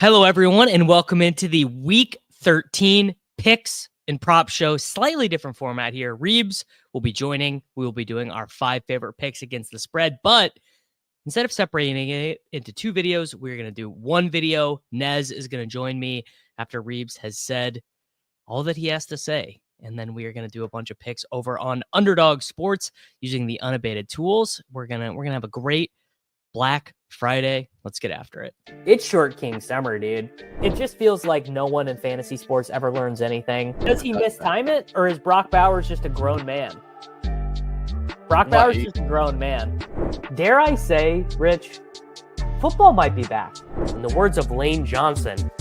Hello, everyone, and welcome into the Week 13 Picks and Prop Show. Slightly different format here. Reebs will be joining. We will be doing our 5 favorite picks against the spread, but instead of separating it into 2 videos, we're going to do 1 video. Nez is going to join me after Reebs has said all that he has to say, and then we are going to do a bunch of picks over on Underdog Sports using the Unabated tools. We're gonna have a great Black Friday. Let's get after it. It's Short King Summer, dude. It just feels like no one in fantasy sports ever learns anything. Does he mistime it, or is Brock Bowers just a grown man? Brock Bowers just a grown man. Dare I say, Rich, football might be back. In the words of Lane Johnson,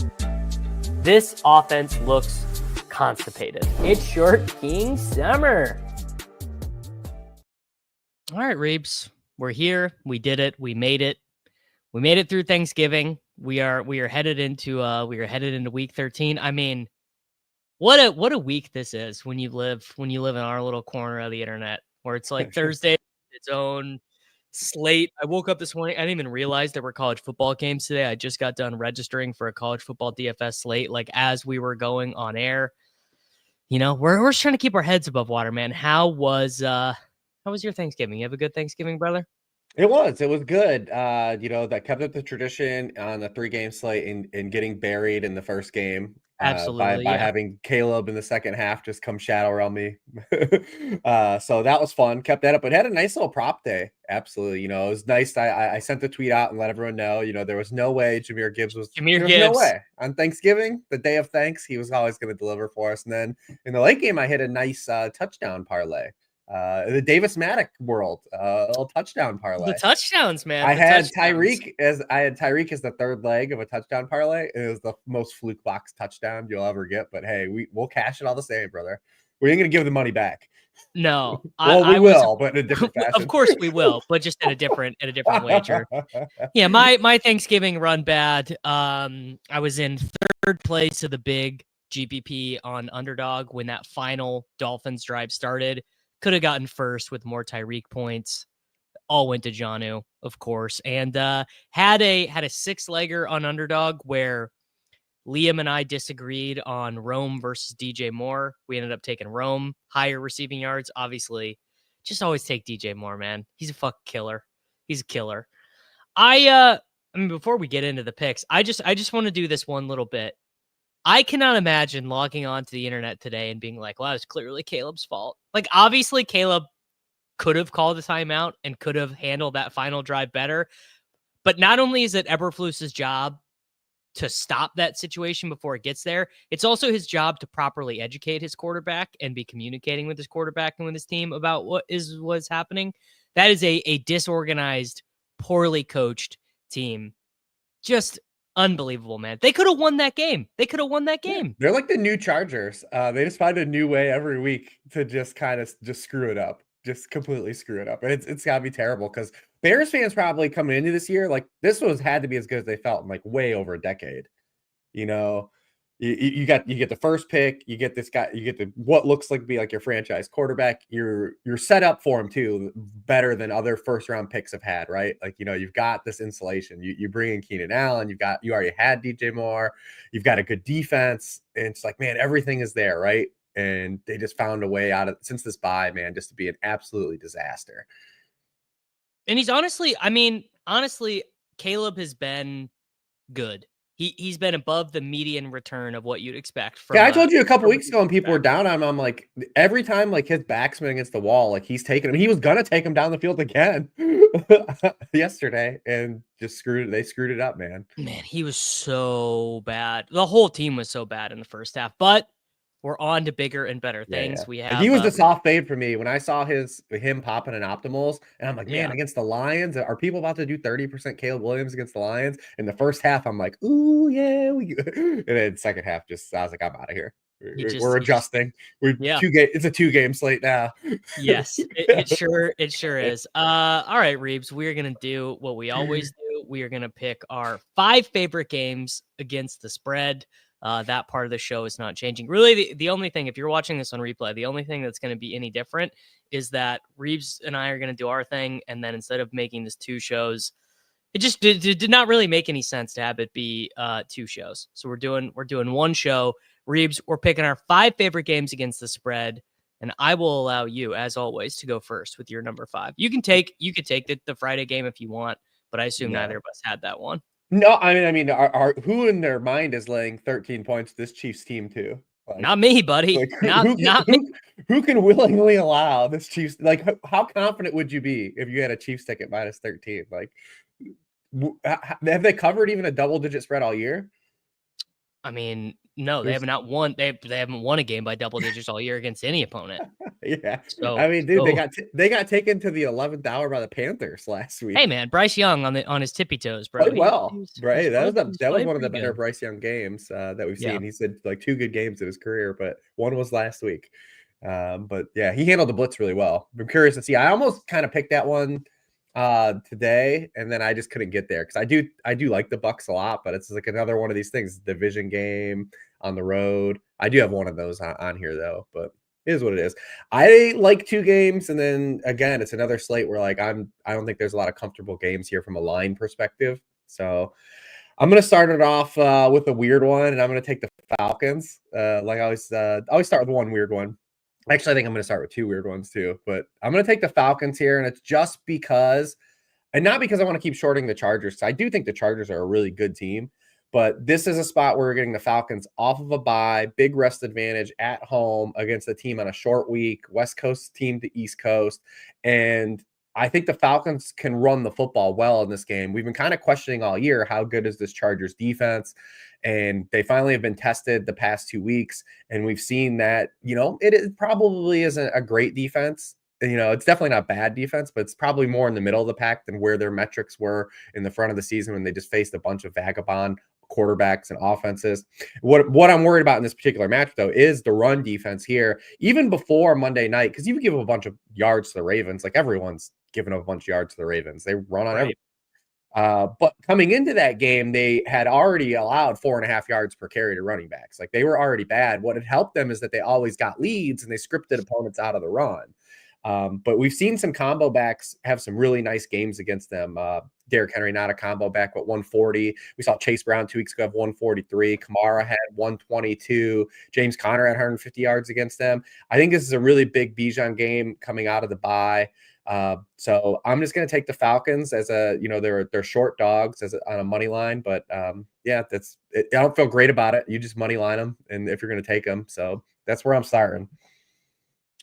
this offense looks constipated. It's Short King Summer. All right, Reebs. We're here. We did it. We made it. We made it through Thanksgiving. We are headed into week 13. I mean, what a week this is when you live in our little corner of the internet where it's like Thursday, its own slate. I woke up this morning. I didn't even realize there were college football games today. I just got done registering for a college football DFS slate, like as we were going on air. You know, we're just trying to keep our heads above water, man. How was your Thanksgiving? You have a good Thanksgiving, brother? It was good. That kept up the tradition on the 3-game slate and getting buried in the first game. Absolutely. By having Caleb in the second half just come shadow around me. So that was fun. Kept that up, but had a nice little prop day. Absolutely. It was nice. I sent the tweet out and let everyone know, there was no way Jahmyr Gibbs was no way on Thanksgiving, the day of thanks. He was always going to deliver for us. And then in the late game, I hit a nice touchdown parlay. The Davis Maddock world, a little touchdown parlay. The touchdowns, man. I had Tyreek as the third leg of a touchdown parlay. It was the most fluke box touchdown you'll ever get. But hey, we'll cash it all the same, brother. We ain't gonna give the money back. No, we will, but in a different fashion. Of course we will, but just in a different wager. Yeah, my Thanksgiving run bad. I was in 3rd place of the big GPP on Underdog when that final Dolphins drive started. Could have gotten first with more Tyreek points. All went to Jonnu, of course, and had a 6-legger on Underdog where Liam and I disagreed on Rome versus DJ Moore. We ended up taking Rome, higher receiving yards. Obviously, just always take DJ Moore, man. He's a fucking killer. He's a killer. I mean, before we get into the picks, I just want to do this one little bit. I cannot imagine logging onto the internet today and being like, well, it's clearly Caleb's fault. Like, obviously, Caleb could have called a timeout and could have handled that final drive better. But not only is it Eberflus's job to stop that situation before it gets there, it's also his job to properly educate his quarterback and be communicating with his quarterback and with his team about what's happening. That is a disorganized, poorly coached team. Just unbelievable, man. They could have won that game. Yeah, they're like the new Chargers. They just find a new way every week to just kind of just screw it up, just completely screw it up. And it's got to be terrible because Bears fans probably coming into this year, like this had to be as good as they felt in like way over a decade. You get the first pick, you get this guy, you get the what looks like to be like your franchise quarterback. You're set up for him too, better than other first-round picks have had, right? Like, you've got this insulation. You bring in Keenan Allen, you already had DJ Moore, you've got a good defense, and it's like, man, everything is there, right? And they just found a way out of since this bye, man, just to be an absolutely disaster. And he's honestly, Caleb has been good. He's been above the median return of what you'd expect. I told you a couple weeks ago when people were down on him, I'm like, every time like his back's been against the wall, like he's taking him. He was gonna take him down the field again yesterday, and just they screwed it up, man. Man, he was so bad. The whole team was so bad in the first half, but we're on to bigger and better things. Yeah. He was the soft fade for me when I saw him popping in optimals, and I'm like, man, against the Lions, are people about to do 30% Caleb Williams against the Lions? In the first half, I'm like, ooh, yeah, and then second half, I was like, I'm out of here. We're adjusting. It's a 2-game slate now. Yes, it sure is. All right, Reebs, we're gonna do what we always do. We are gonna pick our 5 favorite games against the spread. That part of the show is not changing. Really, the only thing, if you're watching this on replay, the only thing that's going to be any different is that Reebs and I are going to do our thing. And then instead of making this 2 shows, It just did not really make any sense to have it be 2 shows. So we're doing one show. Reeves, we're picking our 5 favorite games against the spread, and I will allow you, as always, to go first with your number 5. You could take the Friday game if you want, but I assume neither of us had that one. No, I mean, who in their mind is laying 13 points this Chiefs team to? Like, not me, buddy. Like not me. Who can willingly allow this Chiefs? Like, how confident would you be if you had a Chiefs ticket minus 13? Like, have they covered even a double-digit spread all year? I mean, no, they haven't won. They haven't won a game by double digits all year against any opponent. Yeah, so I mean, dude, they got taken to the 11th hour by the Panthers last week. Hey, man, Bryce Young on his tippy toes, bro. Played well, right? That was one of the better good. Bryce Young games that we've seen. He said like 2 good games in his career, but one was last week. But yeah, he handled the blitz really well. I'm curious to see. I almost kind of picked that one today, and then I just couldn't get there because I do like the Bucks a lot, but it's like another one of these things, division game on the road. I do have one of those on here though, but it is what it is. I like 2 games, and then again, it's another slate where like I don't think there's a lot of comfortable games here from a line perspective. So I'm gonna start it off with a weird one, and I'm gonna take the Falcons. Like I always start with one weird one. Actually, I think I'm going to start with 2 weird ones too, but I'm going to take the Falcons here, and it's just because, and not because I want to keep shorting the Chargers. I do think the Chargers are a really good team, but this is a spot where we're getting the Falcons off of a bye, big rest advantage at home against a team on a short week, West Coast team to East Coast, and I think the Falcons can run the football well in this game. We've been kind of questioning all year, how good is this Chargers defense? And they finally have been tested the past 2 weeks. And we've seen that, it probably isn't a great defense. It's definitely not bad defense, but it's probably more in the middle of the pack than where their metrics were in the front of the season when they just faced a bunch of vagabond quarterbacks and offenses. What I'm worried about in this particular match, though, is the run defense here, even before Monday night, because you give a bunch of yards to the Ravens. Like everyone's giving up a bunch of yards to the Ravens. They run on everything. But coming into that game, they had already allowed 4.5 yards per carry to running backs. Like they were already bad. What had helped them is that they always got leads and they scripted opponents out of the run. But we've seen some combo backs have some really nice games against them. Derrick Henry, not a combo back, but 140. We saw Chase Brown 2 weeks ago have 143. Kamara had 122. James Conner had 150 yards against them. I think this is a really big Bijan game coming out of the bye. So I'm just going to take the Falcons as they're short dogs on a money line, but I don't feel great about it. You just money line them, and if you're going to take them, so that's where I'm starting.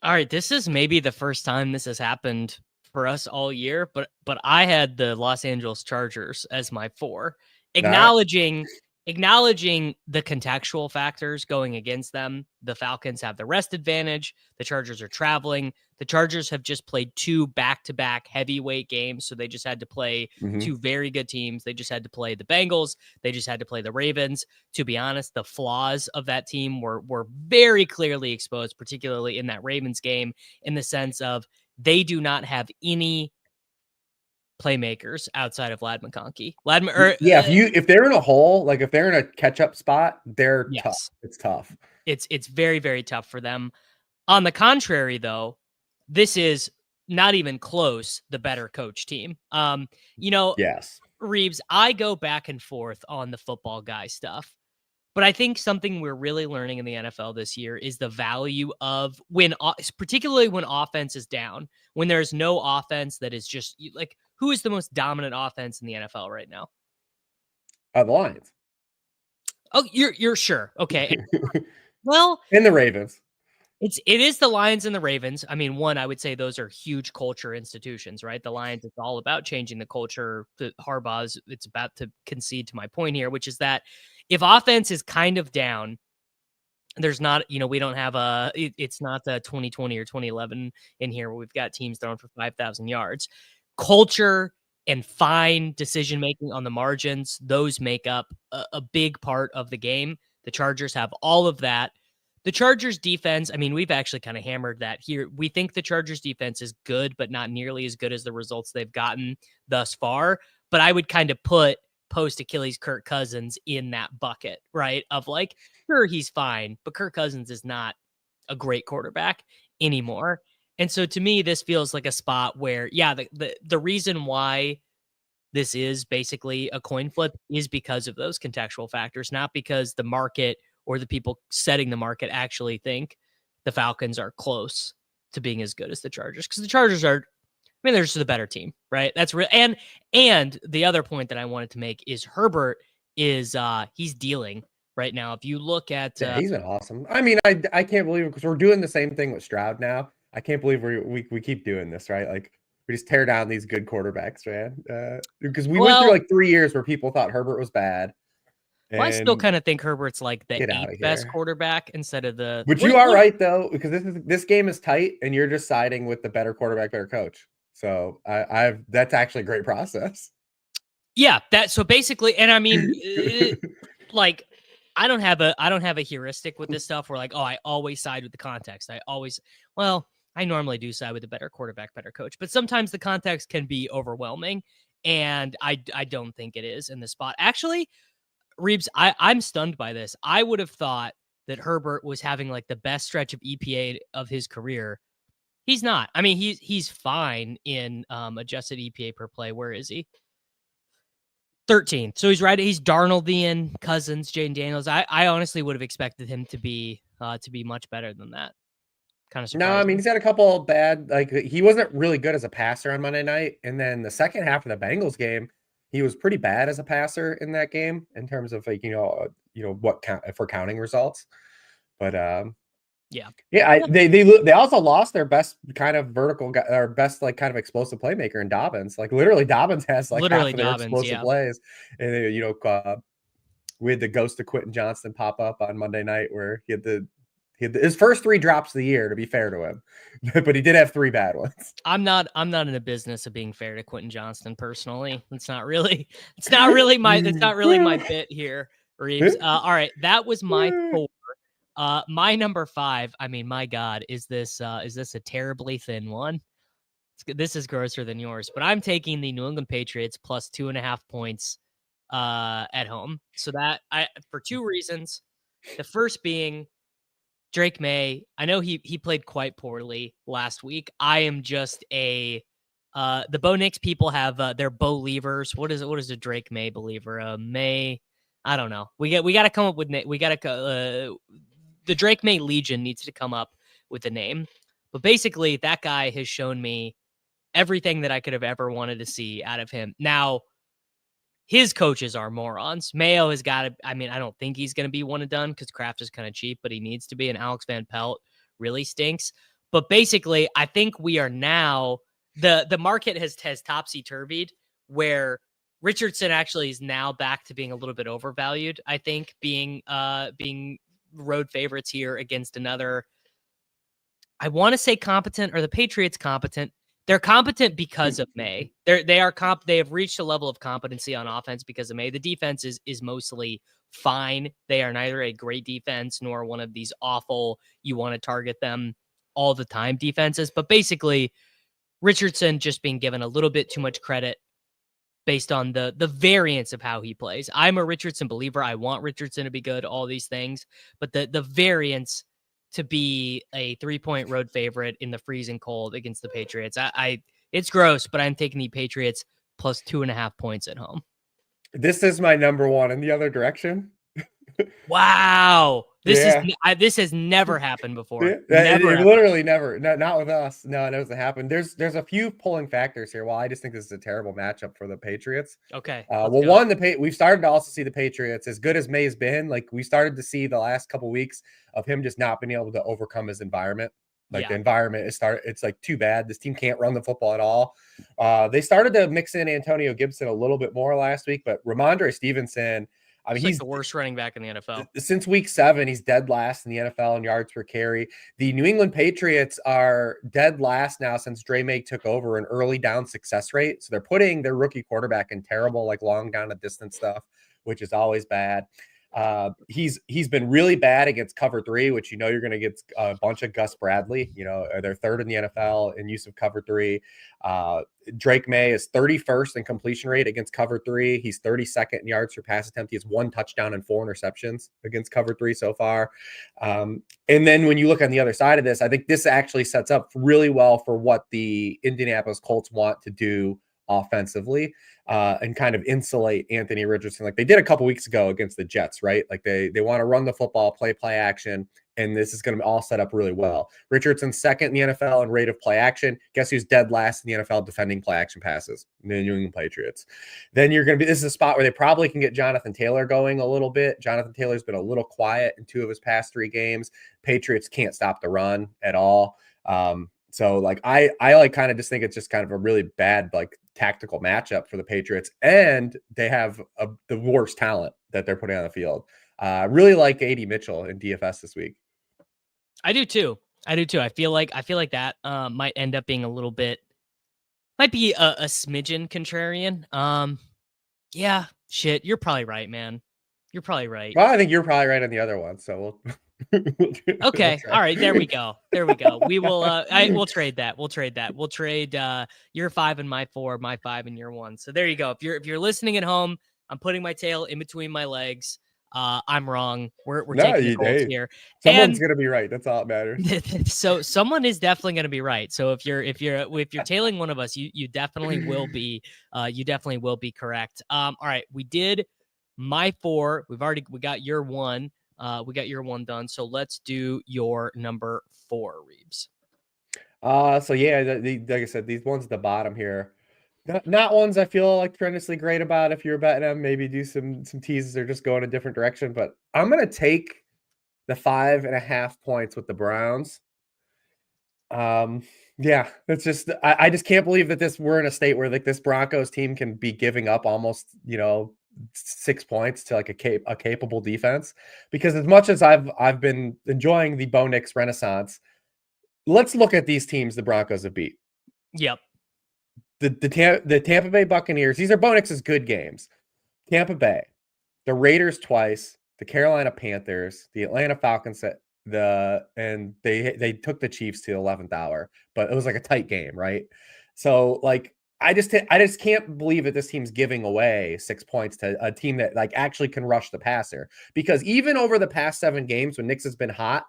All right, this is maybe the first time this has happened for us all year, but I had the Los Angeles Chargers as my 4, acknowledging the contextual factors going against them. The Falcons have the rest advantage. The Chargers are traveling. The Chargers have just played 2 back-to-back heavyweight games, so they just had to play 2 very good teams. They just had to play the Bengals. They just had to play the Ravens. To be honest, the flaws of that team were very clearly exposed, particularly in that Ravens game, in the sense of they do not have any playmakers outside of Ladd McConkey. If they're in a hole, like if they're in a catch-up spot, they're tough. It's tough. It's very, very tough for them. On the contrary, though, this is not even close the better coach team. Yes. Reeves, I go back and forth on the football guy stuff, but I think something we're really learning in the NFL this year is the value of particularly when offense is down, when there's no offense that is just like, who is the most dominant offense in the NFL right now? The Lions. Oh, you're sure. Okay. Well, and the Ravens. It is the Lions and the Ravens. I mean, one, I would say those are huge culture institutions, right? The Lions, it's all about changing the culture. The Harbaugh's, it's about to concede to my point here, which is that if offense is kind of down, there's not, we don't have it's not the 2020 or 2011 in here where we've got teams throwing for 5,000 yards. Culture and fine decision-making on the margins, those make up a big part of the game. The Chargers have all of that. The Chargers defense, I mean, we've actually kind of hammered that here. We think the Chargers defense is good, but not nearly as good as the results they've gotten thus far. But I would kind of put post-Achilles Kirk Cousins in that bucket, right? Of like, sure, he's fine, but Kirk Cousins is not a great quarterback anymore. And so to me, this feels like a spot where, the reason why this is basically a coin flip is because of those contextual factors, not because the market or the people setting the market actually think the Falcons are close to being as good as the Chargers, because the Chargers are, I mean, they're just the better team, right? That's real. And the other point that I wanted to make is Herbert is he's dealing right now. If you look at Yeah, he's been awesome. I mean, I can't believe it, because we're doing the same thing with Stroud now. I can't believe we keep doing this, right? Like, we just tear down these good quarterbacks, man. Because we went through like 3 years where people thought Herbert was bad. Well, I still And kind of think Herbert's like the get out 8th of best here. quarterback instead of the. But you are right though, because this game is tight, and you're just siding with the better quarterback, better coach. So that's actually a great process. Yeah, so basically, and I mean, like, I don't have a heuristic with this stuff where like, oh, I always side with the context. I normally do side with the better quarterback, better coach, but sometimes the context can be overwhelming, and I don't think it is in this spot. Actually, Reeves, I'm stunned by this. I would have thought that Herbert was having like the best stretch of EPA of his career. He's not. I mean, he's fine in adjusted EPA per play. Where is he? 13. So he's right. He's Darnoldian, Cousins, Jaden Daniels. I honestly would have expected him to be much better than that. Kind of surprising. No, I mean, he's had a couple bad, like, he wasn't really good as a passer on Monday night. And then the second half of the Bengals game, he was pretty bad as a passer in that game in terms of like, what count for counting results. But yeah. They also lost their best kind of vertical guy, or best like kind of explosive playmaker in Dobbins. Like literally Dobbins has like half of their explosive plays. And we had the ghost of Quentin Johnston pop up on Monday night where he had his first 3 drops of the year, to be fair to him, but he did have 3 bad ones. I'm not in the business of being fair to Quentin Johnston personally. It's not really my bit here, Reeves. All right, that was my 4. My number 5. I mean, my God, is this a terribly thin one? This is grosser than yours, but I'm taking the New England Patriots plus 2.5 points at home. So that for 2 reasons. The first being Drake May. I know he played quite poorly last week. I am just the Bo Nix people have their Bo Leavers. What is a Drake May believer? May, I don't know. We got to come up with the Drake May Legion needs to come up with a name. But basically, that guy has shown me everything that I could have ever wanted to see out of him. Now, his coaches are morons. Mayo has got to, I mean, I don't think he's going to be one and done because Kraft is kind of cheap, but he needs to be. And Alex Van Pelt really stinks. But basically, I think we are now, the market has topsy-turvied, where Richardson actually is now back to being a little bit overvalued, I think, being road favorites here against another, I want to say competent, or the Patriots competent. They're competent because of May. They have reached a level of competency on offense because of May. The defense is mostly fine. They are neither a great defense nor one of these awful, you want to target them all the time defenses. But basically, Richardson just being given a little bit too much credit based on the variance of how he plays. I'm a Richardson believer. I want Richardson to be good, all these things. But the variance to be a 3-point road favorite in the freezing cold against the Patriots, it's gross, but I'm taking the Patriots plus 2.5 points at home. This is my number 1 in the other direction. Wow. This has never happened before. It literally never. Not with us. No, it doesn't happen. There's a few pulling factors here. Well, I just think this is a terrible matchup for the Patriots. Okay. We've started to also see the Patriots, as good as May's been, like we started to see the last couple weeks of him just not being able to overcome his environment. Like the environment it's like too bad. This team can't run the football at all. They started to mix in Antonio Gibson a little bit more last week, but Ramondre Stevenson, I mean, he's the worst running back in the NFL. Since week 7, he's dead last in the NFL in yards per carry. The New England Patriots are dead last now since Dre May took over, an early down success rate. So they're putting their rookie quarterback in terrible, like long down and distance stuff, which is always bad. He's been really bad against cover 3, which you're going to get a bunch of Gus Bradley. They're 3rd in the NFL in use of cover 3. Drake May is 31st in completion rate against cover 3. He's 32nd in yards per pass attempt. He has 1 touchdown and 4 interceptions against cover 3 so far. And then when you look on the other side of this, I think this actually sets up really well for what the Indianapolis Colts want to do offensively and kind of insulate Anthony Richardson like they did a couple weeks ago against the Jets, right? Like they want to run the football, play action, and this is going to be all set up really well. Richardson's second in the NFL in rate of play action. Guess who's dead last in the NFL defending play action passes? The New England Patriots. Then you're going to be, this is a spot where they probably can get Jonathan Taylor going a little bit. Jonathan Taylor's been a little quiet in 2 of his past 3 games. Patriots can't stop the run at all. So like I like kind of just think it's just kind of a really bad like tactical matchup for the Patriots, and they have the worst talent that they're putting on the field. Really like A.D. Mitchell in DFS this week. I do too. I feel like that might end up being a little bit, might be a smidgen contrarian. Yeah, shit. You're probably right, man. You're probably right. Well, I think you're probably right on the other one. So okay. All right. There we go. We will, we'll trade that. We'll trade your 5 and my 4, my 5 and your 1. So there you go. If you're listening at home, I'm putting my tail in between my legs. I'm wrong. We're taking the Colts here. Someone's gonna be right. That's all that matters. So someone is definitely gonna be right. So if you're tailing one of us, you definitely will be. You definitely will be correct. All right, we did my 4. We got your 1. We got your 1 done. So let's do your number 4, Reeves. So yeah, like I said, these ones at the bottom here. Not ones I feel like tremendously great about. If you're betting them, maybe do some teases or just go in a different direction. But I'm gonna take the 5.5 points with the Browns. Yeah, that's just I just can't believe that we're in a state where like this Broncos team can be giving up almost 6 points to like a capable defense. Because as much as I've been enjoying the Bo Nix renaissance, let's look at these teams the Broncos have beat. Yep. The Tampa Bay Buccaneers, these are Bo Nix's good games. Tampa Bay, the Raiders twice, the Carolina Panthers, the Atlanta Falcons, and they took the Chiefs to the 11th hour, but it was like a tight game, right? So like I just can't believe that this team's giving away 6 points to a team that like actually can rush the passer. Because even over the past 7 games when Nix has been hot,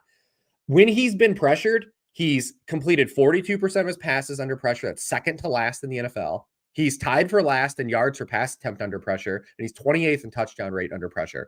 when he's been pressured, he's completed 42% of his passes under pressure. That's second to last in the NFL. He's tied for last in yards per pass attempt under pressure, and he's 28th in touchdown rate under pressure.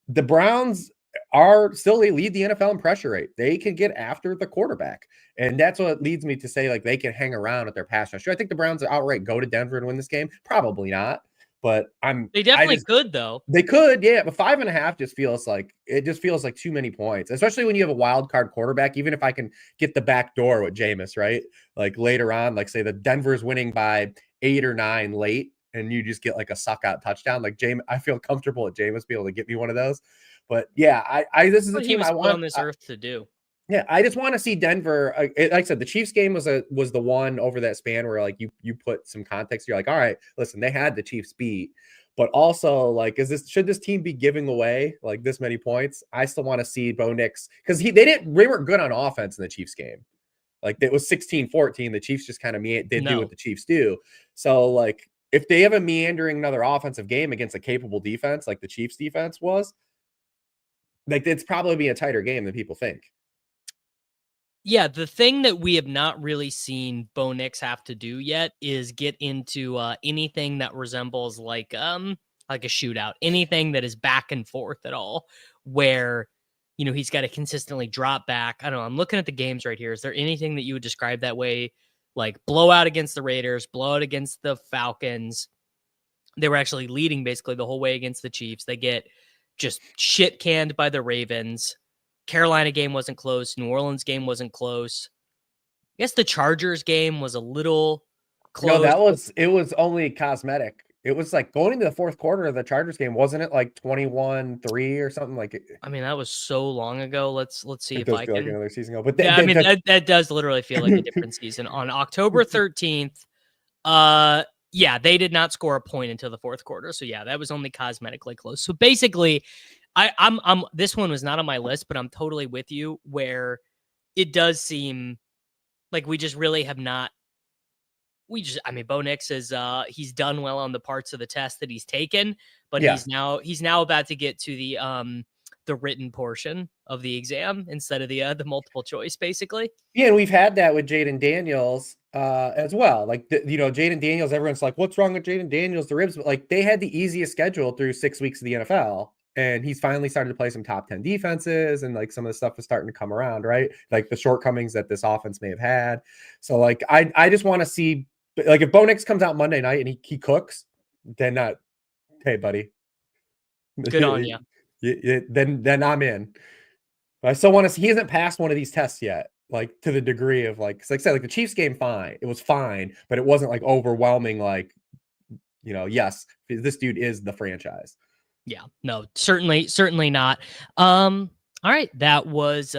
The Browns they lead the NFL in pressure rate. They can get after the quarterback. And that's what leads me to say, like, they can hang around at their pass rush. I think the Browns outright go to Denver and win this game. Probably not. But they definitely could, though. They could, yeah. But 5.5 just feels like too many points, especially when you have a wild card quarterback. Even if I can get the back door with Jameis, right? Like later on, like say the Denver's winning by 8 or 9 late, and you just get like a suck out touchdown. Like I feel comfortable at Jameis be able to get me one of those. But yeah, this is a team I want on this earth to do. Yeah, I just want to see Denver. Like I said, the Chiefs game was the one over that span where like you put some context. You're like, all right, listen, they had the Chiefs beat, but also like, should this team be giving away like this many points? I still want to see Bo Nix because they weren't good on offense in the Chiefs game. Like it was 16-14. The Chiefs just kind of do what the Chiefs do. So like if they have a meandering another offensive game against a capable defense like the Chiefs defense was, like it's probably be a tighter game than people think. Yeah, the thing that we have not really seen Bo Nix have to do yet is get into anything that resembles like a shootout, anything that is back and forth at all, where he's got to consistently drop back. I don't know. I'm looking at the games right here. Is there anything that you would describe that way? Like blowout against the Raiders, blowout against the Falcons. They were actually leading basically the whole way against the Chiefs. They get just shit canned by the Ravens. Carolina game wasn't close. New Orleans game wasn't close. I guess the Chargers game was a little close. No, it was only cosmetic. It was like going into the fourth quarter of the Chargers game, wasn't it like 21-3 or something like it? I mean, that was so long ago. Let's see if I can. Like another season ago. But that does literally feel like a different season. On October 13th, yeah, they did not score a point until the fourth quarter. So yeah, that was only cosmetically close. So basically, I'm this one was not on my list, but I'm totally with you where it does seem like we just really have not. Bo Nix is he's done well on the parts of the test that he's taken, but he's now about to get to the written portion of the exam instead of the multiple choice, basically. Yeah, and we've had that with Jaden Daniels. as well. Like, Jaden Daniels, everyone's like, what's wrong with Jaden Daniels, the ribs? But like, they had the easiest schedule through 6 weeks of the NFL. And he's finally started to play some top 10 defenses, and like some of the stuff is starting to come around, right? Like the shortcomings that this offense may have had. So like, I just want to see, like, if Bo Nix comes out Monday night and he cooks, then hey, buddy, Good on you. then I'm in. But I still want to see, he hasn't passed one of these tests yet, like to the degree of like, 'cause like I said, like the Chiefs game, fine. It was fine, but it wasn't like overwhelming, like, yes, this dude is the franchise. Yeah, no, certainly not. All right, that was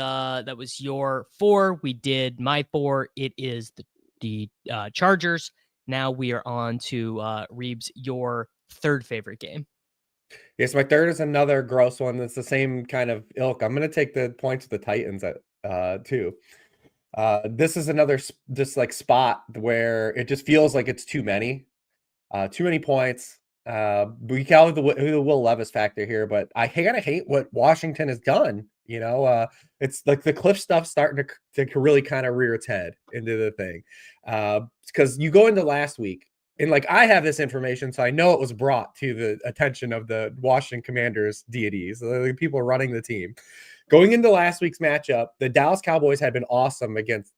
your 4. We did my 4. It is the Chargers. Now we are on to Reebs, your third favorite game. Yes, my third is another gross one. That's the same kind of ilk. I'm going to take the points of the Titans at too. This is another just like spot where it just feels like it's too many points. We call it the Will Levis factor here, but I kind of hate what Washington has done. It's like the Cliff stuff starting to really kind of rear its head into the thing. Because you go into last week, and like I have this information, so I know it was brought to the attention of the Washington Commanders deities, the people running the team. Going into last week's matchup, the Dallas Cowboys had been awesome against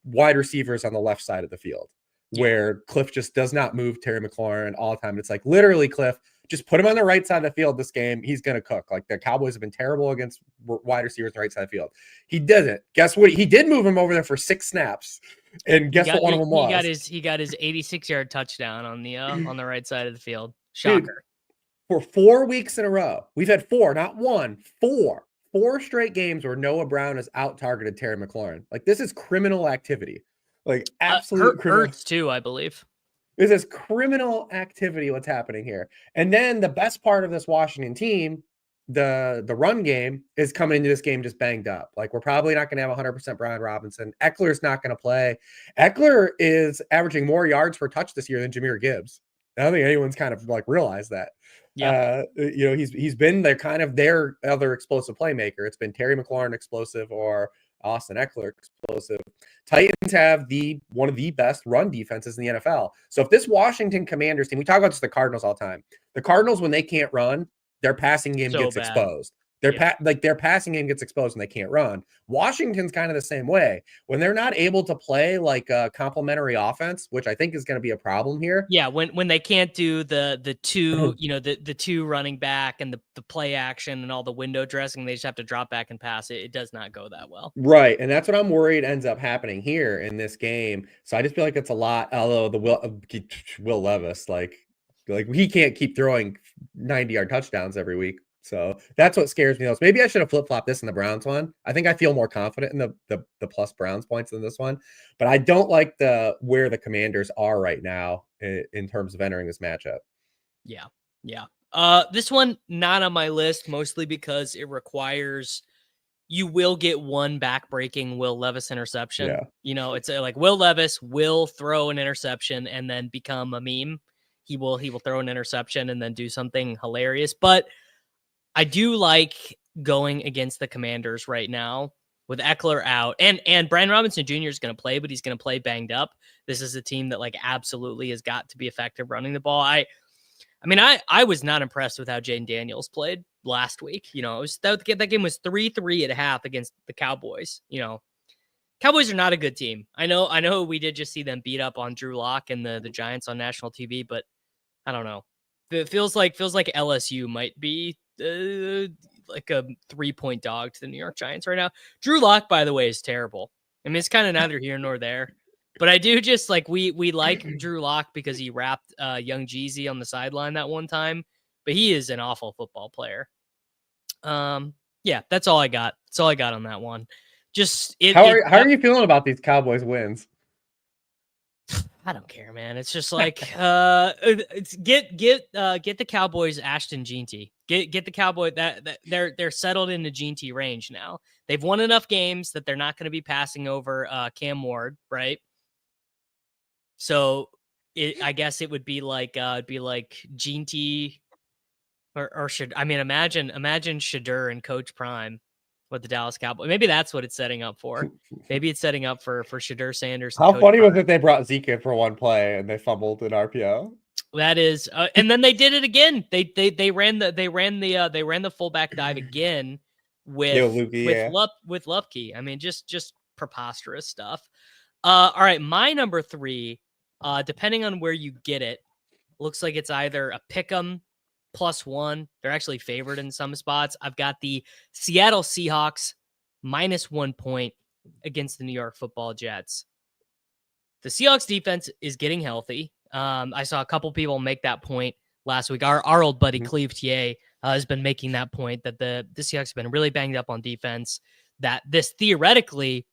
wide receivers on the left side of the field, where Cliff just does not move Terry McLaurin all the time. It's like literally, Cliff, just put him on the right side of the field this game. He's going to cook. Like, the Cowboys have been terrible against wide receivers on the right side of the field. He doesn't. Guess what? He did move him over there for 6 snaps. And guess what one of them was? He got his 86-yard touchdown on the right side of the field. Shocker. Dude, for 4 weeks in a row, we've had 4, not 1, 4. 4 straight games where Noah Brown has out-targeted Terry McLaurin. Like, this is criminal activity. Like, absolute criminal. Hurts too, I believe. This is criminal activity, what's happening here. And then the best part of this Washington team, the run game, is coming into this game just banged up. Like, we're probably not going to have 100% Brian Robinson. Eckler's not going to play. Eckler is averaging more yards per touch this year than Jahmyr Gibbs. I don't think anyone's kind of like realized that. Yeah, he's been their other explosive playmaker. It's been Terry McLaurin explosive or Austin Eckler explosive. Titans have one of the best run defenses in the NFL. So if this Washington Commanders team, we talk about just the Cardinals all the time. The Cardinals, when they can't run, their passing game gets exposed. Their passing game gets exposed and they can't run. Washington's kind of the same way. When they're not able to play like a complementary offense, which I think is going to be a problem here. Yeah, when they can't do the two, the two running back and the play action and all the window dressing, they just have to drop back and pass it. It does not go that well. Right, and that's what I'm worried ends up happening here in this game. So I just feel like it's a lot. Although the Will Levis, like he can't keep throwing 90-yard touchdowns every week. So that's what scares me most. Maybe I should have flip-flopped this in the Browns one. I think I feel more confident in the plus Browns points than this one. But I don't like where the Commanders are right now in terms of entering this matchup. Yeah. This one, not on my list, mostly because it requires you will get one back-breaking Will Levis interception. Yeah. It's like Will Levis will throw an interception and then become a meme. He will throw an interception and then do something hilarious. But I do like going against the Commanders right now with Eckler out, and Brian Robinson Jr. is going to play, but he's going to play banged up. This is a team that like absolutely has got to be effective running the ball. I was not impressed with how Jaden Daniels played last week. It was that game was 3-3 at half against the Cowboys. Cowboys are not a good team. I know we did just see them beat up on Drew Lock and the Giants on national TV, but I don't know. It feels like LSU might be like a 3-point dog to the New York Giants right now. Drew Lock, by the way, is terrible. I mean, it's kind of neither here nor there. But I do just like we like Drew Lock because he rapped Young Jeezy on the sideline that one time. But he is an awful football player. Yeah, that's all I got. That's all I got on that one. Just how are you feeling about these Cowboys wins? I don't care, man. It's just like it's get the Cowboys Ashton Jeanty. Get the Cowboy that they're settled in the Jeanty range now. They've won enough games that they're not going to be passing over Cam Ward, right? So I guess it would be like Jeanty or should imagine Shadur and Coach Prime What the Dallas Cowboys? Maybe that's what it's setting up for. Maybe it's setting up for Shadur Sanders. How funny was it they brought Zeke in for one play and they fumbled an RPO? That is, and then they did it again. They ran the fullback dive again with Lupke. I mean, just preposterous stuff. All right, my number 3, depending on where you get it, looks like it's either a pick 'em +1. They're actually favored in some spots. I've got the Seattle Seahawks -1 point against the New York Football Jets. The Seahawks defense is getting healthy. I saw a couple people make that point last week. Our old buddy Cleve TA has been making that point that the Seahawks have been really banged up on defense. That this theoretically,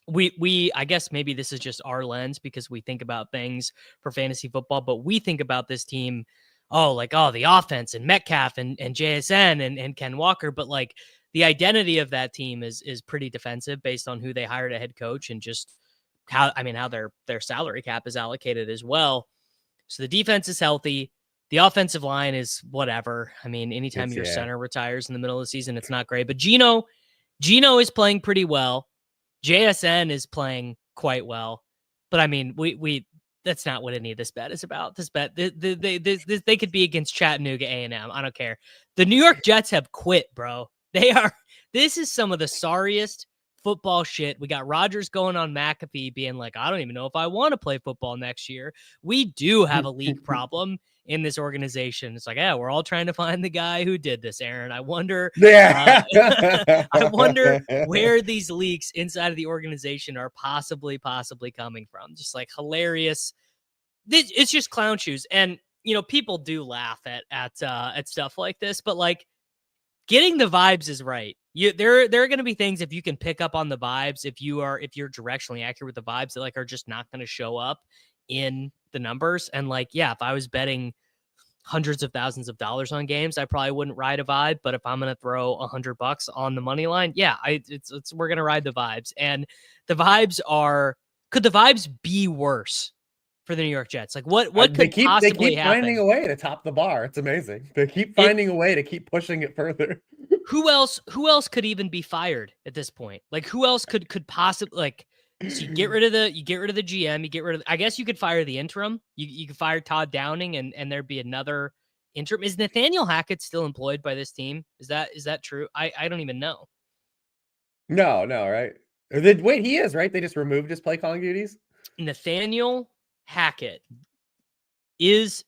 we I guess maybe this is just our lens because we think about things for fantasy football, but we think about this team, the offense and Metcalf and JSN and Ken Walker, but like the identity of that team is pretty defensive based on who they hired a head coach and just how their salary cap is allocated as well. So the defense is healthy. The offensive line is whatever. I mean, anytime your center retires in the middle of the season, it's not great. But Gino is playing pretty well. JSN is playing quite well. But I mean, we that's not what any of this bet is about. This bet, they could be against Chattanooga A&M. I don't care. The New York Jets have quit, bro. This is some of the sorriest football shit. We got Rodgers going on McAfee being like, I don't even know if I want to play football next year. We do have a league problem in this organization. It's like, we're all trying to find the guy who did this, Aaron. I wonder, I wonder where these leaks inside of the organization are possibly coming from. Just like hilarious. It's just clown shoes. And, people do laugh at stuff like this, but like getting the vibes is right. There are going to be things if you can pick up on the vibes, if you're directionally accurate with the vibes that like are just not going to show up in the numbers. And like, if I was betting hundreds of thousands of dollars on games, I probably wouldn't ride a vibe. But if I'm going to throw $100 on the money line, we're going to ride the vibes. And the vibes could the vibes be worse for the New York Jets? Like what could possibly happen? They keep finding a way to top the bar. It's amazing. They keep finding a way to keep pushing it further. Who else could even be fired at this point? Like who else could possibly like, so you get rid of the GM, I guess you could fire the interim. You could fire Todd Downing and there'd be another interim. Is Nathaniel Hackett still employed by this team? Is that true? I don't even know. No, right. Wait, he is, right? They just removed his play calling duties. Nathaniel Hackett is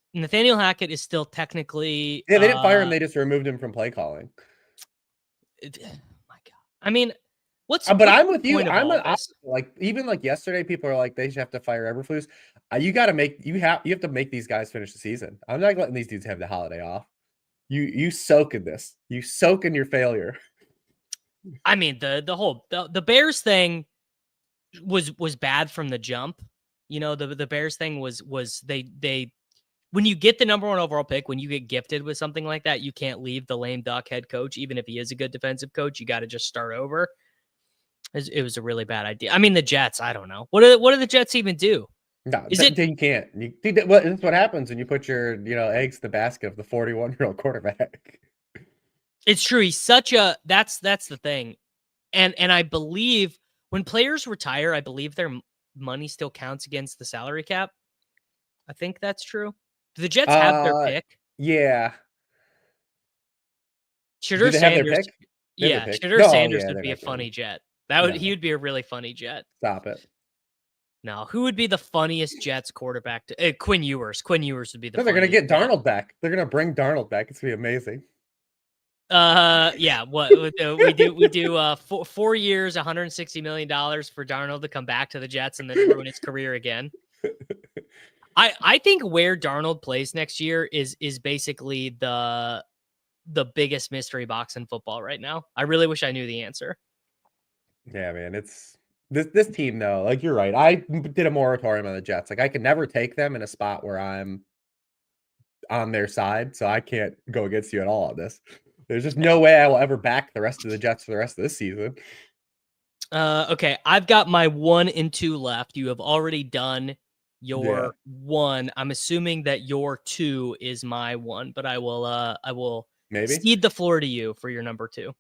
still technically. Yeah, they didn't fire him. They just removed him from play calling. My God. I mean, but I'm with you. Even like yesterday, people are like, they should have to fire Eberflus. You have to make these guys finish the season. I'm not letting these dudes have the holiday off. You soak in this. You soak in your failure. I mean, the Bears thing was bad from the jump. The Bears thing was they when you get the number 1 overall pick, when you get gifted with something like that, you can't leave the lame duck head coach, even if he is a good defensive coach. You got to just start over. It was a really bad idea. I mean, the Jets, I don't know. What do the Jets even do? No, you can't. That's what happens when you put your eggs in the basket of the 41-year-old quarterback. It's true. He's that's the thing. And I believe when players retire, I believe their money still counts against the salary cap. I think that's true. Do the Jets have their pick? Yeah. Shadur Sanders. Yeah, Shadur Sanders would be a funny Jet. He would be a really funny Jet. Stop it. No, who would be the funniest Jets quarterback? Quinn Ewers. Quinn Ewers would be the. They're going to get Darnold back. They're going to bring Darnold back. It's going to be amazing. Yeah. What we do 4 years, $160 million for Darnold to come back to the Jets and then ruin his career again. I think where Darnold plays next year is basically the biggest mystery box in football right now. I really wish I knew the answer. Yeah, man, it's this team though. Like you're right. I did a moratorium on the Jets. Like I could never take them in a spot where I'm on their side, so I can't go against you at all on this. There's just no way I will ever back the rest of the Jets for the rest of this season. Okay, I've got my 1 and 2 left. You have already done your 1. I'm assuming that your 2 is my 1, but I will maybe cede the floor to you for your number 2.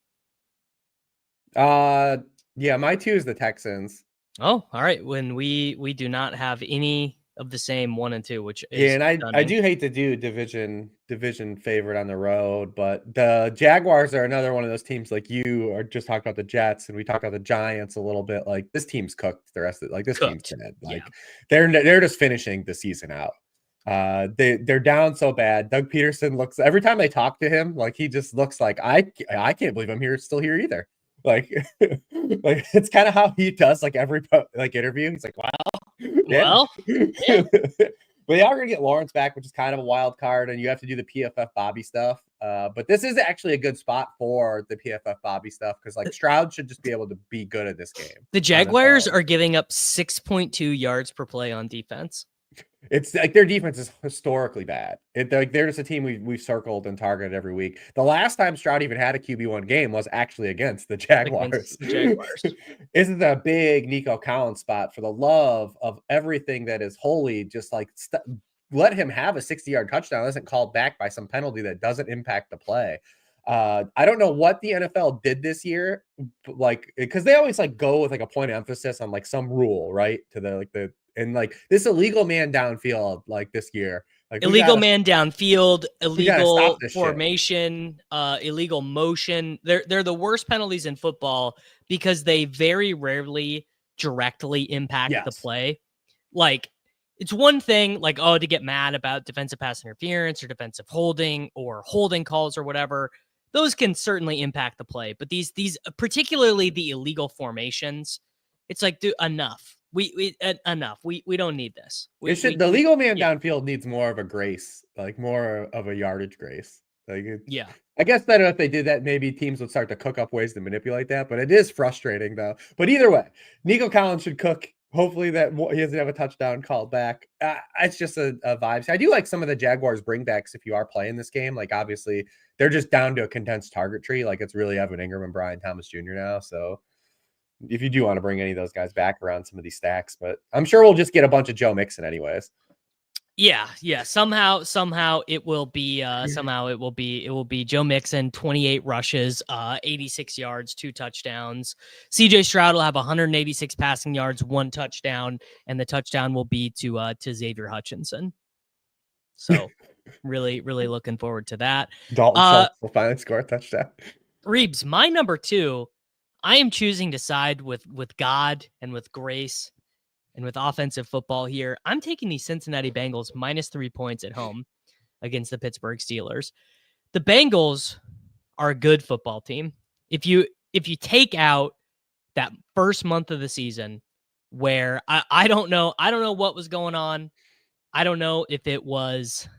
Yeah, my 2 is the Texans. Oh, all right. When we do not have any of the same 1 and 2, which Yeah, is and I stunning. do hate to do division favorite on the road, but the Jaguars are another one of those teams like you are just talked about the Jets and we talked about the Giants a little bit. Like this team's cooked the rest of like this team's Cooked. dead. Yeah. Like they're just finishing the season out. They're down so bad. Doug Peterson looks every time I talk to him, like he just looks like I can't believe I'm still here either. Like, like it's kind of how he does like every like interview. He's like, wow, Well, yeah. But they are going to get Lawrence back, which is kind of a wild card, and you have to do the PFF Bobby stuff. But this is actually a good spot for the PFF Bobby stuff because like Stroud should just be able to be good at this game. the Jaguars are giving up 6.2 yards per play on defense. It's like their defense is historically bad. They're just a team we've circled and targeted every week. The last time Stroud even had a QB1 game was actually against the Jaguars. Against the Jaguars. Isn't a big Nico Collins spot for the love of everything that is holy? Just like let him have a 60-yard touchdown. Isn't called back by some penalty that doesn't impact the play. I don't know what the NFL did this year, like because they always like go with like a point of emphasis on like some rule, right? To the and like this illegal man downfield, like this year, like illegal man downfield, illegal formation, illegal motion. They're the worst penalties in football because they very rarely directly impact the play. Like it's one thing, like to get mad about defensive pass interference or defensive holding or holding calls or whatever. Those can certainly impact the play, but these particularly the illegal formations, it's like enough. Enough. We don't need this. The legal man downfield needs more of a grace, like more of a yardage grace. Like yeah. I guess that if they did that, maybe teams would start to cook up ways to manipulate that. But it is frustrating though. But either way, Nico Collins should cook. Hopefully that he doesn't have a touchdown called back. It's just a vibe. I do like some of the Jaguars bringbacks if you are playing this game. Like obviously they're just down to a condensed target tree. Like it's really Evan Ingram and Brian Thomas Jr. now. So if you do want to bring any of those guys back around some of these stacks, but I'm sure we'll just get a bunch of Joe Mixon anyways. Yeah. Somehow it will be it will be Joe Mixon, 28 rushes, 86 yards, 2 touchdowns. CJ Stroud will have 186 passing yards, 1 touchdown, and the touchdown will be to Xavier Hutchinson. So really looking forward to that. Dalton Schultz will finally score a touchdown. Reeves, my number 2, I am choosing to side with God and with grace and with offensive football here. I'm taking the Cincinnati Bengals -3 points at home against the Pittsburgh Steelers. The Bengals are a good football team. If you take out that first month of the season where I don't know what was going on. I don't know if it was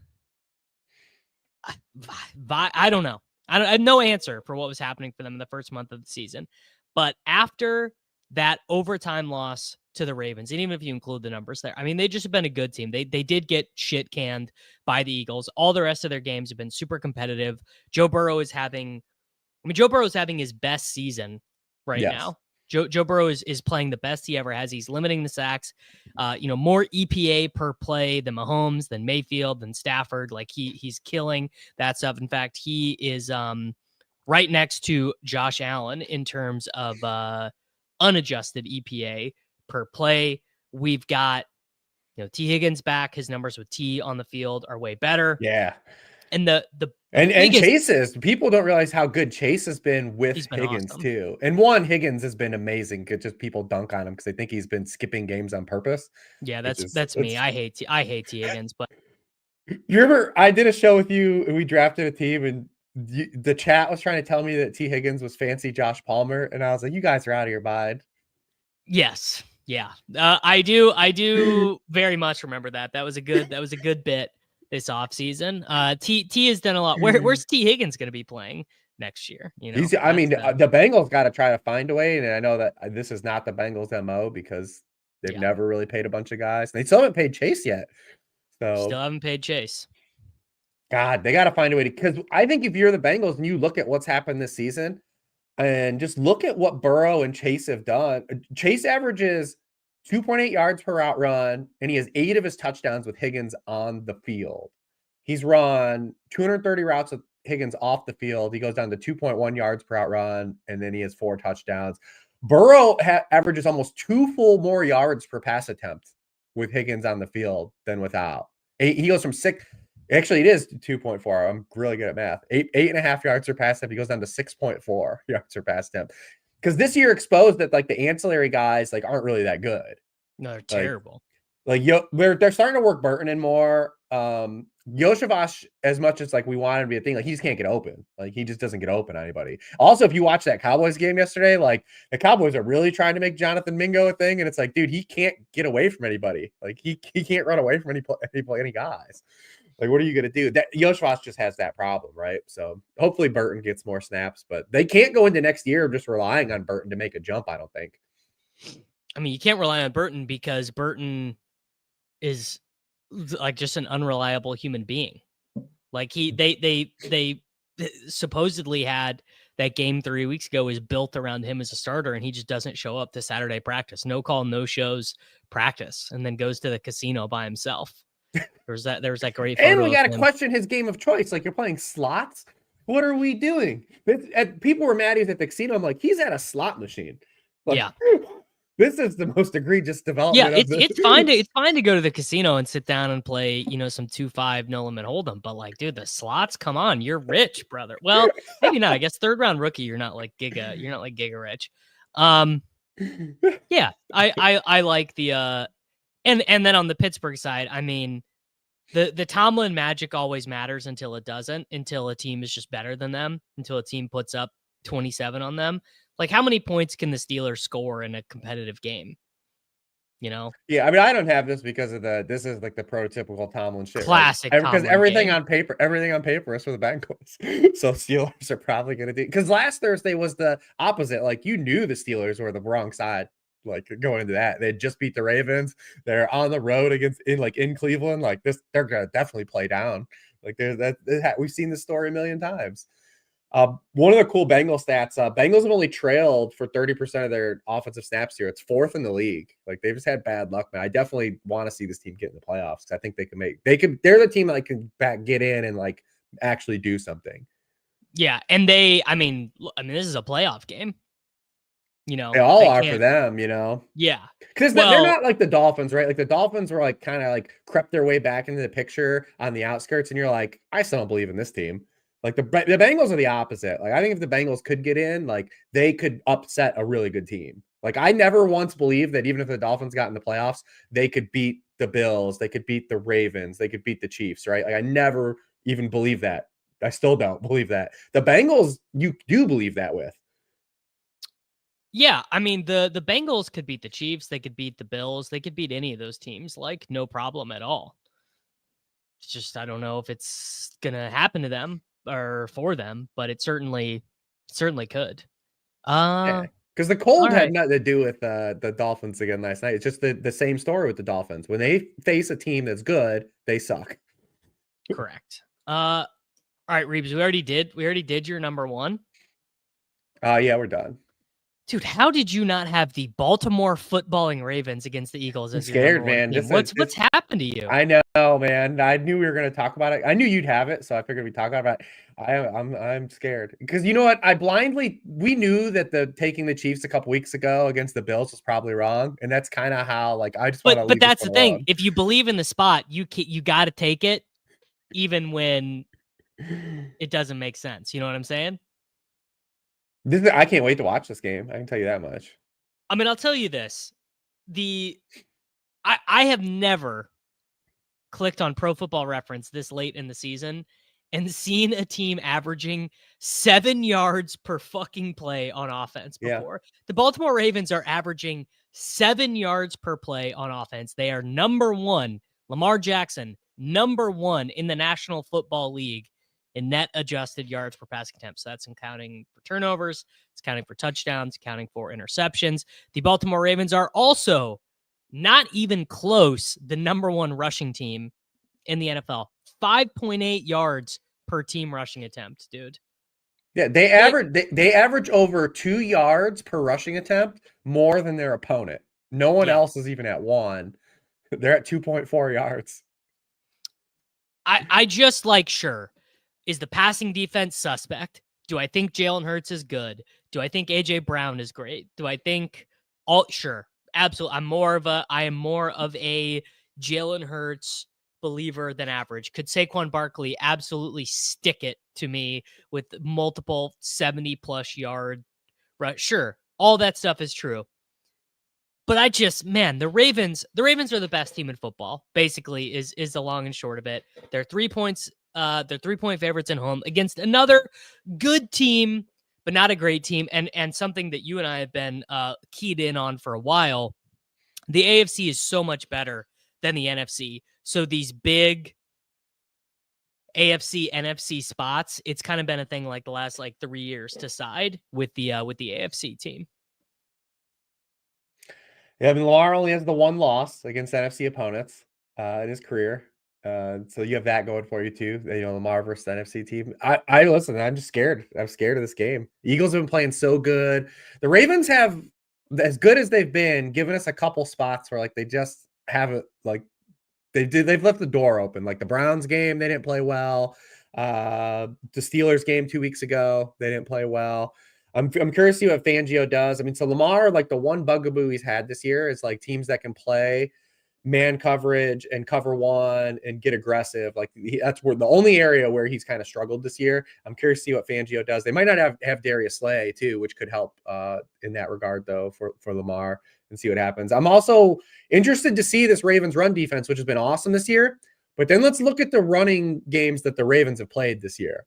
I don't know. I have no answer for what was happening for them in the first month of the season. But after that overtime loss to the Ravens, and even if you include the numbers there, I mean, they've just been a good team. They did get shit canned by the Eagles. All the rest of their games have been super competitive. Joe Burrow is having his best season right now. Joe Burrow is playing the best he ever has. He's limiting the sacks, more EPA per play than Mahomes, than Mayfield, than Stafford. Like he's killing that stuff. In fact, he is right next to Josh Allen in terms of unadjusted EPA per play. We've got T Higgins back. His numbers with T on the field are way better. Yeah. And the biggest, Chase people don't realize how good Chase has been with Higgins awesome. too. And Higgins has been amazing. Just people dunk on him because they think he's been skipping games on purpose. Yeah, that's me. I hate T Higgins, but you remember I did a show with you and we drafted a team and the chat was trying to tell me that T Higgins was fancy Josh Palmer, and I was like, you guys are out of your mind. Yes. Yeah. I do very much remember that. That was a good bit this offseason. T has done a lot. Where's T Higgins going to be playing next year? The Bengals got to try to find a way. And I know that this is not the Bengals MO because they've never really paid a bunch of guys. They still haven't paid Chase yet. So still haven't paid Chase. God, they got to find a way because I think if you're the Bengals and you look at what's happened this season and just look at what Burrow and Chase have done, Chase averages 2.8 yards per route run, and he has 8 of his touchdowns with Higgins on the field. He's run 230 routes with Higgins off the field, he goes down to 2.1 yards per out run, and then he has 4 touchdowns. Burrow averages almost 2 full more yards per pass attempt with Higgins on the field than without. He goes from 6. Actually, it is 2.4. I'm really good at math. 8.5 yards per pass attempt. He goes down to 6.4 yards per pass attempt. Because this year exposed that like the ancillary guys like aren't really that good. No, they're terrible. They're starting to work Burton in more. Yoshavash, as much as like we want him to be a thing, like he just can't get open. Like he just doesn't get open on anybody. Also, if you watch that Cowboys game yesterday, like the Cowboys are really trying to make Jonathan Mingo a thing, and it's like, dude, he can't get away from anybody. Like he can't run away from any guys. Like, what are you gonna do? That Yoshavash just has that problem, right? So hopefully Burton gets more snaps, but they can't go into next year just relying on Burton to make a jump. I don't think. I mean, you can't rely on Burton because Burton is like just an unreliable human being. Like they supposedly had that game 3 weeks ago was built around him as a starter, and he just doesn't show up to Saturday practice. No call, no shows practice, and then goes to the casino by himself. There was that great photo. And we got to question his game of choice. Like, you're playing slots. What are we doing? People were mad he was at the casino. I'm like, he's at a slot machine. Like, yeah. This is the most egregious development. Yeah, it's fine to go to the casino and sit down and play, some 2-5 no limit hold'em. But like, dude, the slots, come on, you're rich, brother. Well, maybe not. I guess 3rd round rookie, you're not like giga rich. Yeah, I like the and then on the Pittsburgh side, I mean, the Tomlin magic always matters until it doesn't, until a team is just better than them, until a team puts up 27 on them. Like, how many points can the Steelers score in a competitive game? Yeah, I mean, I don't have this because of this is like the prototypical Tomlin shit. Classic, right? Because everything game. on paper is for the Bengals. So Steelers are probably going to do, because last Thursday was the opposite. Like, you knew the Steelers were the wrong side. Like, going into that, they just beat the Ravens. They're on the road in Cleveland. Like this, they're gonna definitely play down. Like we've seen this story a million times. One of the cool Bengals stats, Bengals have only trailed for 30% of their offensive snaps here. It's 4th in the league. Like, they've just had bad luck, man. I definitely want to see this team get in the playoffs. I think they're the team that can get in and like actually do something. Yeah. And I mean, this is a playoff game. They all are for them, Yeah. Because they're not like the Dolphins, right? Like, the Dolphins were like kind of like crept their way back into the picture on the outskirts, and you're like, I still don't believe in this team. Like, the Bengals are the opposite. Like, I think if the Bengals could get in, like, they could upset a really good team. Like, I never once believed that even if the Dolphins got in the playoffs, they could beat the Bills, they could beat the Ravens, they could beat the Chiefs, right? Like, I never even believed that. I still don't believe that. The Bengals, you do believe that with. Yeah, I mean, the Bengals could beat the Chiefs, they could beat the Bills, they could beat any of those teams, like, no problem at all. It's just, I don't know if it's gonna happen to them or for them, but it certainly could. Because the cold had nothing to do with the Dolphins again last night. It's just the same story with the Dolphins. When they face a team that's good, they suck. Correct. All right, Reeves, we already did your number 1. Yeah, we're done. Dude, how did you not have the Baltimore footballing Ravens against the Eagles? I'm scared, man. What's happened to you? I know, man. I knew we were going to talk about it. I knew you'd have it, so I figured we'd talk about it. I'm scared because you know what? We knew that taking the Chiefs a couple weeks ago against the Bills was probably wrong, and that's kind of how I just want to. But that's the thing. Alone. If you believe in the spot, you got to take it, even when it doesn't make sense. You know what I'm saying? I can't wait to watch this game. I can tell you that much. I mean, I'll tell you this. I have never clicked on Pro Football Reference this late in the season and seen a team averaging 7 yards per fucking play on offense before. Yeah. The Baltimore Ravens are averaging 7 yards per play on offense. They are number 1. Lamar Jackson, number 1 in the National Football League in net adjusted yards per passing attempt. So that's accounting for turnovers, it's counting for touchdowns, accounting for interceptions. The Baltimore Ravens are also not even close the number 1 rushing team in the NFL. 5.8 yards per team rushing attempt, dude. Yeah, they average over 2 yards per rushing attempt more than their opponent. No one else is even at 1. They're at 2.4 yards. I just sure. Is the passing defense suspect? Do I think Jalen Hurts is good? Do I think AJ Brown is great? Do I think sure, absolutely. I am more of a Jalen Hurts believer than average. Could Saquon Barkley absolutely stick it to me with multiple 70+ yard? Right, sure, all that stuff is true. But the Ravens are the best team in football. Basically, is the long and short of it. They're 3 points. They're 3-point favorites at home against another good team, but not a great team. And something that you and I have been keyed in on for a while. The AFC is so much better than the NFC. So these big AFC NFC spots, it's kind of been a thing like the last 3 years to side with the AFC team. Yeah, I mean, Lamar only has the one loss against NFC opponents in his career. So you have that going for you too. Lamar versus the NFC team. I listen, I'm just scared. I'm scared of this game. Eagles have been playing so good. The Ravens have, as good as they've been, given us a couple spots where they just haven't they've left the door open. Like the Browns game, they didn't play well. The Steelers game 2 weeks ago, they didn't play well. I'm curious to see what Fangio does. I mean, so Lamar, the one bugaboo he's had this year is teams that can play man coverage and cover one and get aggressive. That's where the only area where he's kind of struggled this year. I'm curious to see what Fangio does. They might not have Darius Slay too, which could help in that regard though for Lamar, and see what happens. I'm also interested to see this Ravens run defense, which has been awesome this year. But then let's look at the running games that the Ravens have played this year.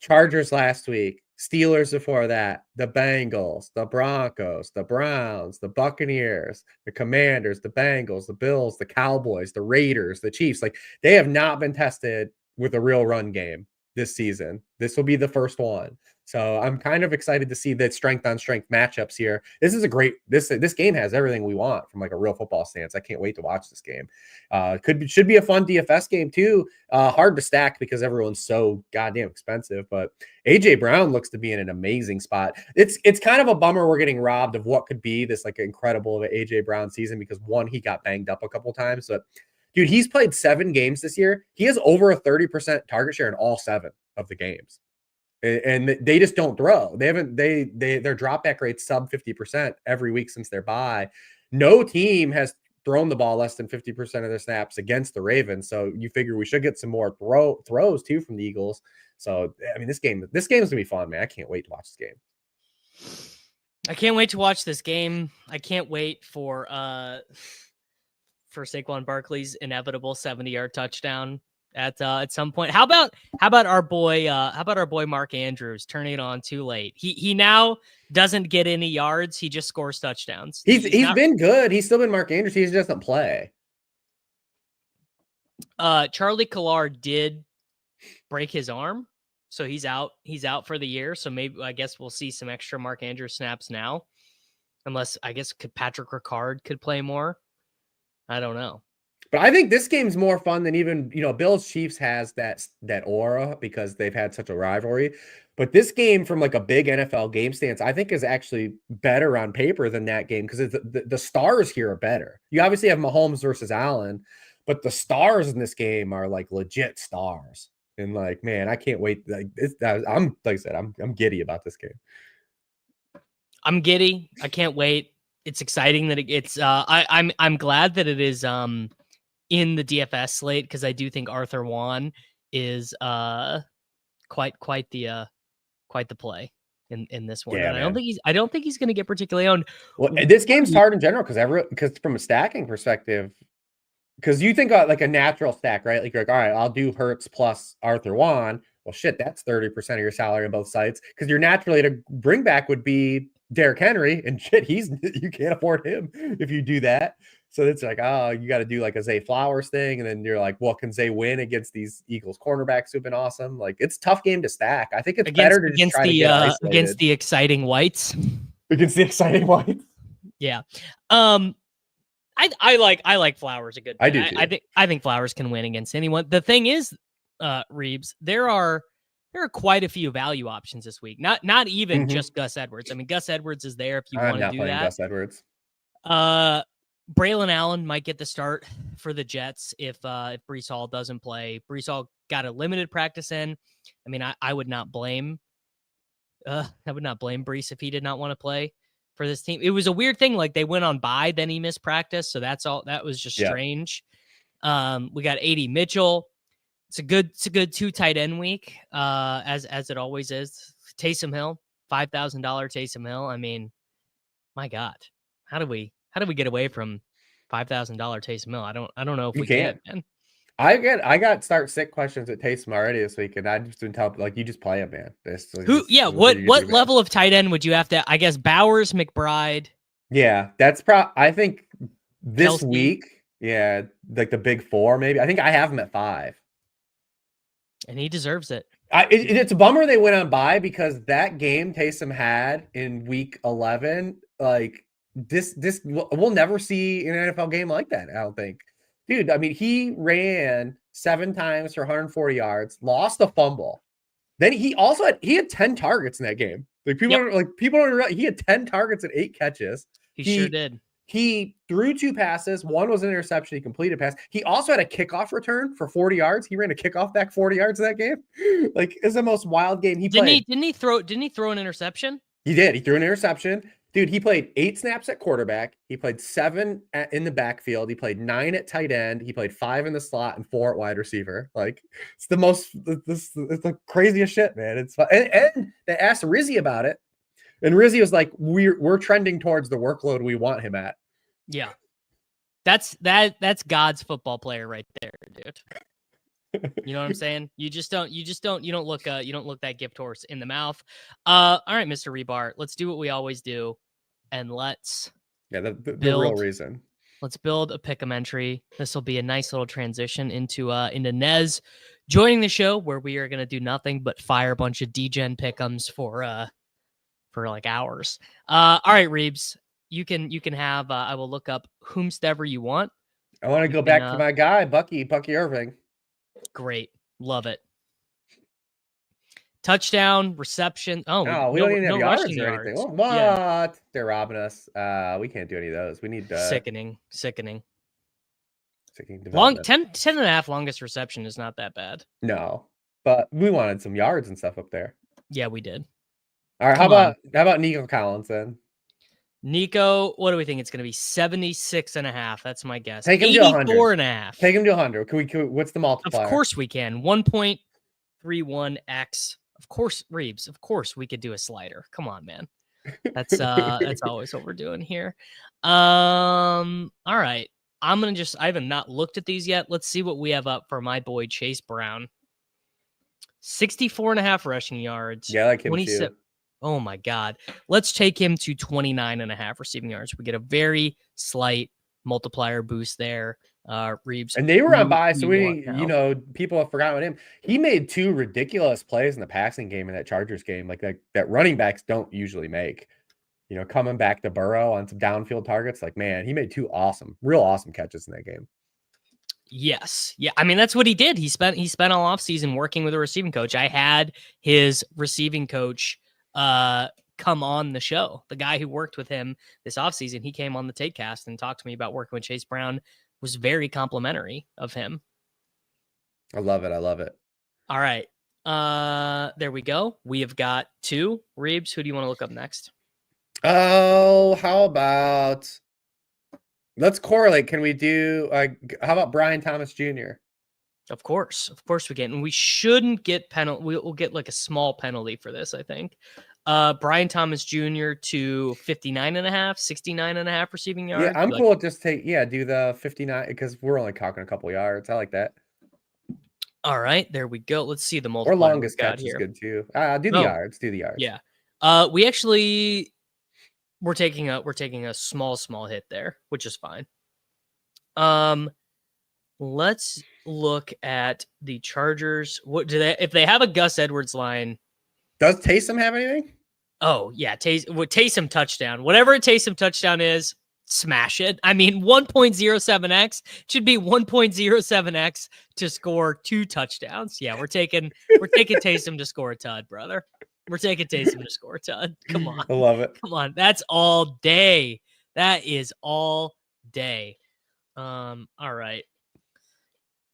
Chargers last week, Steelers before that, the Bengals, the Broncos, the Browns, the Buccaneers, the Commanders, the Bengals, the Bills, the Cowboys, the Raiders, the Chiefs. They have not been tested with a real run game this season. This will be the first one. So I'm kind of excited to see the strength on strength matchups here. This is a great, this game has everything we want from a real football stance. I can't wait to watch this game. Should be a fun DFS game too. Hard to stack because everyone's so goddamn expensive, but AJ Brown looks to be in an amazing spot. It's kind of a bummer we're getting robbed of what could be this incredible of an AJ Brown season, because one, he got banged up a couple times, but dude, he's played 7 games this year. He has over a 30% target share in all 7 of the games. And they just don't throw. Their drop back rate's sub 50% every week since their bye. No team has thrown the ball less than 50% of their snaps against the Ravens. So you figure we should get some more throws too from the Eagles. So I mean, this game is gonna be fun, man. I can't wait to watch this game. I can't wait to watch this game. I can't wait for Saquon Barkley's inevitable 70-yard touchdown at some point. How about our boy Mark Andrews turning it on too late? He now doesn't get any yards. He just scores touchdowns. He's been good. He's still been Mark Andrews. He just doesn't play. Charlie Collard did break his arm, so he's out for the year. So maybe, I guess we'll see some extra Mark Andrews snaps now, unless Patrick Ricard could play more. I don't know. But I think this game's more fun than even, Bills Chiefs has that aura because they've had such a rivalry. But this game, from a big NFL game stance, I think is actually better on paper than that game, because the stars here are better. You obviously have Mahomes versus Allen, but the stars in this game are legit stars. And man, I can't wait. I'm giddy about this game. I'm giddy. I can't wait. It's exciting that it's. I'm glad that it is. In the DFS slate, because I do think Arthur Juan is quite the play in this one. Yeah, and I don't think he's going to get particularly owned. Well, this game's hard in general because from a stacking perspective, because you think a natural stack, right? You're all right, I'll do Hurts plus Arthur Juan. Well, shit, that's 30% of your salary on both sides, because your naturally to bring back would be Derrick Henry, and shit, you can't afford him if you do that. So it's you got to do a Zay Flowers thing. And then you're well, can Zay win against these Eagles cornerbacks who've been awesome? It's a tough game to stack. I think it's better to just try to get isolated. Against the exciting whites. Against the exciting whites. Yeah. I like Flowers a good bit. I do too. I think Flowers can win against anyone. The thing is, Reeves, there are quite a few value options this week. Not even just Gus Edwards. I mean, Gus Edwards is there if you want to do that. Gus Edwards. Braylon Allen might get the start for the Jets if Breece Hall doesn't play. Breece Hall got a limited practice in. I mean, I would not blame Breece if he did not want to play for this team. It was a weird thing. Like they went on bye, then he missed practice. So that's all. That was just strange. We got AD Mitchell. It's a good 2 tight end week. As it always is. Taysom Hill, $5,000 Taysom Hill. I mean, my God, how do we get away from $5,000 Taysom Hill? I don't know if we can. Man. I got start sick questions at Taysom already this week, and I just didn't tell you just play him, man. What level of tight end would you have to? I guess Bowers, McBride. Yeah, that's I think this Kelsey. Week, yeah, like the big 4 maybe. I think I have him at 5, and he deserves it. It's a bummer they went on bye because that game Taysom had in week 11, like this we'll never see an NFL game like that. I don't think. Dude, I mean, he ran 7 times for 140 yards, lost a fumble. Then he had 10 targets in that game. Like people don't realize he had 10 targets and 8 catches. He sure did. He threw 2 passes. 1 was an interception. He completed a pass. He also had a kickoff return for 40 yards. He ran a kickoff back 40 yards in that game. Like, it's the most wild game he played. Didn't he throw an interception? He did. He threw an interception. Dude, he played 8 snaps at quarterback. He played 7 in the backfield. He played 9 at tight end. He played 5 in the slot and 4 at wide receiver. Like, it's it's the craziest shit, man. It's fun. And they asked Rizzy about it. And Rizzy was like, we're trending towards the workload we want him at. Yeah. That's God's football player right there, dude. You know what I'm saying? You don't look that gift horse in the mouth. All right, Mr. Hribar, let's do what we always do. And let's the real reason. Let's build a pick 'em entry. This will be a nice little transition into Nez joining the show where we are gonna do nothing but fire a bunch of degen pick'ems for like hours. All right, Reebs, you can have I will look up whomstever you want. I want to go back to my guy, Bucky Irving. Great. Love it. Touchdown, reception. Oh, no, we don't even have yards or anything. Oh, what? Yeah. They're robbing us. We can't do any of those. We need sickening. Long 10 and a half longest reception is not that bad. No, but we wanted some yards and stuff up there. Yeah, we did. All right, how about Nico Collins then? Nico, what do we think it's going to be? 76 and a half. That's my guess. Take him to 100. And a half. Take him to 100. Can we what's the multiplier? Of course we can. 1.31x. Of course, Reebs. Of course we could do a slider. Come on, man. That's always what we're doing here. All right. I haven't not looked at these yet. Let's see what we have up for my boy Chase Brown. 64 and a half rushing yards. Yeah, I like him too. Oh my God. Let's take him to 29 and a half receiving yards. We get a very slight multiplier boost there. Reebs. And they were on bye, so people have forgotten about him. He made 2 ridiculous plays in the passing game in that Chargers game, like that running backs don't usually make. Coming back to Burrow on some downfield targets, like, man, he made 2 real awesome catches in that game. Yes. Yeah. I mean, that's what he did. He spent all off season working with a receiving coach. I had his receiving coach come on the show. The guy who worked with him this offseason, he came on the Takecast and talked to me about working with Chase Brown. Was very complimentary of him. I love it. All right. There we go. We have got 2. Reebs, who do you want to look up next? Oh, how about let's correlate. Can we do how about Brian Thomas Jr.? Of course we can. And we shouldn't get penalty. We'll get like a small penalty for this, I think. Brian Thomas Jr. to 59 and a half, 69 and a half receiving yards. Yeah, I'm cool with just do the 59 because we're only talking a couple yards. I like that. All right, there we go. Let's see the multiplier. Or longest catch is good too. Do the yards. Yeah. We actually we're taking a small hit there, which is fine. Let's look at the Chargers. What do they if they have a Gus Edwards line? Does Taysom have anything? Oh, yeah. Taysom touchdown. Whatever a Taysom touchdown is, smash it. I mean, 1.07x should be 1.07x to score 2 touchdowns. Yeah, we're taking Taysom to score a tud, brother. We're taking Taysom to score a tud. Come on. I love it. Come on. That's all day. That is all day. All right.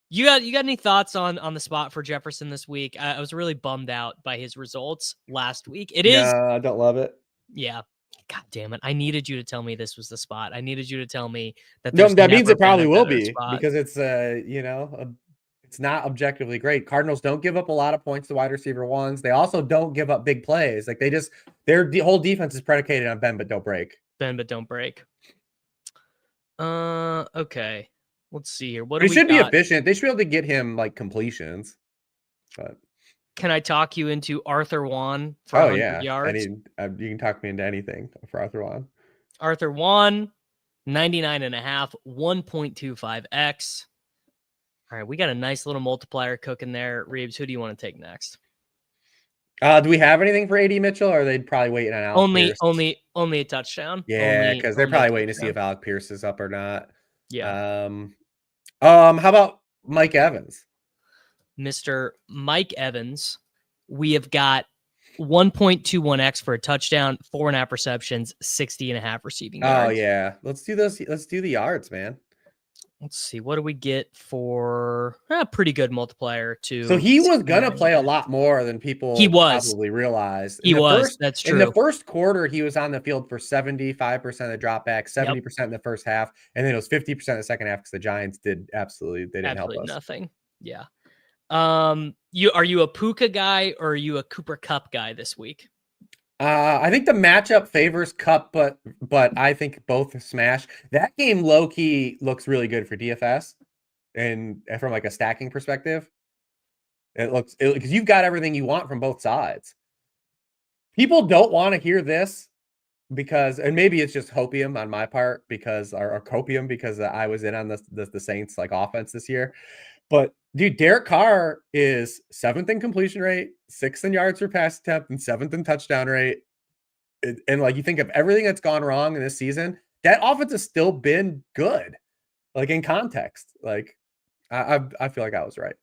You got any thoughts on the spot for Jefferson this week? I was really bummed out by his results last week. It is. No, I don't love it. Yeah. God damn it. I needed you to tell me this was the spot. I needed you to tell me that No, there's that means never it probably been a will better be spot. because it's it's not objectively great. Cardinals don't give up a lot of points to wide receiver ones. They also don't give up big plays. Like their whole defense is predicated on bend but don't break. Bend but don't break. Okay. Let's see here. What But do he we should be got? efficient. They should be able to get him like completions. But Can I talk you into Arthur Juan for 100 yards? you can talk me into anything for Arthur Juan. Arthur Juan, 99.5, 1.25x. All right, we got a nice little multiplier cooking there. Reeves, who do you want to take next? Do we have anything for AD Mitchell, or are they probably waiting on Alec Pierce? Only a touchdown. Yeah, because they're probably waiting to see if Alec Pierce is up or not. Yeah. How about Mike Evans? Mr. Mike Evans, we have got 1.21x for a touchdown, 4.5 receptions, 60.5 receiving yards. Oh yeah, let's do those. Let's do the yards, man. Let's see, what do we get for a pretty good multiplier to. So he was gonna play a lot more than people probably realized. That's true. In the first quarter, he was on the field for 75% of the dropback, 70% in the first half, and then it was 50% in the second half because the Giants didn't help us. Nothing. Yeah. Are you a Puka guy or are you a Cooper Kupp guy this week? I think the matchup favors Kupp, but I think both smash. That game low key looks really good for DFS, and from like a stacking perspective, it looks because you've got everything you want from both sides. People don't want to hear this because, and maybe it's just hopium on my part because or copium because I was in on the Saints like offense this year. But dude, Derek Carr is 7th in completion rate, 6th in yards per pass attempt, and 7th in touchdown rate. And like you think of everything that's gone wrong in this season, that offense has still been good. Like in context, like I feel like I was right.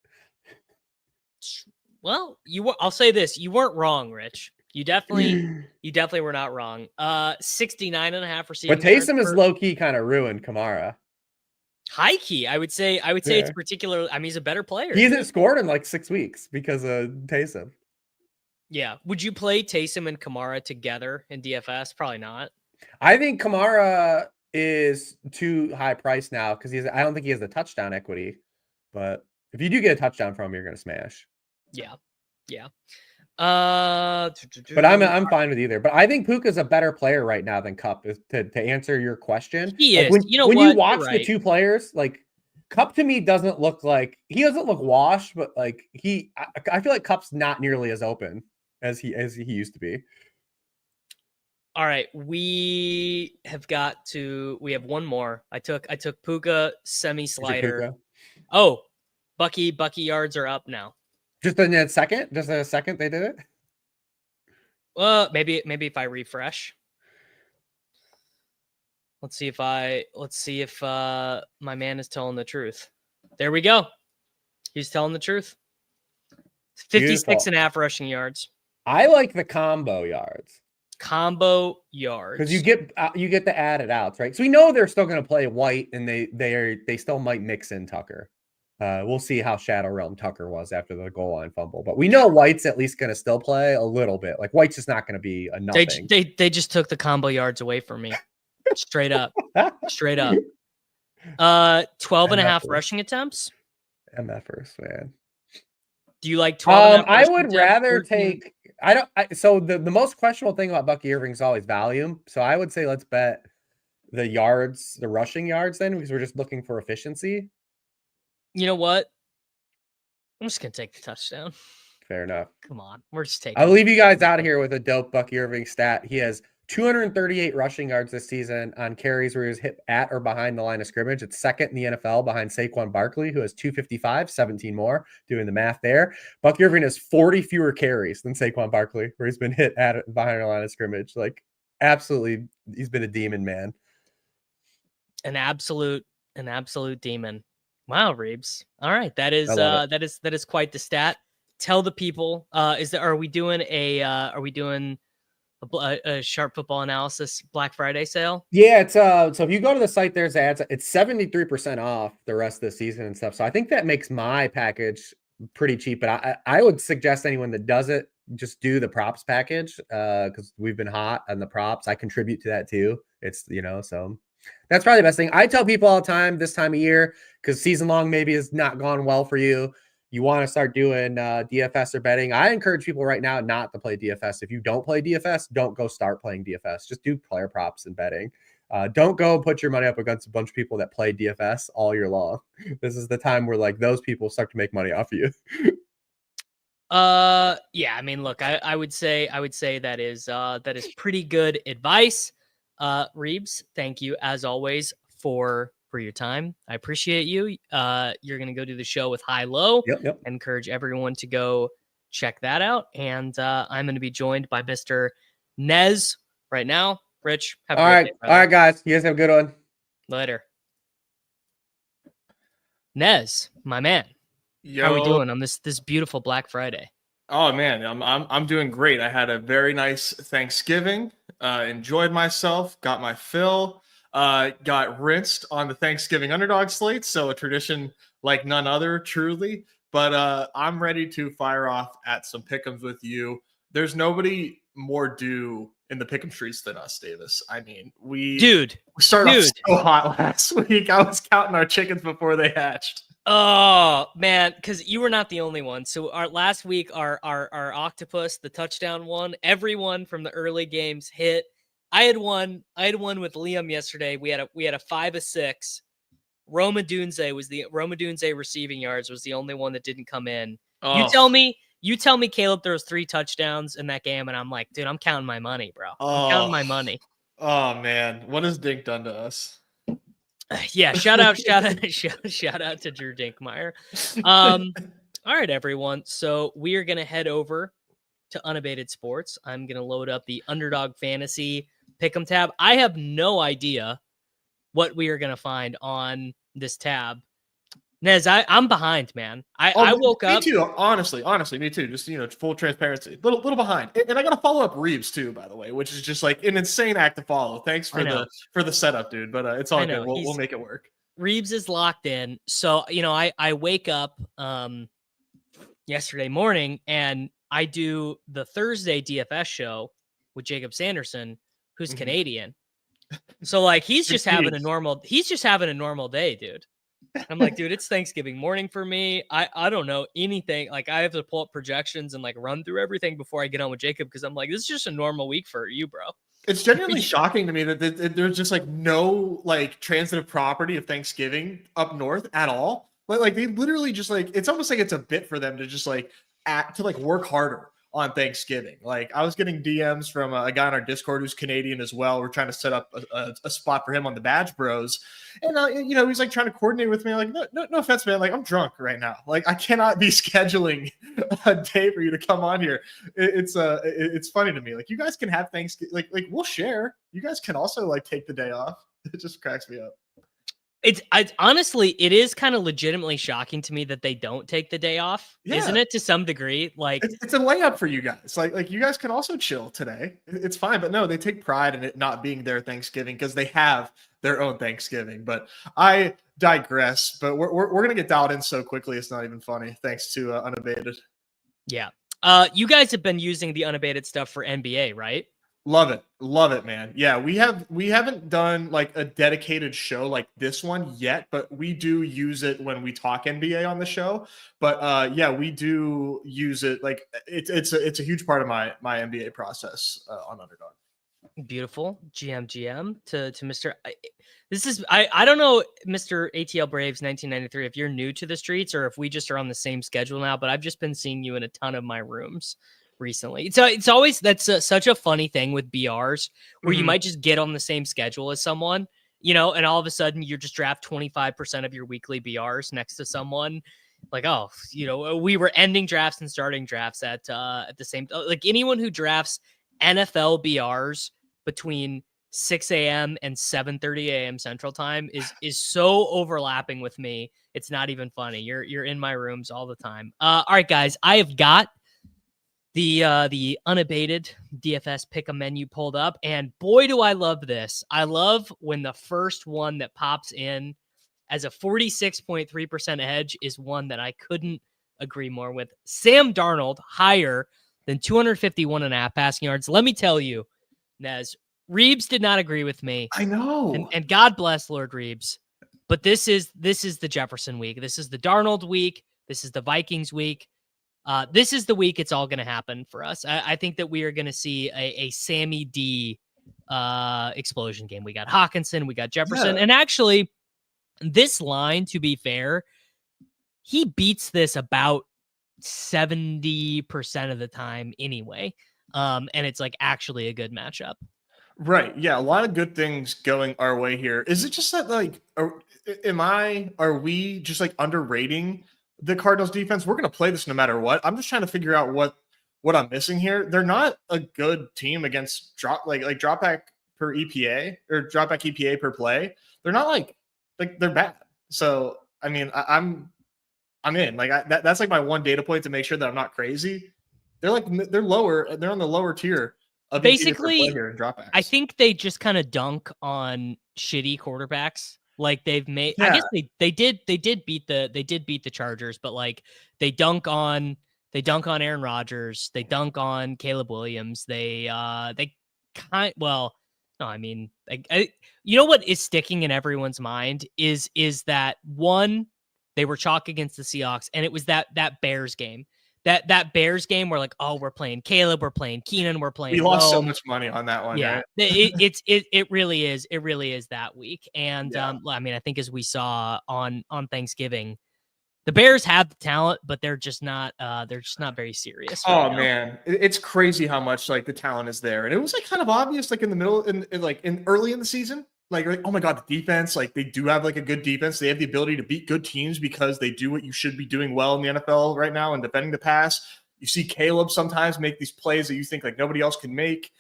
Well, I'll say this: you weren't wrong, Rich. You definitely were not wrong. 69.5 receiving. But Taysom is low key kind of ruined Kamara. High key, I would say it's particularly. I mean, he's a better player. He hasn't scored in like 6 weeks because of Taysom. Yeah. Would you play Taysom and Kamara together in DFS? Probably not. I think Kamara is too high priced now because I don't think he has the touchdown equity. But if you do get a touchdown from him, you're gonna smash. Yeah. But I'm fine with either. But I think Puka's a better player right now than Kupp. To answer your question, he is. When you watch the two players, like Kupp to me doesn't look washed, but like I feel like Kupp's not nearly as open as he used to be. All right, we have one more. I took Puka semi slider. Oh, Bucky yards are up now. Just in a second? Just in a second they did it? Well, maybe if I refresh. Let's see if my man is telling the truth. There we go. He's telling the truth. 56.5 rushing yards. I like the combo yards. Because you get the added outs, right? So we know they're still going to play White, and they still might mix in Tucker. We'll see how Shadow Realm Tucker was after the goal line fumble, but we know White's at least going to still play a little bit. Like White's just not going to be a nothing. They just took the combo yards away from me, straight up. 12.5 rushing attempts. MFers, man. Do you like 12? I would rather take. So the most questionable thing about Bucky Irving is always volume. So I would say let's bet the rushing yards then, because we're just looking for efficiency. You know what? I'm just gonna take the touchdown. Fair enough. Come on, we're just taking. I'll leave you guys out of here with a dope Bucky Irving stat. He has 238 rushing yards this season on carries where he was hit at or behind the line of scrimmage. It's second in the NFL behind Saquon Barkley, who has 255, 17 more. Doing the math there. Bucky Irving has 40 fewer carries than Saquon Barkley, where he's been hit at or behind the line of scrimmage. Like, absolutely, he's been a demon, man. An absolute demon. Wow, Reeves. All right, that is quite the stat. Tell the people. Are we doing a sharp football analysis Black Friday sale? Yeah, it's so if you go to the site, there's ads. It's 73% off the rest of the season and stuff. So I think that makes my package pretty cheap. But I would suggest anyone that does it just do the props package because we've been hot on the props. I contribute to that too. It's so that's probably the best thing. I tell people all the time this time of year because season long maybe has not gone well for you. You want to start doing DFS or betting. I encourage people right now not to play DFS. If you don't play DFS, don't go start playing DFS. Just do player props and betting. Don't go and put your money up against a bunch of people that play DFS all year long. This is the time where like those people start to make money off of you. Yeah, I mean, look, I would say that is pretty good advice. Reeves, thank you as always for your time. I appreciate you. You're going to go do the show with High Low. Yep. I encourage everyone to go check that out. And I'm going to be joined by Mr. Nez right now. Rich, have a great day, brother. All right, guys. You guys have a good one. Later. Nez, my man. Yo. How are we doing on this beautiful Black Friday? Oh man, I'm doing great. I had a very nice Thanksgiving. Enjoyed myself. Got my fill. Got rinsed on the Thanksgiving underdog slate, so a tradition like none other, truly. But I'm ready to fire off at some pick'ems with you. There's nobody more due in the pick'em streets than us, Davis. I mean, we started off so hot last week. I was counting our chickens before they hatched. Oh man, because you were not the only one. So our last week, our octopus, the touchdown one, everyone from the early games hit. I had one with Liam yesterday. We had a 5 of 6. Roma Dunze receiving yards was the only one that didn't come in. Oh. You tell me Caleb throws 3 touchdowns in that game, and I'm like, dude, I'm counting my money, bro. I'm counting my money. Oh man, what has Dink done to us? Yeah, shout out to Drew Dinkmeyer. All right, everyone. So we are gonna head over to Unabated Sports. I'm gonna load up the Underdog Fantasy Pick'em tab. I have no idea what we are gonna find on this tab. Nez, I'm behind, man. I woke up. Me too. Honestly, me too. Just full transparency. Little behind, and I got to follow up Reeves too, by the way, which is just like an insane act to follow. Thanks for the setup, dude. But it's all good. We'll make it work. Reeves is locked in. So I wake up yesterday morning and I do the Thursday DFS show with Jacob Sanderson, who's Canadian. So like he's just having a normal day, dude. I'm like, dude, it's Thanksgiving morning for me. I don't know anything. Like I have to pull up projections and like run through everything before I get on with Jacob because I'm like, this is just a normal week for you, bro. It's genuinely shocking to me that there's just like no like transitive property of Thanksgiving up north at all. Like they literally just like it's almost like it's a bit for them to just like work harder on Thanksgiving. Like I was getting DMs from a guy on our Discord who's Canadian as well. We're trying to set up a spot for him on the Badge Bros. And, he's like trying to coordinate with me. Like, no offense, man. Like I'm drunk right now. Like I cannot be scheduling a day for you to come on here. It's funny to me. Like you guys can have Thanksgiving. Like we'll share. You guys can also like take the day off. It just cracks me up. It's honestly, it is kind of legitimately shocking to me that they don't take the day off, isn't it? To some degree, like it's a layup for you guys. Like you guys can also chill today. It's fine, but no, they take pride in it not being their Thanksgiving because they have their own Thanksgiving. But I digress. But we're gonna get dialed in so quickly, it's not even funny. Thanks to Unabated. Yeah, you guys have been using the Unabated stuff for NBA, right? Love it, man. Yeah, we haven't done like a dedicated show like this one yet, but we do use it when we talk NBA on the show. But yeah, we do use it. Like it's a huge part of my NBA process on Underdog. Beautiful. GM to Mr. I don't know, Mr. ATL Braves 1993, if you're new to the streets or if we just are on the same schedule now, but I've just been seeing you in a ton of my rooms recently. So it's always such a funny thing with BRs where you might just get on the same schedule as someone, and all of a sudden you just draft 25% of your weekly BRs next to someone like, oh, we were ending drafts and starting drafts at the same, like anyone who drafts NFL BRs between 6 a.m. and 7:30 a.m. Central Time is so overlapping with me. It's not even funny. You're in my rooms all the time. All right, guys, I have got the unabated DFS pick a menu pulled up, and boy, do I love this. I love when the first one that pops in as a 46.3% edge is one that I couldn't agree more with. Sam Darnold higher than 251.5 passing yards. Let me tell you, Nez, Reeves did not agree with me. I know. And God bless Lord Reeves. But this is the Jefferson week. This is the Darnold week. This is the Vikings week. This is the week it's all going to happen for us. I think that we are going to see a Sammy D explosion game. We got Hawkinson, we got Jefferson. And actually, this line, to be fair, he beats this about 70% of the time anyway. And it's like actually a good matchup. Right. Yeah. A lot of good things going our way here. Is it just that, like, are we just like underrating the Cardinals defense? We're going to play this no matter what. I'm just trying to figure out what I'm missing here. They're not a good team against drop back per EPA or drop back EPA per play. They're not like they're bad. So, I mean, I'm in. Like, that's like my one data point to make sure that I'm not crazy. They're lower. They're on the lower tier of basically here in dropbacks. I think they just kind of dunk on shitty quarterbacks. Like they've made, I guess they did beat the Chargers, but like they dunk on Aaron Rodgers, they dunk on Caleb Williams. No, I mean, you know what is sticking in everyone's mind is that one, they were chalk against the Seahawks, and it was that Bears game. That Bears game where like, oh, we're playing Caleb, we're playing Keenan, we're playing. We lost so much money on that one. Yeah, right? it really is. It really is that week. And I mean, I think as we saw on Thanksgiving, the Bears have the talent, but they're just not very serious. Oh man, it's crazy how much like the talent is there, and it was like kind of obvious like in the middle, in early in the season. Like, oh my God, the defense, like they do have like a good defense. They have the ability to beat good teams because they do what you should be doing well in the NFL right now and defending the pass. You see Caleb sometimes make these plays that you think like nobody else can make.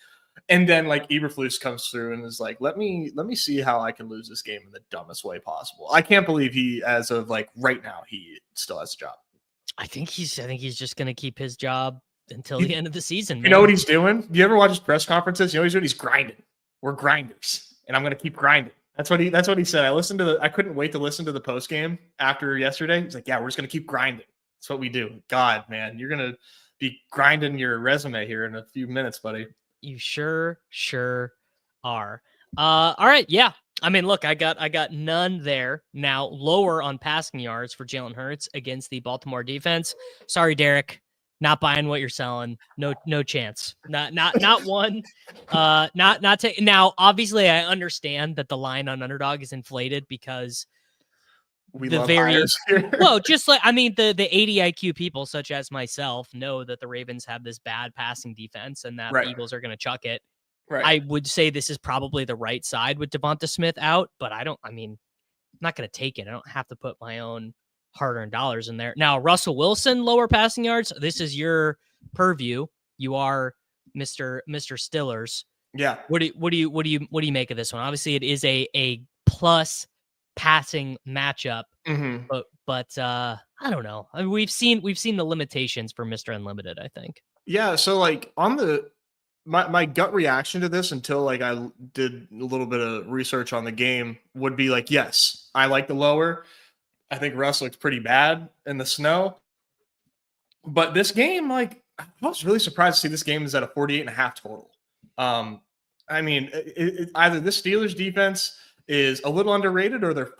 And then like Eberflus comes through and is like, let me see how I can lose this game in the dumbest way possible. I can't believe he, as of like right now, he still has a job. I think he's just going to keep his job until the end of the season. Man. You know what he's doing? Do you ever watch his press conferences? You know what he's doing? He's grinding. We're grinders. And I'm going to keep grinding. That's what he said. I couldn't wait to listen to the post game after yesterday. He's like, yeah, we're just going to keep grinding. That's what we do. God, man, you're going to be grinding your resume here in a few minutes, buddy. You sure are. All right. Yeah. I mean, look, I got none there. Now lower on passing yards for Jalen Hurts against the Baltimore defense. Sorry, Derek. Not buying what you're selling. No chance. Not one. Now, obviously, I understand that the line on Underdog is inflated because just like, I mean, the 80 IQ people such as myself know that the Ravens have this bad passing defense and that the Eagles are going to chuck it. Right. I would say this is probably the right side with Devonta Smith out, but I'm not going to take it. I don't have to put my own hard-earned dollars in there. Now, Russell Wilson, lower passing yards. This is your purview. You are Mr. Stillers. Yeah. What do you make of this one? Obviously, it is a plus passing matchup. Mm-hmm. But I don't know. I mean, we've seen the limitations for Mr. Unlimited, I think. Yeah. So like on my gut reaction to this until like I did a little bit of research on the game would be like, yes, I like the lower. I think Russ looks pretty bad in the snow. But this game, like, I was really surprised to see this game is at a 48.5 total. I mean, either this Steelers defense is a little underrated or they're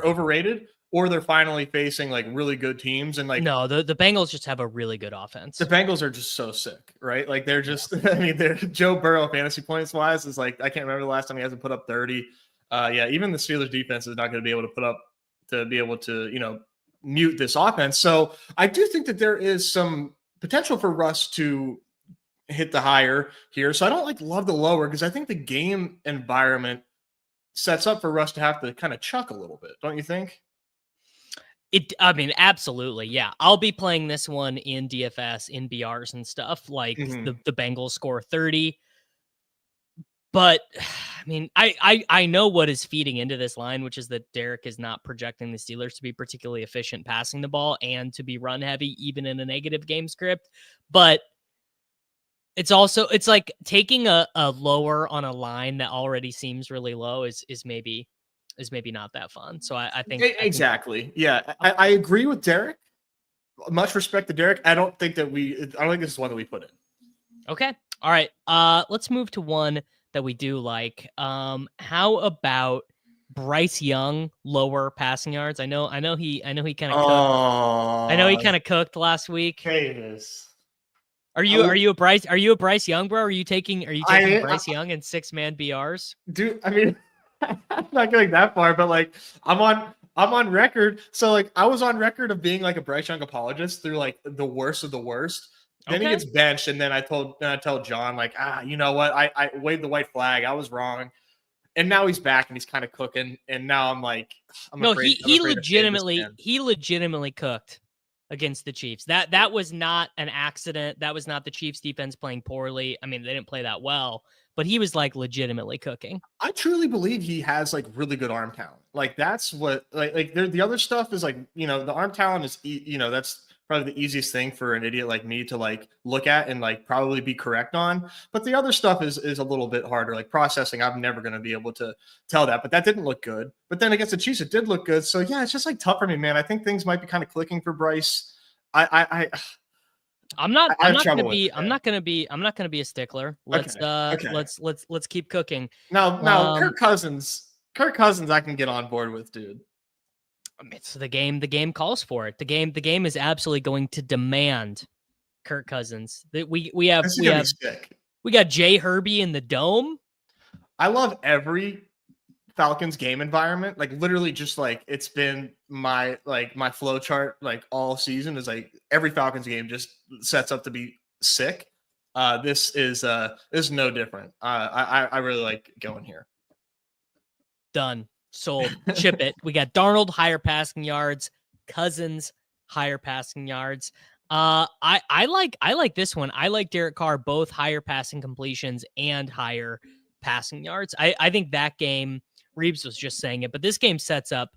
overrated, or they're finally facing like really good teams. And like, no, the Bengals just have a really good offense. The Bengals are just so sick, right? Like they're just, I mean, they're Joe Burrow fantasy points wise is like, I can't remember the last time he hasn't put up 30. Even the Steelers defense is not going to be able to mute this offense. So I do think that there is some potential for Russ to hit the higher here. So I don't love the lower because I think the game environment sets up for Russ to have to kind of chuck a little bit. Don't you think? Absolutely. Yeah. I'll be playing this one in DFS, in BRs and stuff like the Bengals score 30. But I mean, I know what is feeding into this line, which is that Derek is not projecting the Steelers to be particularly efficient passing the ball and to be run heavy, even in a negative game script. But it's like taking a lower on a line that already seems really low is maybe not that fun. So I think exactly. I agree with Derek. Much respect to Derek. I don't think this is one that we put in. Okay. All right. Let's move to one that we do like. How about Bryce Young lower passing yards? I know he kind of cooked. I know he kind of cooked last week. Are you a Bryce Young, bro? Are you taking Bryce Young in 6-man BRs? Dude, I mean, I'm not going that far, but like I'm on record. So like I was on record of being like a Bryce Young apologist through like the worst of the worst. Then he gets benched, and then I tell John like, you know what? I waved the white flag. I was wrong. And now he's back and he's kind of cooking. And now I'm like, he legitimately cooked against the Chiefs. That was not an accident. That was not the Chiefs defense playing poorly. I mean, they didn't play that well, but he was like legitimately cooking. I truly believe he has like really good arm talent. Like that's what like the other stuff is like, you know, the arm talent is, you know, that's probably the easiest thing for an idiot like me to like look at and like probably be correct on. But the other stuff is a little bit harder, like processing. I'm never going to be able to tell that, but that didn't look good. But then against the Chiefs, it did look good. So yeah, it's just like tough for me, man. I think things might be kind of clicking for Bryce. I'm not going to be a stickler. Let's keep cooking. Now Kirk Cousins, I can get on board with, dude. It's the game calls for it. The game is absolutely going to demand Kirk Cousins. We got Jay Herbie in the dome. I love every Falcons game environment. Like literally just like it's been my flow chart like all season is like every Falcons game just sets up to be sick. This is no different. I really like going here. Done. Sold. Chip it. We got Darnold higher passing yards, Cousins higher passing yards. I like this one. I like Derek Carr both higher passing completions and higher passing yards. I think that game, Reeves was just saying it, but this game sets up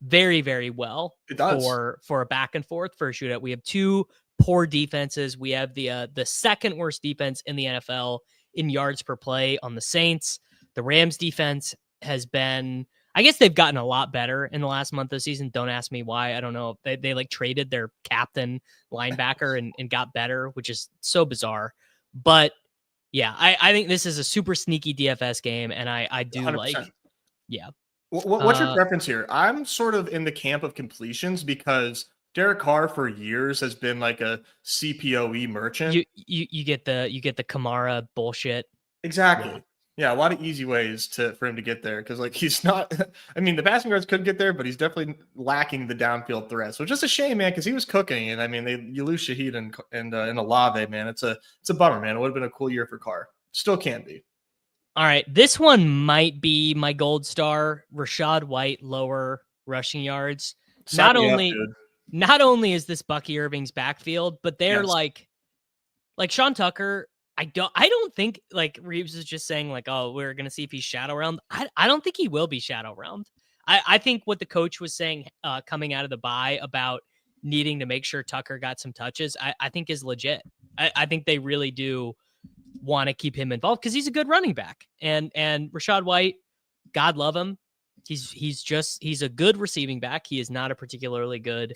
very, very well for a back and forth for a shootout. We have two poor defenses. We have the second worst defense in the NFL in yards per play on the Saints. The Rams defense has been, I guess they've gotten a lot better in the last month of the season. Don't ask me why. I don't know. They like traded their captain linebacker and got better, which is so bizarre. But yeah, I think this is a super sneaky DFS game. And I do 100%. Like, yeah. What's your preference here? I'm sort of in the camp of completions because Derek Carr for years has been like a CPOE merchant. You get the Kamara bullshit. Exactly. Yeah, a lot of easy ways for him to get there because like he's not. I mean, the passing yards could get there, but he's definitely lacking the downfield threats, which is a shame, man, because he was cooking. And I mean, you lose Shaheed and Olave, man. It's a bummer, man. It would have been a cool year for Carr. Still can be. All right, this one might be my gold star. Rachaad White lower rushing yards. Not only is this Bucky Irving's backfield, but they're like Sean Tucker. I don't think like Reeves is just saying like, oh, we're going to see if he's shadow round. I don't think he will be shadow round. I think what the coach was saying coming out of the bye about needing to make sure Tucker got some touches, I think is legit. I think they really do want to keep him involved because he's a good running back. And Rachaad White, God love him. He's a good receiving back. He is not a particularly good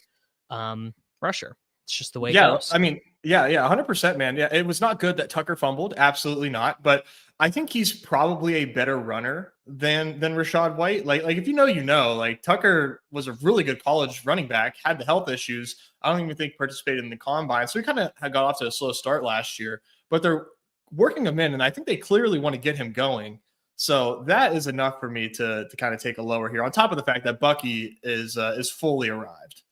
rusher. It's just the way it goes. I mean, yeah, 100%, man. Yeah, it was not good that Tucker fumbled. Absolutely not. But I think he's probably a better runner than Rachaad White. Like if you know, like Tucker was a really good college running back, had the health issues. I don't even think participated in the combine. So he kind of got off to a slow start last year, but they're working him in. And I think they clearly want to get him going. So that is enough for me to kind of take a lower here on top of the fact that Bucky is fully arrived.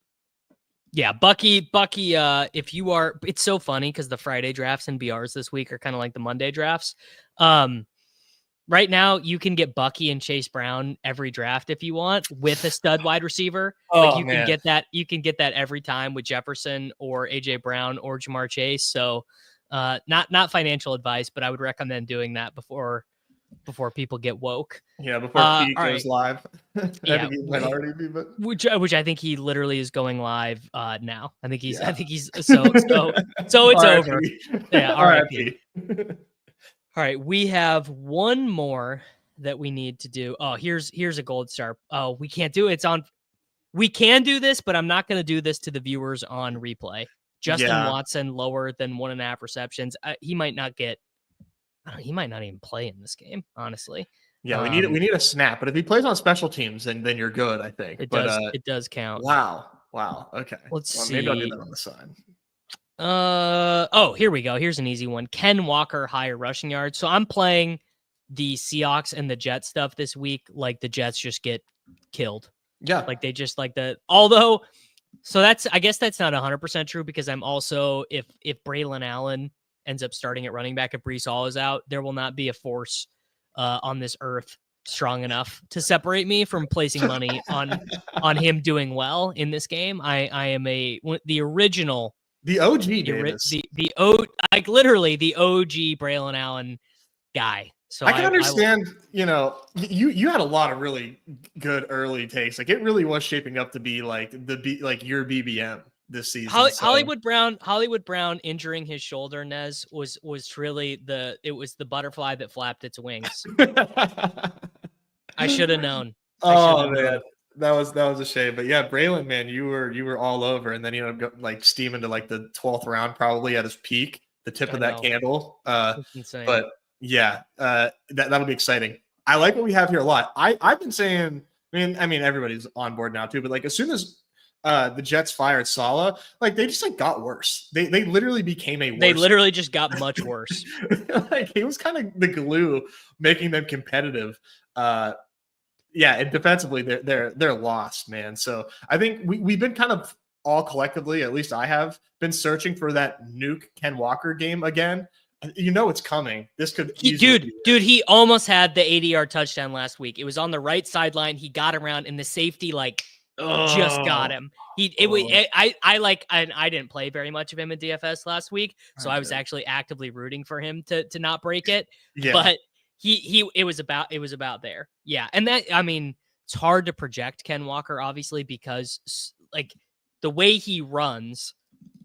Yeah, Bucky, if you are, it's so funny because the Friday drafts and BRs this week are kind of like the Monday drafts. Right now, you can get Bucky and Chase Brown every draft if you want with a stud wide receiver. Can get that. You can get that every time with Jefferson or AJ Brown or Jamar Chase. So not financial advice, but I would recommend doing that before before people get woke. Yeah, before Pete goes live. I think he might already be, but which I think he literally is going live now. I think he's it's over. Yeah, R.I.P. All right, we have one more that we need to do. Oh, here's a gold star. Oh, we can't do it. We can do this, but I'm not going to do this to the viewers on replay. Justin Watson lower than 1.5 receptions. He might not get. He might not even play in this game, honestly. Yeah, we need a snap, but if he plays on special teams, then you're good, I think. It does count. Wow. Okay. Let's see. Maybe I'll do that on the side. Here we go. Here's an easy one. Ken Walker higher rushing yards. So I'm playing the Seahawks and the Jets stuff this week. Like the Jets just get killed. Yeah. Like they just I guess that's not 100% true because I'm also, if Braylon Allen ends up starting at running back, if Breece Hall is out, there will not be a force on this earth strong enough to separate me from placing money on him doing well in this game. I am the original, the OG Davis, literally the OG Braylon Allen guy. So I can understand, you had a lot of really good early takes. Like it really was shaping up to be like your BBM this season. Hollywood Brown injuring his shoulder, Nez, was really the butterfly that flapped its wings. I should have known. Man, that was a shame. But yeah, Braylon, man, you were all over, and then you ended up steaming to the 12th round, probably at his peak, the tip of that candle. Insane. But yeah, that'll be exciting. I like what we have here a lot. I've been saying, I mean, everybody's on board now too. But as soon as the Jets fired Saleh, they just got worse. They literally became a worse. They literally just got much worse. He was kind of the glue making them competitive. And defensively they're lost, man. So I think we've been kind of all collectively, at least I have been searching for that nuke Ken Walker game again. It's coming. This could dude, he almost had the 80-yard touchdown last week. It was on the right sideline. He got around and the safety just got him. I didn't play very much of him in DFS last week, so I was actually actively rooting for him to not break it. Yeah. But it was about there. Yeah. And that, it's hard to project Ken Walker, obviously, because the way he runs,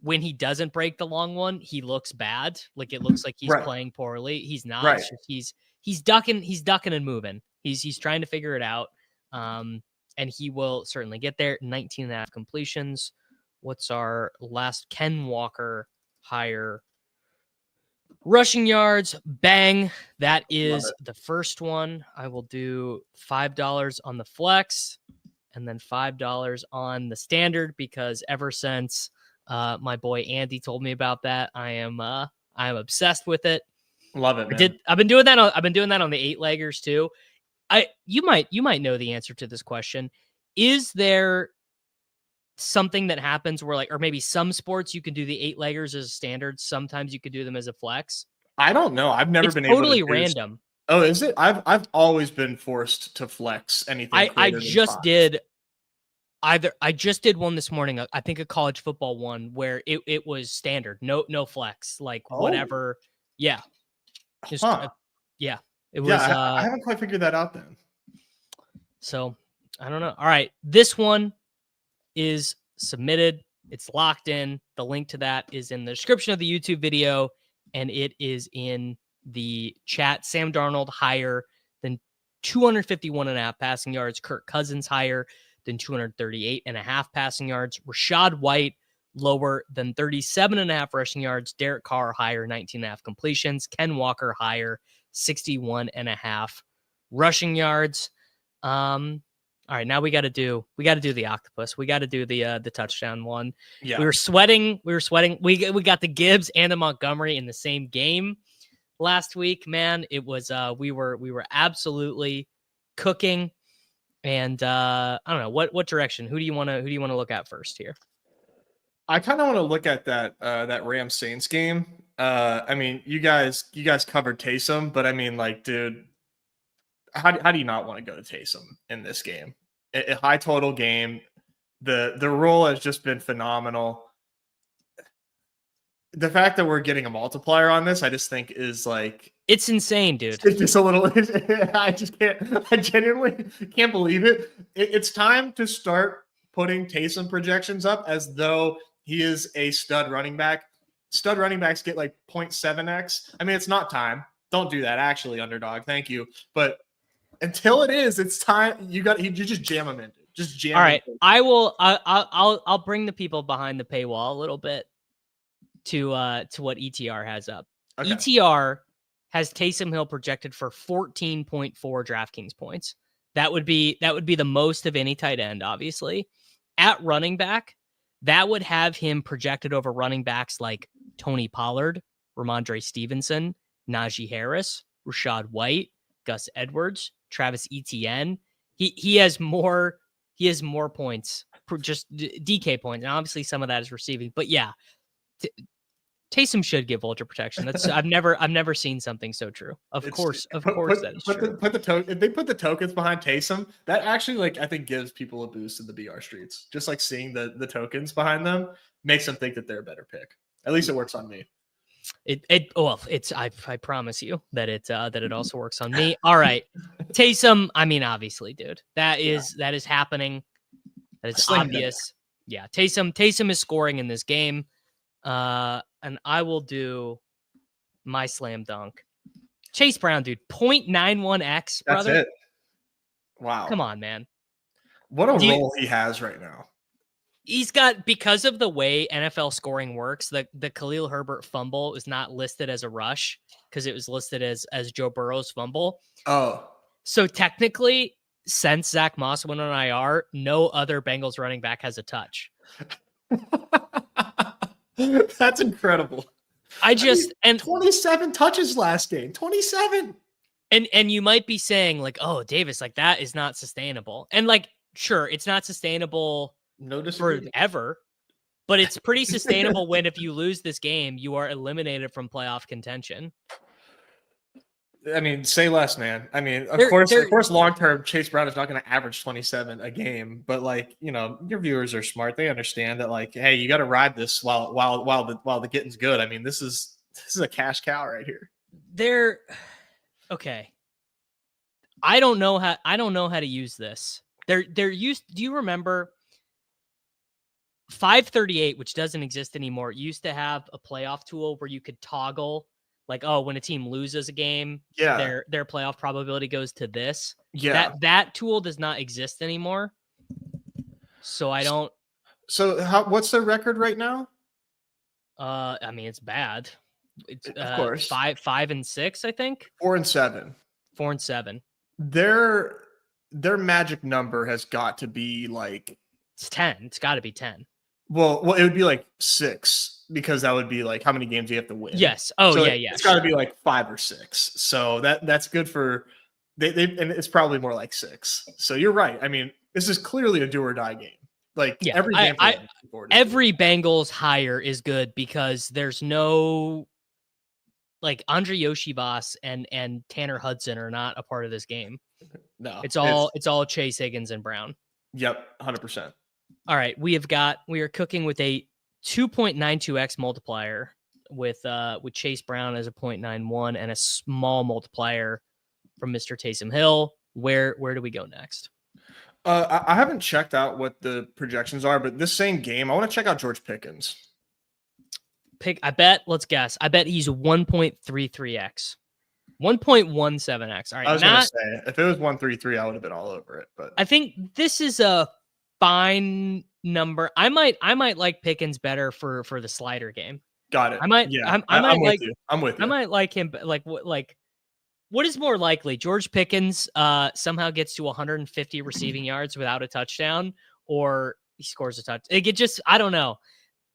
when he doesn't break the long one, he looks bad. It looks like he's playing poorly. He's not. Right. He's ducking and moving. He's trying to figure it out. And he will certainly get there. 19.5 completions. What's our last Ken Walker higher rushing yards? Bang. That is the first one. I will do $5 on the flex and then $5 on the standard, because ever since my boy Andy told me about that, I am obsessed with it. Love it, man. I've been doing that on the 8-leggers too. You might know the answer to this question. Is there something that happens where or maybe some sports you can do the 8-leggers as a standard, sometimes you could do them as a flex? I don't know. I've never been totally able to random. Oh, is it? I've always been forced to flex anything. I just did one this morning. I think a college football one where it was standard, no flex, whatever. Yeah. Yeah. It was. I haven't quite figured that out then. So I don't know. All right. This one is submitted. It's locked in. The link to that is in the description of the YouTube video, and it is in the chat. Sam Darnold higher than 251.5 passing yards. Kirk Cousins higher than 238.5 passing yards. Rashad White lower than 37.5 rushing yards. Derek Carr higher, 19.5 completions. Ken Walker higher, 61.5 rushing yards. All right, now we got to do the octopus. We got to do the touchdown one. Yeah. We were sweating. We got the Gibbs and the Montgomery in the same game last week, man. It was we were absolutely cooking. And I don't know what direction. Who do you want to look at first here? I kind of want to look at that Rams Saints game. You guys covered Taysom, but dude, how do you not want to go to Taysom in this game? A high total game. The role has just been phenomenal. The fact that we're getting a multiplier on this, I just think is It's insane, dude. It's just a little. I just can't. I genuinely can't believe it. It's time to start putting Taysom projections up as though he is a stud running back. Stud running backs get like 0.7x. I mean, it's not time. Don't do that. Actually, underdog. Thank you. But until it is, it's time. You just jam them in. Dude. Just jam. All right, I will. I'll bring the people behind the paywall a little bit to what ETR has up. Okay. ETR has Taysom Hill projected for 14.4 DraftKings points. That would be the most of any tight end, obviously. At running back, that would have him projected over running backs like Tony Pollard, Ramondre Stevenson, Najee Harris, Rashad White, Gus Edwards, Travis Etienne. He has more points, just DK points, and obviously some of that is receiving. But yeah, Taysom should give ultra protection. That's I've never seen something so true. Of course, that is true. If they put the tokens behind Taysom, that actually like I think gives people a boost in the BR streets. Just like seeing the tokens behind them makes them think that they're a better pick. At least it works on me. I promise you that it also works on me. All right, Taysom. I mean, obviously, dude, that is happening. That is obvious. Yeah, Taysom is scoring in this game. And I will do my slam dunk. Chase Brown, dude, 0.91x, brother. That's it. Wow. Come on, man. What a role he has right now. He's got, because of the way NFL scoring works, the Khalil Herbert fumble is not listed as a rush because it was listed as Joe Burrow's fumble. Oh. So technically, since Zach Moss went on IR, no other Bengals running back has a touch. That's incredible. I mean, 27 touches last game. 27. And you might be saying like, oh, Davis, like that is not sustainable. And like, sure, it's not sustainable forever, but it's pretty sustainable when if you lose this game, you are eliminated from playoff contention. I mean, say less, man. I mean, of course, long term, Chase Brown is not going to average 27 a game, but like, you know, your viewers are smart. They understand that, like, hey, you got to ride this while the getting's good. I mean, this is a cash cow right here. Okay. I don't know how to use this. Do you remember 538, which doesn't exist anymore, used to have a playoff tool where you could toggle. Like, oh, when a team loses a game, their playoff probability goes to this. Yeah. That tool does not exist anymore. So I don't. So what's their record right now? I mean, it's bad. It's of course 5-6, I think. 4-7. 4-7. Their magic number has got to be like it's 10. It's got to be 10. Well, it would be like 6 because that would be like how many games you have to win. Yes. Oh, so yeah. It's got to be like 5 or 6. So that's good for they and it's probably more like 6. So you're right. I mean, this is clearly a do or die game. Like every game. Every Bengals hire is good because there's no like Andre Yoshibas and Tanner Hudson are not a part of this game. No, it's all Chase Higgins and Brown. Yep, 100%. All right, we are cooking with a 2.92x multiplier with Chase Brown as a 0.91 and a small multiplier from Mr. Taysom Hill. Where do we go next? I haven't checked out what the projections are, but this same game, I want to check out George Pickens. Let's guess. I bet he's 1.33x. 1.17x. All right. I was going to say, if it was 133, I would have been all over it. But I think this is a fine number. I might like Pickens better for the slider game. Got it. I might. Yeah, I'm with you. I'm with you. I might like him. Like what is more likely? George Pickens somehow gets to 150 receiving yards without a touchdown, or he scores a touch. It just I don't know.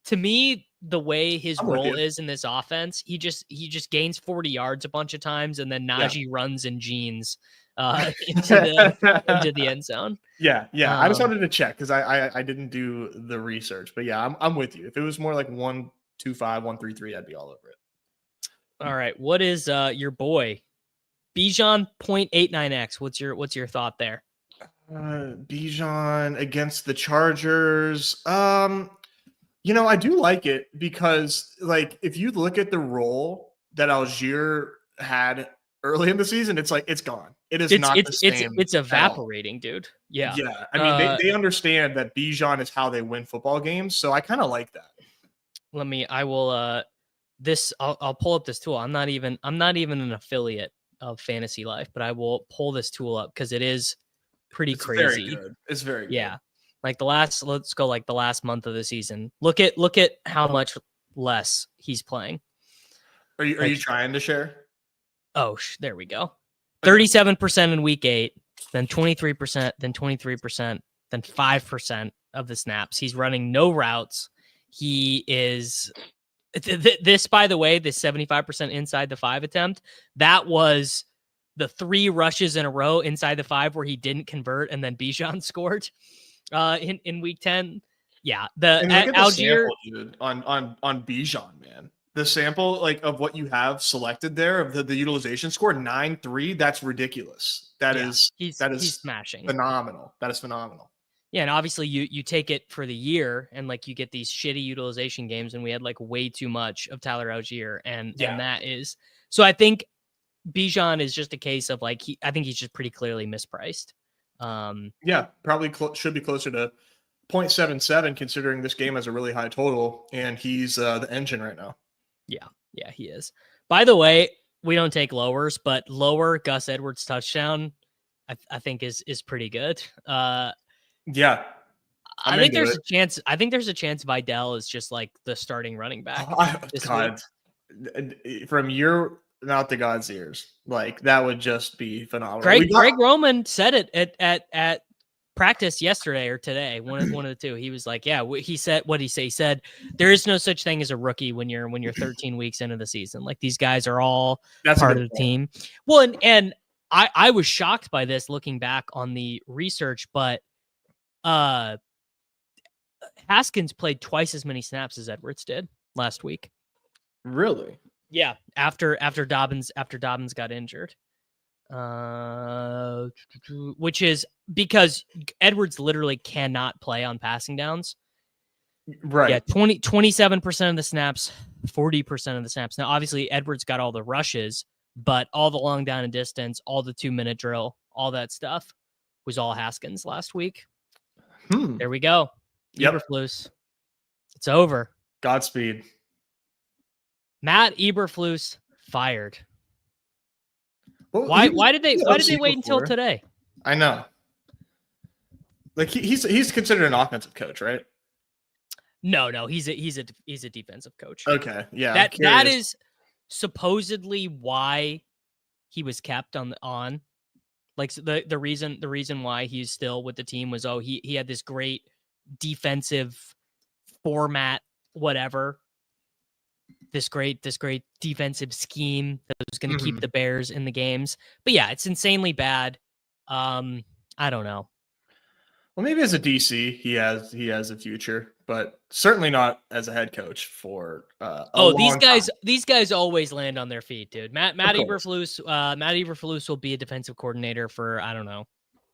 To me, the way his role is in this offense, he just gains 40 yards a bunch of times, and then Najee runs in jeans into the end zone. Yeah. I just wanted to check because I didn't do the research, but yeah, I'm with you. If it was more like 125, 133, I'd be all over it. All right, what is your boy Bijan 0.89x? What's your thought there? Bijan against the Chargers. I do like it because, like, if you look at the role that Algier had early in the season, it's like it's gone. It is not the same. It's evaporating, dude. Yeah. Yeah. I mean, they understand that Bijan is how they win football games. So I kind of like that. I'll pull up this tool. I'm not even an affiliate of Fantasy Life, but I will pull this tool up because it is pretty crazy. Very good. It's very good. Yeah. Like let's go like the last month of the season. Look at how much less he's playing. Are you trying to share? Oh, there we go. 37% in week 8, then 23%, then 23%, then 5% of the snaps. He's running no routes. He is this, by the way, this 75% inside the 5 attempt, that was the 3 rushes in a row inside the 5 where he didn't convert, and then Bijan scored in week 10. Yeah, Algier on Bijan, man. The sample like of what you have selected there of the utilization score 9.3. That's ridiculous. He's smashing. Phenomenal. That is phenomenal. Yeah, and obviously you take it for the year, and like you get these shitty utilization games, and we had like way too much of Tyler Algier, and that is so. I think Bijan is just a case of like I think he's just pretty clearly mispriced. Probably should be closer to 0.77 considering this game has a really high total, and he's the engine right now. Yeah, he is. By the way, we don't take lowers, but lower Gus Edwards touchdown, I think is pretty good. I think there's a chance. I think there's a chance Vidal is just like the starting running back. God, from your mouth to God's ears, like that would just be phenomenal. Greg Roman said it at practice yesterday or today, one of the two. He was like, he said, what did he say? He said, there is no such thing as a rookie when you're 13 weeks into the season. Like these guys are all part of the team. Well, and I was shocked by this looking back on the research, but Haskins played twice as many snaps as Edwards did last week. Really? Yeah. After Dobbins got injured. Which is because Edwards literally cannot play on passing downs. Right. Yeah, 27% of the snaps, 40% of the snaps. Now, obviously, Edwards got all the rushes, but all the long down and distance, all the 2-minute drill, all that stuff was all Haskins last week. There we go. Eberflus. It's over. Godspeed. Matt Eberflus fired. Why did they wait until today? I know. Like he's considered an offensive coach, right? No, he's a defensive coach. Okay, yeah. That is supposedly why he was kept on. Like the reason why he's still with the team was he had this great defensive format, whatever. This great defensive scheme that was going to keep the Bears in the games. But yeah, it's insanely bad. I don't know. Well, maybe as a DC, he has a future, but certainly not as a head coach for these guys always land on their feet, dude. Matt Eberflus will be a defensive coordinator for, I don't know,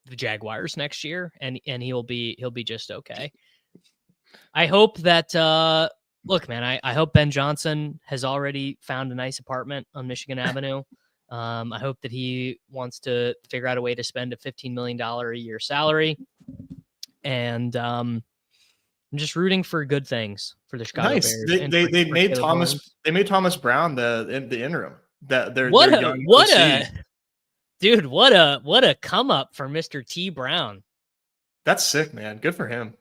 the Jaguars next year, and he'll be just okay. I hope that look, man, I hope Ben Johnson has already found a nice apartment on Michigan Avenue. I hope that he wants to figure out a way to spend a $15 million a year salary. And I'm just rooting for good things for the Chicago Bears. They made Thomas Brown the interim. What a come up for Mr. T Brown. That's sick, man. Good for him.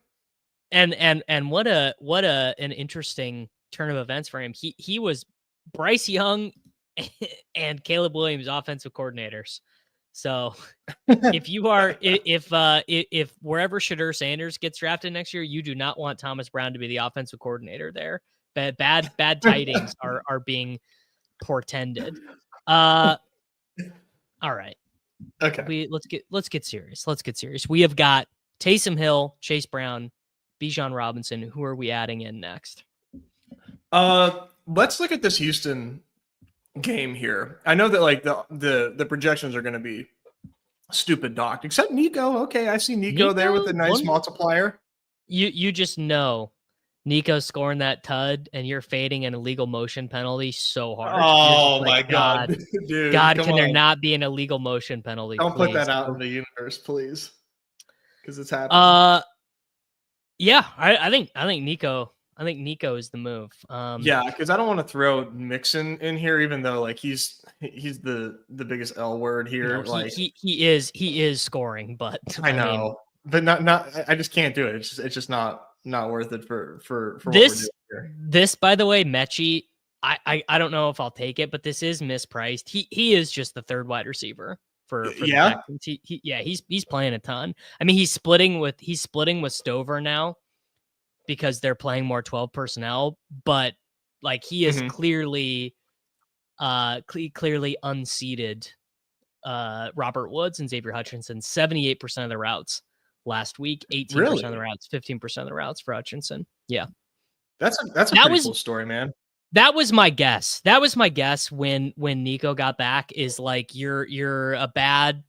And what an interesting turn of events for him. He was Bryce Young and Caleb Williams offensive coordinators. So if wherever Shadur Sanders gets drafted next year, you do not want Thomas Brown to be the offensive coordinator there. Bad tidings are being portended. All right. Okay. Let's get serious. We have got Taysom Hill, Chase Brown, Bijan Robinson. Who are we adding in next? Let's look at this Houston game here. I know that like the projections are going to be stupid docked, except Nico. Okay, I see Nico there with a nice multiplier. You just know Nico scoring that tud and you're fading an illegal motion penalty so hard. Oh my God, dude! God, come can there on. not be an illegal motion penalty? Don't please? put that out in the universe, please, because it's happening. Yeah, I think Nico. I think Nico is the move. Yeah, because I don't want to throw Mixon in here, even though like he's the biggest L word here. He is scoring, but I know, but not I just can't do it. It's just not worth it for this. What we're doing here. This, by the way, Mechie, I don't know if I'll take it, but this is mispriced. He is just the third wide receiver for the Texans. He's playing a ton. I mean, he's splitting with Stover now because they're playing more 12 personnel, but like he is clearly unseated Robert Woods and Xavier Hutchinson 78% of the routes last week, 18% of the routes, 15% of the routes for Hutchinson. Yeah. That's a pretty cool story, man. That was my guess. That was my guess when Nico got back is like you're a bad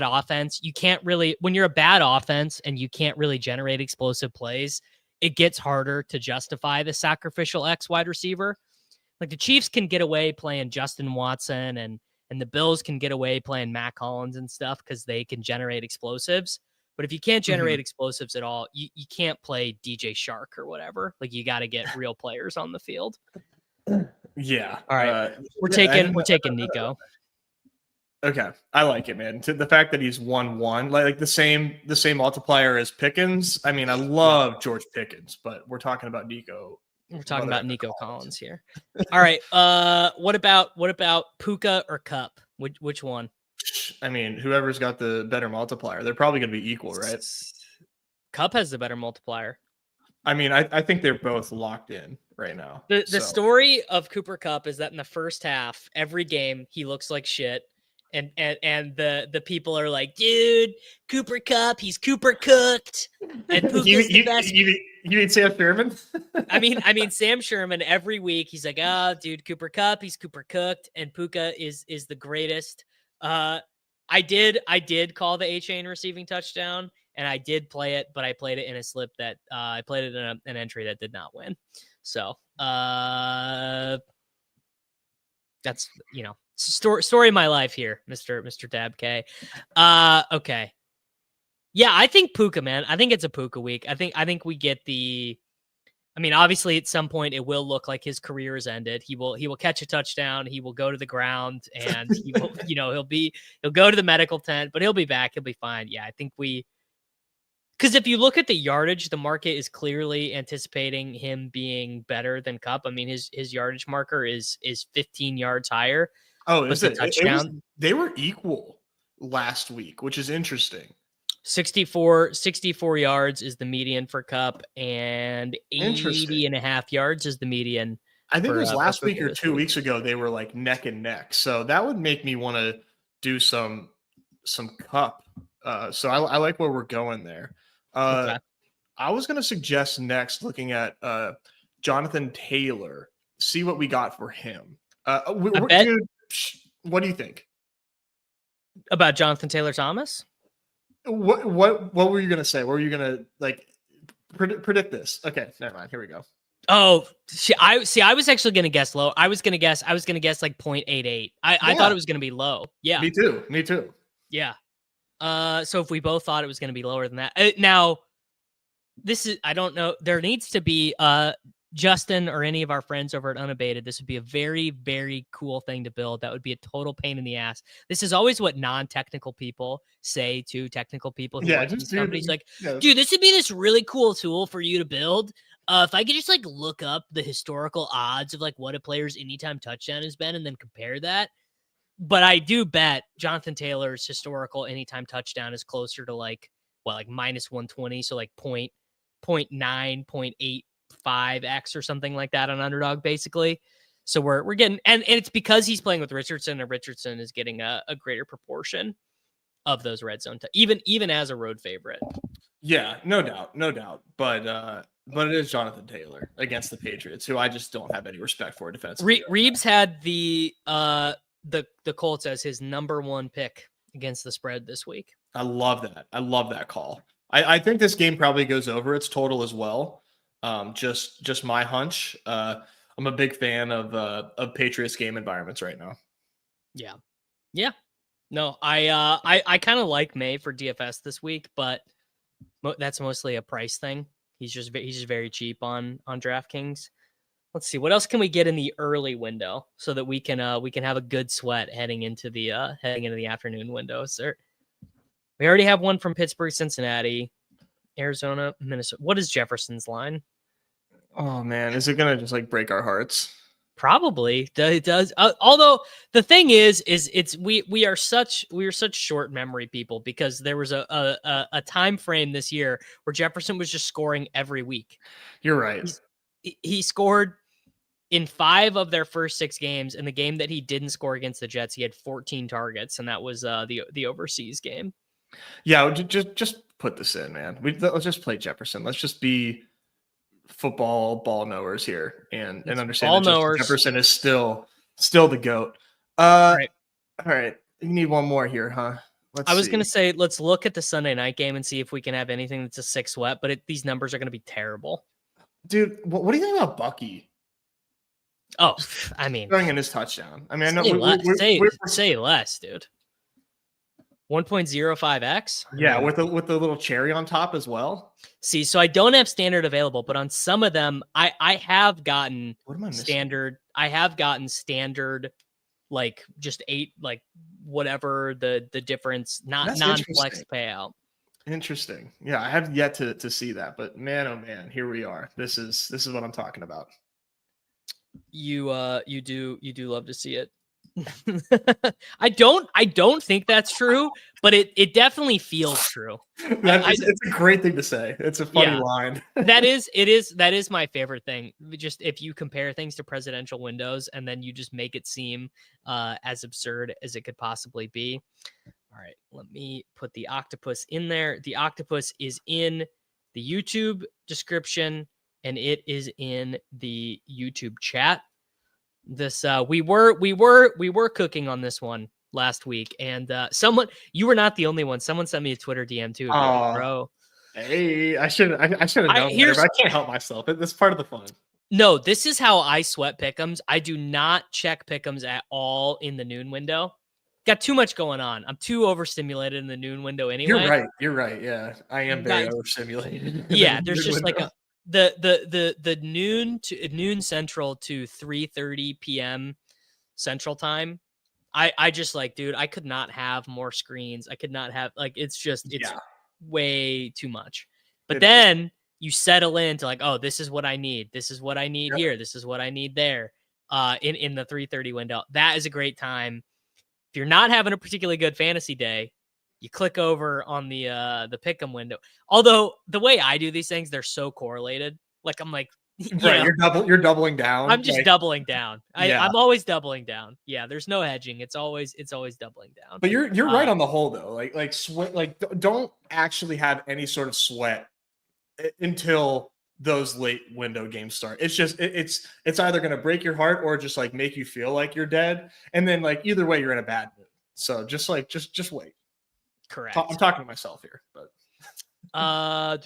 offense. You can't really, when you're a bad offense and you can't really generate explosive plays, it gets harder to justify the sacrificial X wide receiver. Like the Chiefs can get away playing Justin Watson and the Bills can get away playing Matt Collins and stuff because they can generate explosives. But if you can't generate explosives at all, you can't play DJ Shark or whatever. Like you got to get real players on the field. Yeah. All right. We're taking Nico. Okay. I like it, man. The fact that he's 1-1, like the same multiplier as Pickens. I mean, I love George Pickens, but we're talking about Nico. We're talking about Nico Collins here. All right. What about Puka or Cup? Which one? I mean, whoever's got the better multiplier, they're probably going to be equal, right? Cup has the better multiplier. I mean, I think they're both locked in right now. The story of Cooper Kupp is that in the first half, every game he looks like shit. And the people are like, dude, Cooper Kupp, he's Cooper cooked. And Puka's the best. You mean Sam Sherman? I mean Sam Sherman. Every week he's like, dude, Cooper Kupp, he's Cooper cooked, and Puka is the greatest. I did call the A-Chain receiving touchdown, and I did play it, but I played it in a slip that I played it in an entry that did not win. So that's story of my life here, Mr. Dab K. Okay. Yeah, I think Puka, man. I think it's a Puka week. I think we get the. I mean, obviously, at some point, it will look like his career is ended. He will catch a touchdown. He will go to the ground, and he will, he'll go to the medical tent, but he'll be back. He'll be fine. Yeah, I think because if you look at the yardage, the market is clearly anticipating him being better than Kupp. I mean, his yardage marker is 15 yards higher. Oh, is it? Touchdown. They were equal last week, which is interesting. 64 yards is the median for Kupp, and 80.5 yards is the median. I think it was last week or 2 weeks ago. They were like neck and neck. So that would make me want to do some Kupp. So I like where we're going there. Okay. I was going to suggest next looking at Jonathan Taylor, see what we got for him. Dude, what do you think about Jonathan Taylor Thomas? What were you gonna say? What were you gonna predict this? Okay, never mind. Here we go. Oh, I was actually gonna guess low. I was gonna guess like 0.88. I thought it was gonna be low. Yeah, me too. Yeah. So if we both thought it was gonna be lower than that, now this is, I don't know. There needs to be Justin or any of our friends over at Unabated, this would be a very, very cool thing to build. That would be a total pain in the ass. This is always what non-technical people say to technical people. Somebody's like, dude, this would be this really cool tool for you to build. If I could just look up the historical odds of what a player's anytime touchdown has been and then compare that. But I do bet Jonathan Taylor's historical anytime touchdown is closer to minus 120. So 0.9, 0.8. 5x or something like that on Underdog, basically. So we're getting, and it's because he's playing with Richardson, and Richardson is getting a greater proportion of those red zone, even as a road favorite. Yeah, no doubt. But it is Jonathan Taylor against the Patriots, who I just don't have any respect for defensively. Reeves had the Colts as his number one pick against the spread this week. I love that. I love that call. I think this game probably goes over its total as well. Just my hunch. I'm a big fan of Patriots game environments right now. Yeah. Yeah. No, I kind of like May for DFS this week, but that's mostly a price thing. He's just very cheap on DraftKings. Let's see, what else can we get in the early window so that we can have a good sweat heading into the afternoon window. Sir, we already have one from Pittsburgh, Cincinnati, Arizona, Minnesota. What is Jefferson's line? Oh man, is it gonna just like break our hearts? Probably it does. Although the thing is we are such short memory people, because there was a time frame this year where Jefferson was just scoring every week. You're right. He scored in 5 of their first 6 games. In the game that he didn't score against the Jets, he had 14 targets, and that was the overseas game. Yeah, just put this in, man. Let's just play Jefferson. Let's just be football ball knowers here and understand that Jefferson is still the GOAT. All right. You need one more here, huh? I was going to say, let's look at the Sunday night game and see if we can have anything that's a 6 sweat, but these numbers are going to be terrible. Dude, what do you think about Bucky? Oh, I mean, throwing in his touchdown. I mean, I know say less, dude. 1.05x. Yeah, with the little cherry on top as well. See, so I don't have standard available, but on some of them, I have gotten standard. I have gotten standard, like just 8, like whatever the difference, not non-flex payout. Interesting. Yeah, I have yet to see that, but man, oh man, here we are. This is what I'm talking about. You do love to see it. I don't think that's true, but it definitely feels true. It's a great thing to say. It's a funny line. That is my favorite thing. Just if you compare things to presidential windows and then you just make it seem as absurd as it could possibly be. All right, let me put the octopus in there. The octopus is in the YouTube description and it is in the YouTube chat. This we were cooking on this one last week, and you were not the only one. Someone sent me a Twitter DM too, bro. Hey, I should have known better, but I can't help myself. It's part of the fun. No, this is how I sweat pick'ems. I do not check pick'ems at all in the noon window. Got too much going on. I'm too overstimulated in the noon window anyway. You're right. Yeah, I am very overstimulated. Yeah, there's just window. Like the noon central to 3:30 p.m. central time. I just like, dude, I could not have more screens. I could not have it's way too much. But then you settle into like, oh, this is what I need. This is what I need here. This is what I need there. In the 3:30 window. That is a great time. If you're not having a particularly good fantasy day, you click over on the pick'em window. Although the way I do these things, they're so correlated. Like I'm like, you're doubling down. I'm just doubling down. I'm always doubling down. Yeah, there's no hedging. It's always doubling down. But you're right on the whole though. Like sweat. Like don't actually have any sort of sweat until those late window games start. It's just it's either going to break your heart or just like make you feel like you're dead. And then like either way, you're in a bad mood. So just wait. Correct. I'm talking to myself here, but all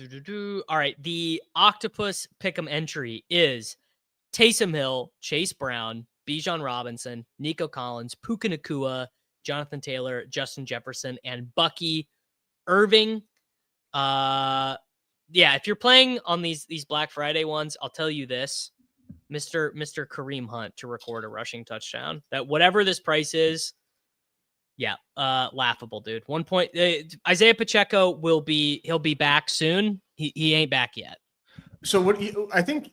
right. The octopus pick'em entry is Taysom Hill, Chase Brown, Bijan Robinson, Nico Collins, Puka Nacua, Jonathan Taylor, Justin Jefferson, and Bucky Irving. Yeah, if you're playing on these Black Friday ones, I'll tell you this, Mr. Kareem Hunt to record a rushing touchdown. That whatever this price is, yeah, laughable, dude. 1 point. Isaiah Pacheco he'll be back soon. He ain't back yet. So I think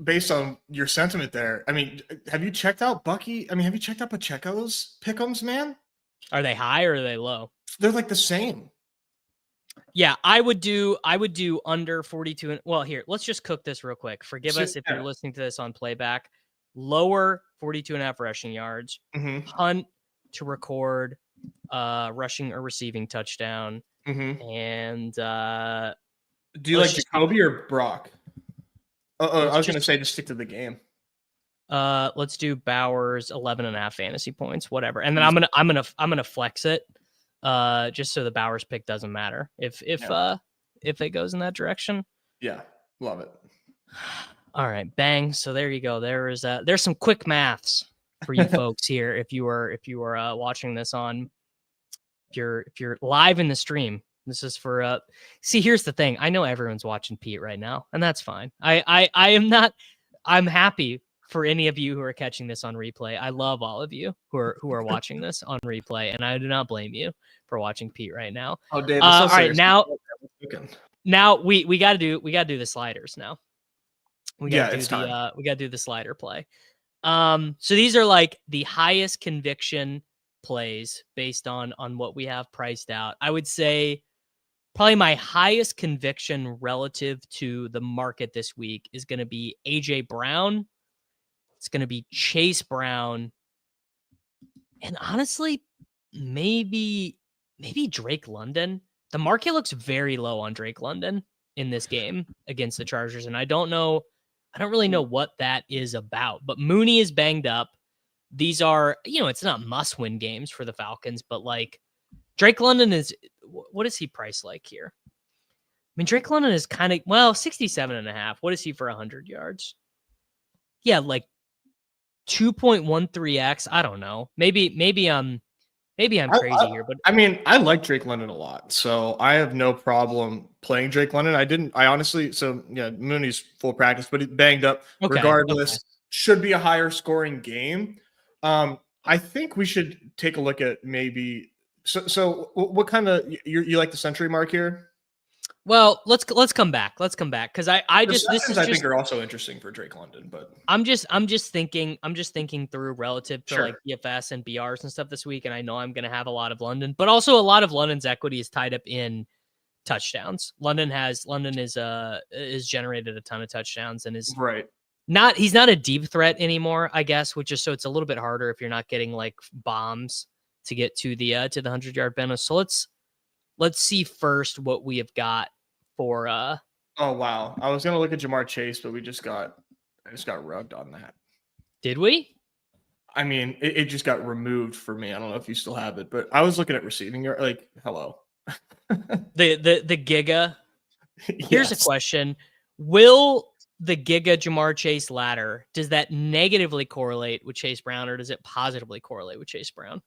based on your sentiment there, I mean, have you checked out Bucky? I mean, have you checked out Pacheco's pick'ems, man? Are they high or are they low? They're like the same. Yeah, I would do under 42. Well, here, let's just cook this real quick. Forgive us if you're listening to this on playback. Lower 42.5 rushing yards. Mm-hmm. Hunt to record rushing or receiving touchdown. Mm-hmm. And do you like Jacoby or Brock? I was going to say just stick to the game. Let's do Bowers 11.5 fantasy points, whatever. And then I'm gonna flex it. Just so the Bowers pick doesn't matter if it goes in that direction. Yeah, love it. All right, bang. So there you go. There's some quick maths for you folks here. If you were watching this on, if you're live in the stream, this is for see, here's the thing. I know everyone's watching Pete right now, and that's fine. I am not. I'm happy for any of you who are catching this on replay. I love all of you who are watching this on replay, and I do not blame you for watching Pete right now. Oh, Dave. All right, now we got to do the sliders now. We got to do the slider play. So these are like the highest conviction plays based on what we have priced out. I would say probably my highest conviction relative to the market this week is going to be AJ Brown. It's going to be Chase Brown. And honestly, maybe Drake London. The market looks very low on Drake London in this game against the Chargers. And I don't really know what that is about, but Mooney is banged up. These are, it's not must-win games for the Falcons, but like Drake London what is he priced like here? I mean, Drake London is kind of, 67.5. What is he for 100 yards? Yeah, like 2.13x. I don't know. Maybe I'm crazy here, but I mean, I like Drake London a lot, so I have no problem playing Drake London. I honestly, Mooney's full practice, but he banged up. Okay, regardless, should be a higher scoring game. I think we should take a look at maybe. So what kind of you like the century mark here? Well, let's come back. Let's come back because I think are also interesting for Drake London, but I'm just thinking through relative to like DFS and BRs and stuff this week, and I know I'm going to have a lot of London, but also a lot of London's equity is tied up in touchdowns. London is generated a ton of touchdowns and is he's not a deep threat anymore, I guess, so it's a little bit harder if you're not getting like bombs to get to the 100-yard bonus. So let's see first what we have got for oh wow. I was gonna look at Jamar Chase, but I just got rugged on that. Did we? I mean, it just got removed for me. I don't know if you still have it, but I was looking at receiving yard. Like, hello. the Giga. Here's a question. Will the Giga Jamar Chase ladder, does that negatively correlate with Chase Brown, or does it positively correlate with Chase Brown?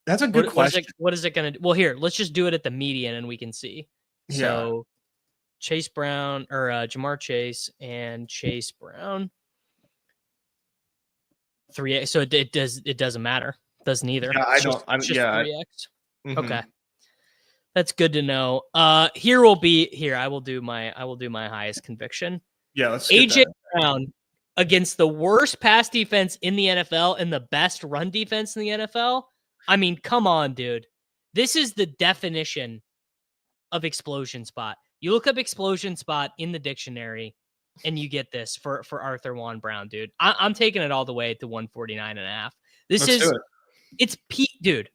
That's a good question. What is it going to do? Well, here, let's just do it at the median and we can see. Yeah. So Chase Brown or Jamar Chase and Chase Brown. 3x. So it doesn't matter. Doesn't either. Yeah, I don't. I'm just 3x. Mm-hmm. Okay. That's good to know. I will do my highest conviction. Yeah, let's AJ Brown against the worst pass defense in the NFL and the best run defense in the NFL. I mean, come on, dude. This is the definition of explosion spot. You look up explosion spot in the dictionary and you get this for Arthur Juan Brown, dude. I'm taking it all the way to 149.5. It's Pete, dude.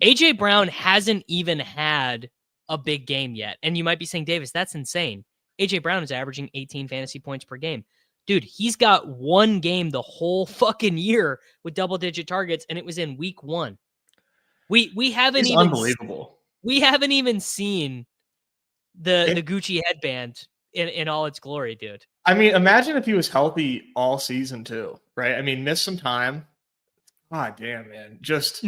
AJ Brown hasn't even had a big game yet. And you might be saying, Davis, that's insane. AJ Brown is averaging 18 fantasy points per game. Dude, he's got one game the whole fucking year with double-digit targets, and it was in week 1. We haven't even unbelievable. We haven't even seen the Gucci headband in all its glory, dude. I mean, imagine if he was healthy all season too, right? I mean, missed some time. God damn, man. Just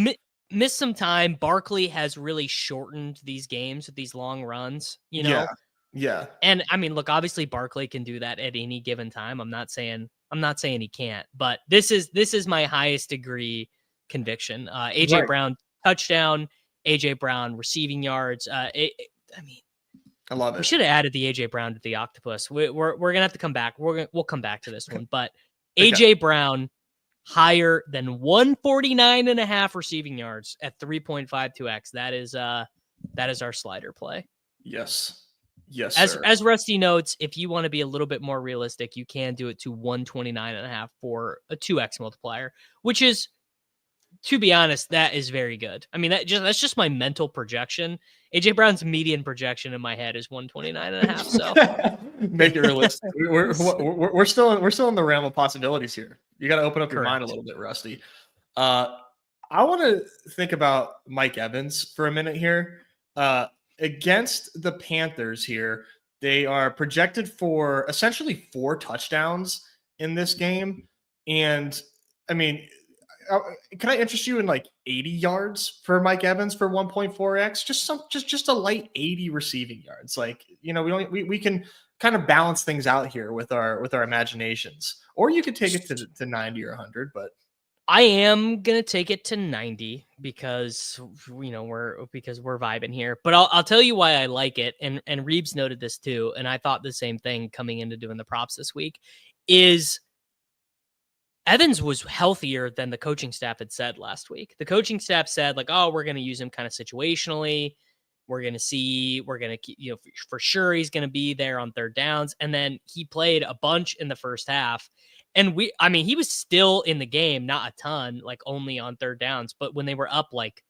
missed some time. Barkley has really shortened these games with these long runs, you know? Yeah. And I mean, look, obviously Barkley can do that at any given time. I'm not saying he can't, but this is my highest degree conviction. AJ Brown touchdown, AJ Brown receiving yards. I love it. We should have added the AJ Brown to the octopus. We're gonna have to come back. We'll come back to this one, but AJ Brown higher than 149.5 receiving yards at 3.52x. That is our slider play. Yes, as Rusty notes, if you want to be a little bit more realistic, you can do it to 129.5 for a 2x multiplier, which is, to be honest, that is very good. I mean, that's just my mental projection. AJ Brown's median projection in my head is 129.5. So make it realistic. We're still in the realm of possibilities here. You got to open up your mind a little bit, Rusty. I want to think about Mike Evans for a minute here. Against the Panthers here, They are projected for essentially 4 touchdowns in this game. And I mean, can I interest you in like 80 yards for Mike Evans for 1.4x? Just a light 80 receiving yards. Like, we can kind of balance things out here with our imaginations. Or you could take it to 90 or 100, but I am gonna take it to 90 because we're vibing here. But I'll tell you why I like it, and Reeves noted this too, and I thought the same thing coming into doing the props this week. Is Evans was healthier than the coaching staff had said last week. The coaching staff said like, oh, we're gonna use him kind of situationally. We're gonna see. We're gonna keep, for sure he's gonna be there on third downs, and then he played a bunch in the first half. And he was still in the game, not a ton, like only on third downs. But when they were up like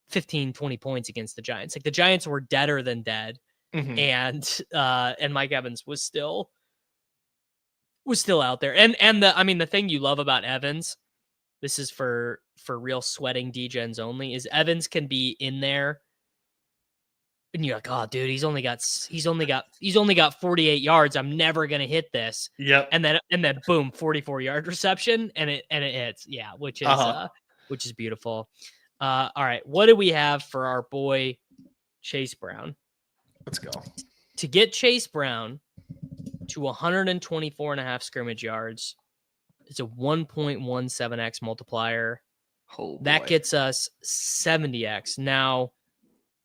15, 20 points against the Giants, like the Giants were deader than dead. Mm-hmm. And Mike Evans was still out there. And the thing you love about Evans, this is for real sweating D-gens only, is Evans can be in there. And you're like, oh, dude, he's only got 48 yards. I'm never gonna hit this. Yep. And then boom, 44-yard reception, and it hits. Yeah, which is beautiful. All right, what do we have for our boy Chase Brown? Let's go. To get Chase Brown to 124.5 scrimmage yards, it's a 1.17x multiplier. Oh, that gets us 70x. Now,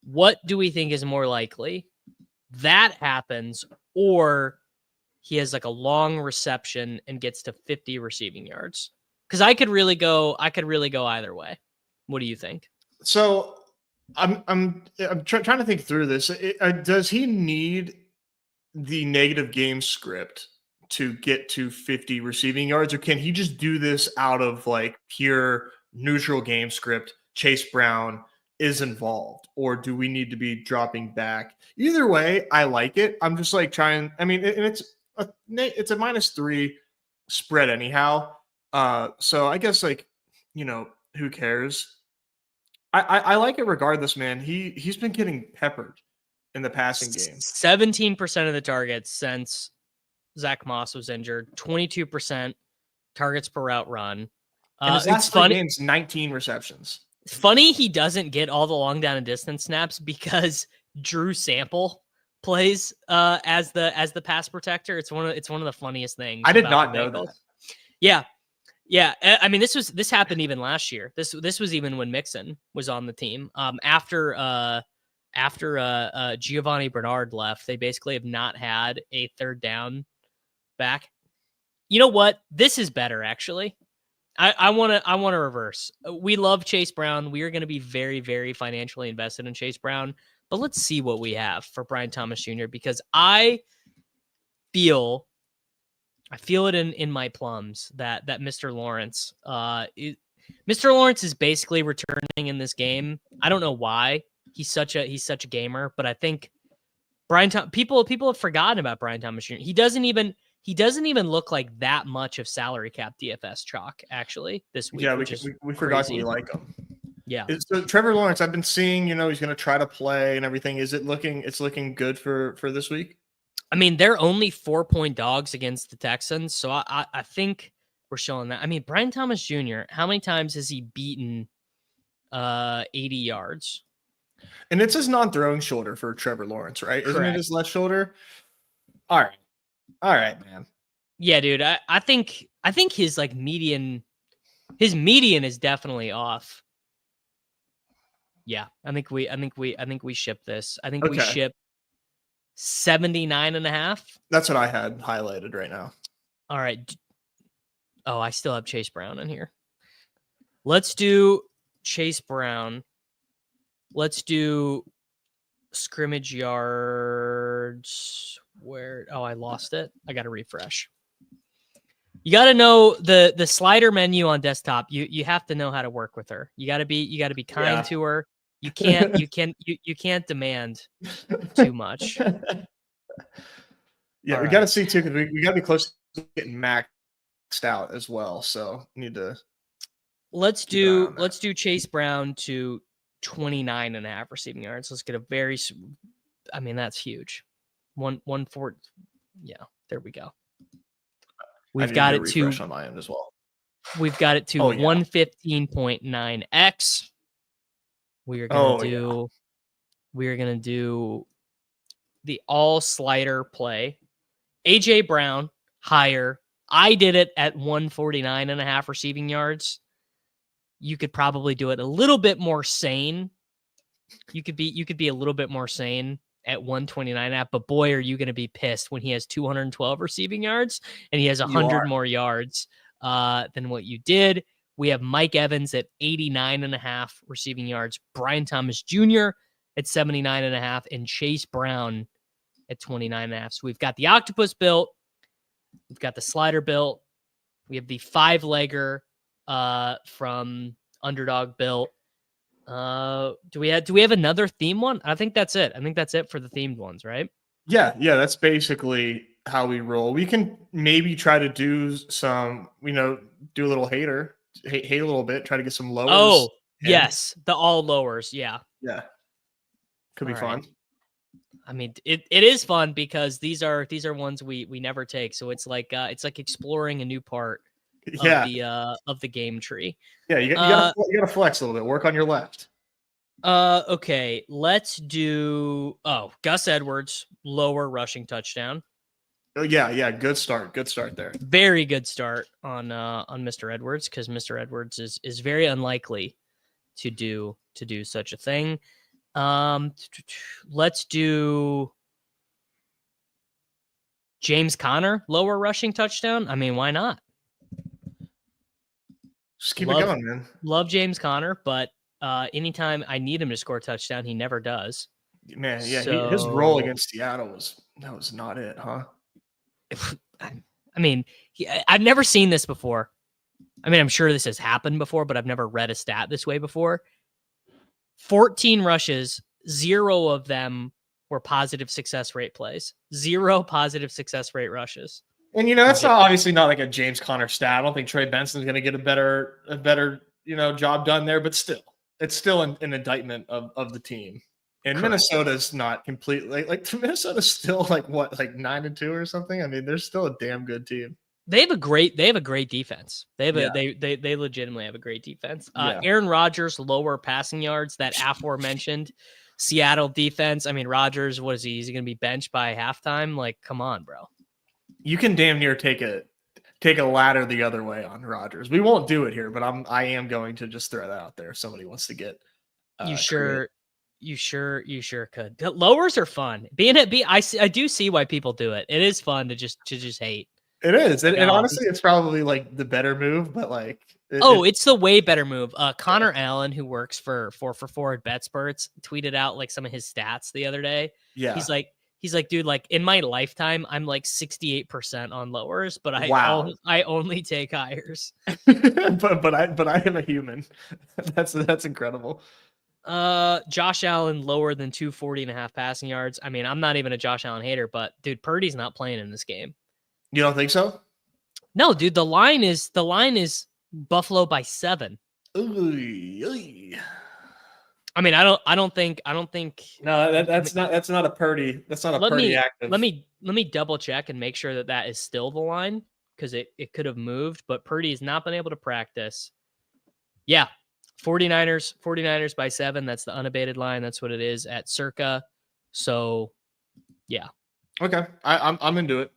what do we think is more likely? That happens, or he has like a long reception and gets to 50 receiving yards? Because I could really go either way. What do you think? So I'm trying to think through this. Does he need the negative game script to get to 50 receiving yards, or can he just do this out of like pure neutral game script? Chase Brown is involved, or do we need to be dropping back? Either way, I like it. I'm just like trying. I mean, and it's a -3 spread anyhow. So I guess like, who cares? I like it regardless, man. He's been getting peppered in the passing game. 17% of the targets since Zach Moss was injured. 22% targets per route run. And his last 3 games, 19 receptions. It's funny he doesn't get all the long down and distance snaps because Drew Sample plays as the pass protector. It's one of the funniest things. I did not know that. Yeah. I mean, this happened even last year. This was even when Mixon was on the team. After Giovanni Bernard left, they basically have not had a third down back. You know what? This is better actually. I want to reverse. We love Chase Brown. We are going to be very, very financially invested in Chase Brown, but let's see what we have for Brian Thomas Jr. because I feel it in my plums that Mr. Lawrence, Mr. Lawrence is basically returning in this game. I don't know why he's such a gamer, but I think people have forgotten about Brian Thomas Jr. He doesn't even look like that much of salary cap DFS chalk actually this week. Yeah, we forgot we like him. Yeah. So Trevor Lawrence, I've been seeing, he's going to try to play and everything. It's looking good for this week? I mean, they're only 4-point dogs against the Texans, so I think we're showing that. I mean, Brian Thomas Jr., how many times has he beaten 80 yards? And it's his non-throwing shoulder for Trevor Lawrence, right? Correct. Isn't it his left shoulder? All right, man. Yeah, dude. I think his like median is definitely off. Yeah, I think we ship this. I think we ship 79.5. That's what I had highlighted right now. All right. Oh, I still have Chase Brown in here. Let's do Chase Brown. Let's do scrimmage yards. Where? Oh, I lost it. I got to refresh. You got to know the slider menu on desktop. You have to know how to work with her. You got to be kind to her. You can't demand too much. Yeah, we got to see too, because we got to be close to getting maxed out as well. So we need to. Let's do Chase Brown to 29.5 receiving yards. Let's get a very. I mean, that's huge. One four. Yeah, there we go. We've got it to on my end as well. We've got it to 115.9x. We are gonna do the all slider play. AJ Brown higher. I did it at 149.5 receiving yards. You could probably do it a little bit more sane. You could be a little bit more sane at 129.5, but boy, are you going to be pissed when he has 212 receiving yards and he has 100 more yards than what you did. We have Mike Evans at 89.5 receiving yards, Brian Thomas Jr. at 79.5, and Chase Brown at 29.5. So we've got the octopus built. We've got the slider built. We have the 5-legger from Underdog built. Do we have another theme one? I think that's it. I think that's it for the themed ones, right? Yeah, that's basically how we roll. We can maybe try to do some, do a little hate a little bit, try to get some lowers. Oh, yes, the all lowers. Yeah. Could be fun. Right. I mean, it is fun because these are ones we never take. So it's like exploring a new part of the game tree. Yeah, you gotta flex a little bit. Work on your left. Okay, let's do Gus Edwards, lower rushing touchdown. Oh yeah, good start there. Very good start on Mr. Edwards, because Mr. Edwards is very unlikely to do such a thing. Let's do James Conner, lower rushing touchdown. I mean, why not? Just keep it going, man. Love James Conner, but anytime I need him to score a touchdown, he never does. Man, yeah, his role against Seattle was not it, huh? I mean, I've never seen this before. I mean, I'm sure this has happened before, but I've never read a stat this way before. 14 rushes, 0 of them were positive success rate plays. 0 positive success rate rushes. And that's obviously not like a James Conner stat. I don't think Trey Benson's going to get a better job done there, but still, it's still an indictment of the team. And correct. Minnesota's not completely like Minnesota's still like 9-2 or something. I mean, they're still a damn good team. They have a great defense. They legitimately have a great defense. Aaron Rodgers, lower passing yards, that aforementioned Seattle defense. I mean, Rodgers, what is he? Is he going to be benched by halftime? Like, come on, bro. You can damn near take a ladder the other way on Rodgers. We won't do it here, but I am going to just throw that out there if somebody wants to get. You sure could. The lowers are fun. I do see why people do it. It is fun to just hate. It is, and honestly, it's probably like the better move. But like, it's the way better move. Connor Allen, who works for 4 at BetSperts, tweeted out like some of his stats the other day. Yeah, he's like, dude, like in my lifetime, I'm like 68% on lowers, but I only take hires. but I am a human. That's incredible. Josh Allen lower than 240.5 passing yards. I mean, I'm not even a Josh Allen hater, but dude, Purdy's not playing in this game. You don't think so? No, dude. The line is Buffalo by 7. Ooh. I mean, I don't think. No, that's not a Purdy. That's not a Purdy active. Let me double check and make sure that is still the line, because it could have moved, but Purdy has not been able to practice. Yeah, 49ers by 7. That's the unabated line. That's what it is at Circa. So, yeah. Okay, I'm into it.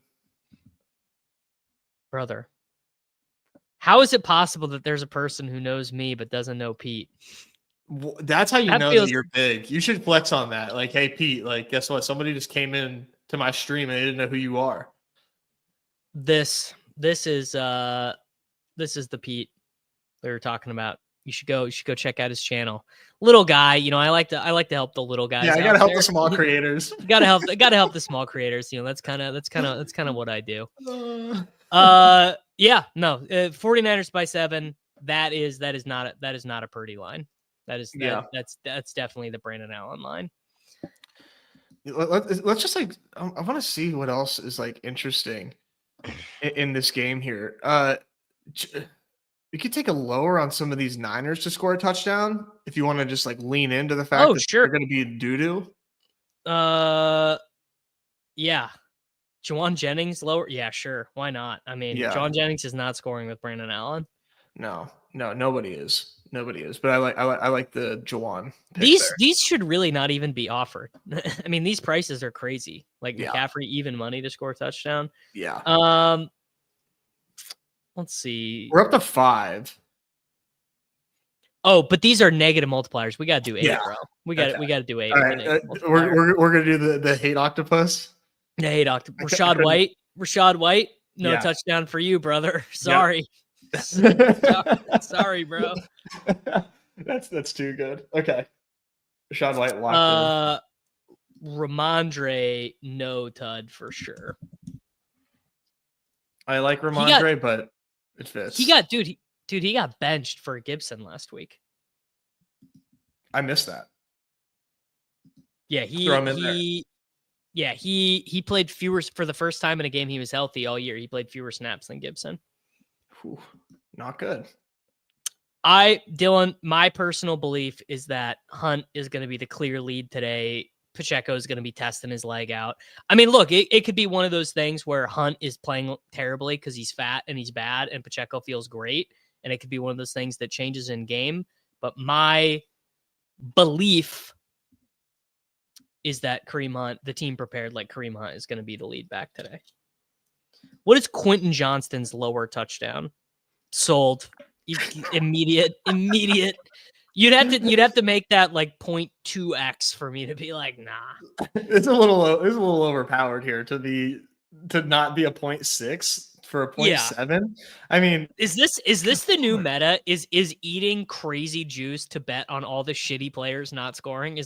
Brother, how is it possible that there's a person who knows me but doesn't know Pete? That's how you know that you're big. You should flex on that. Like, hey, Pete, like, guess what? Somebody just came in to my stream and they didn't know who you are. This is the Pete we were talking about. You should go check out his channel. Little guy, I like to help the little guys. Yeah, I gotta help the small creators. gotta help the small creators. That's kind of what I do. 49ers by 7. That is not a Purdy line. That's definitely the Brandon Allen line. Let's just I want to see what else is like interesting in this game here. We could take a lower on some of these Niners to score a touchdown if you want to just like lean into the fact that they're going to be doo-doo. Yeah. Juwan Jennings lower. Yeah, sure. Why not? I mean, Yeah. Juwan Jennings is not scoring with Brandon Allen. No, nobody is. Nobody is. But I like the Juwan pick These there. these should really not even be offered. I mean, these prices are crazy. Like Yeah. McCaffrey, even money to score a touchdown. Yeah. Let's see. We're up to 5. Oh, but these are negative multipliers. We got to do 8, Yeah. bro. We got Okay. to do 8. All with the right. negative multiplier. We're gonna do the hate octopus. Yeah, hey, Doctor Rashad White. Rashad White. No Yeah. touchdown for you, brother. Sorry. Sorry, bro. That's too good. Okay. Rashad White locked in. Ramondre, no tud for sure. I like Ramondre, but it fits. He got benched for Gibson last week. I missed that. Yeah, he played fewer for the first time in a game he was healthy all year. He played fewer snaps than Gibson. Whew, not good. Dylan, my personal belief is that Hunt is going to be the clear lead today. Pacheco is going to be testing his leg out. I mean, look, it could be one of those things where Hunt is playing terribly because he's fat and he's bad, and Pacheco feels great. And it could be one of those things that changes in game. But my belief is that Kareem Hunt, the team prepared like Kareem Hunt, is going to be the lead back today. What is Quentin Johnston's lower touchdown? Sold. Immediate. You'd have to make that like 0.2x for me to be like, nah. It's a little overpowered here to not be a 0.6 for a 0.7. Yeah. I mean, is this the new meta? Is eating crazy juice to bet on all the shitty players not scoring?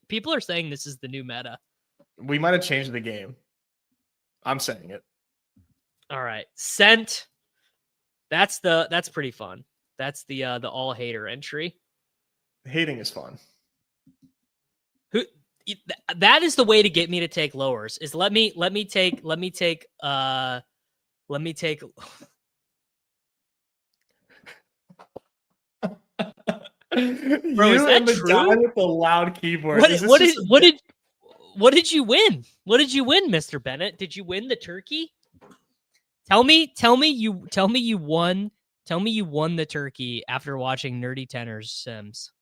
People are saying this is the new meta? We might have changed the game. I'm saying it. All right. Sent. That's pretty fun. That's the all hater entry. Hating is fun. That is the way to get me to take lowers. Is let me take. Bro, is that true? Guy with the loud keyboard. What did you win? What did you win, Mr. Bennett? Did you win the turkey? Tell me you won. Tell me you won the turkey after watching Nerdy Tenors Sims.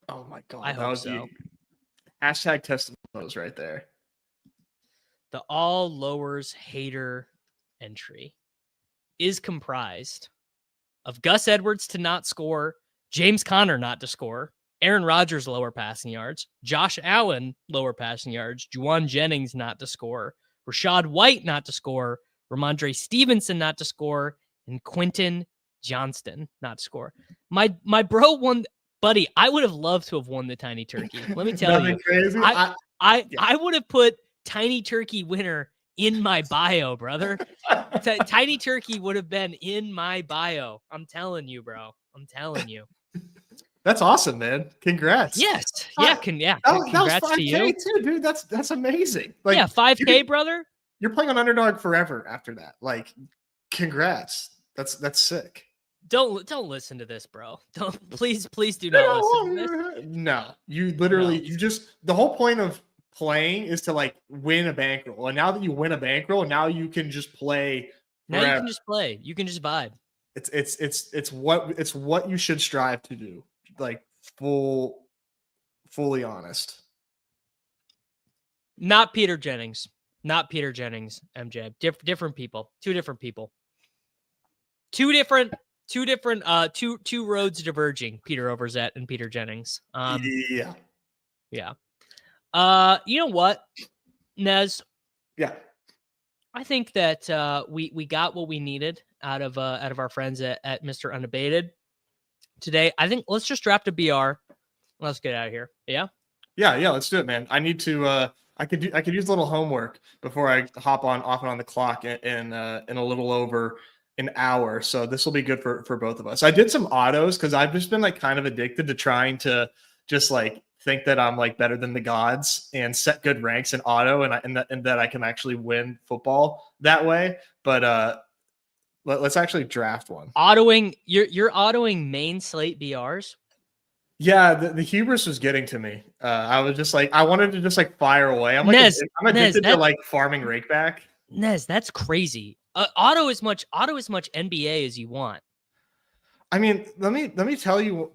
Oh my god! I hope so. Hashtag testimonials right there. The all lowers hater entry is comprised of Gus Edwards to not score, James Conner not to score, Aaron Rodgers lower passing yards, Josh Allen lower passing yards, Juwan Jennings not to score, Rashad White not to score, Ramondre Stevenson not to score, and Quentin Johnston not to score. My bro won. Buddy, I would have loved to have won the Tiny Turkey. Let me tell you. Crazy? I would have put Tiny Turkey winner in my bio, brother. Tiny Turkey would have been in my bio. I'm telling you, bro. I'm telling you. That's awesome, man. Congrats. Yes. Yeah. Congrats to you too, dude. That's amazing. Like, yeah, 5K, brother. You're playing on Underdog forever after that. Like, congrats. That's sick. Don't listen to this, bro. Please do not listen to this. No, you literally the whole point of playing is to like win a bankroll. And now that you win a bankroll, now you can just play. Now you can just play. You can just vibe. It's what you should strive to do. Like fully honest. Not Peter Jennings. MJ. Different people. Two different people. Two roads diverging. Peter Overzet and Peter Jennings. Yeah. You know what, Nez? Yeah. I think that we got what we needed out of our friends at Mr. Unabated today. I think let's just draft a BR. Let's get out of here. Yeah. Let's do it, man. I need to. I could use a little homework before I hop off and on the clock in a little over an hour. So this will be good for both of us. I did some autos because I've just been like kind of addicted to trying to just like think that I'm like better than the gods and set good ranks in auto and that I can actually win football that way. But let's actually draft one. Autoing, you're autoing main slate BRs. Yeah, the hubris was getting to me. I was just like, I wanted to just like fire away. I'm like, I'm addicted to like farming rakeback. Nez, that's crazy. Auto as much NBA as you want. I mean, let me tell you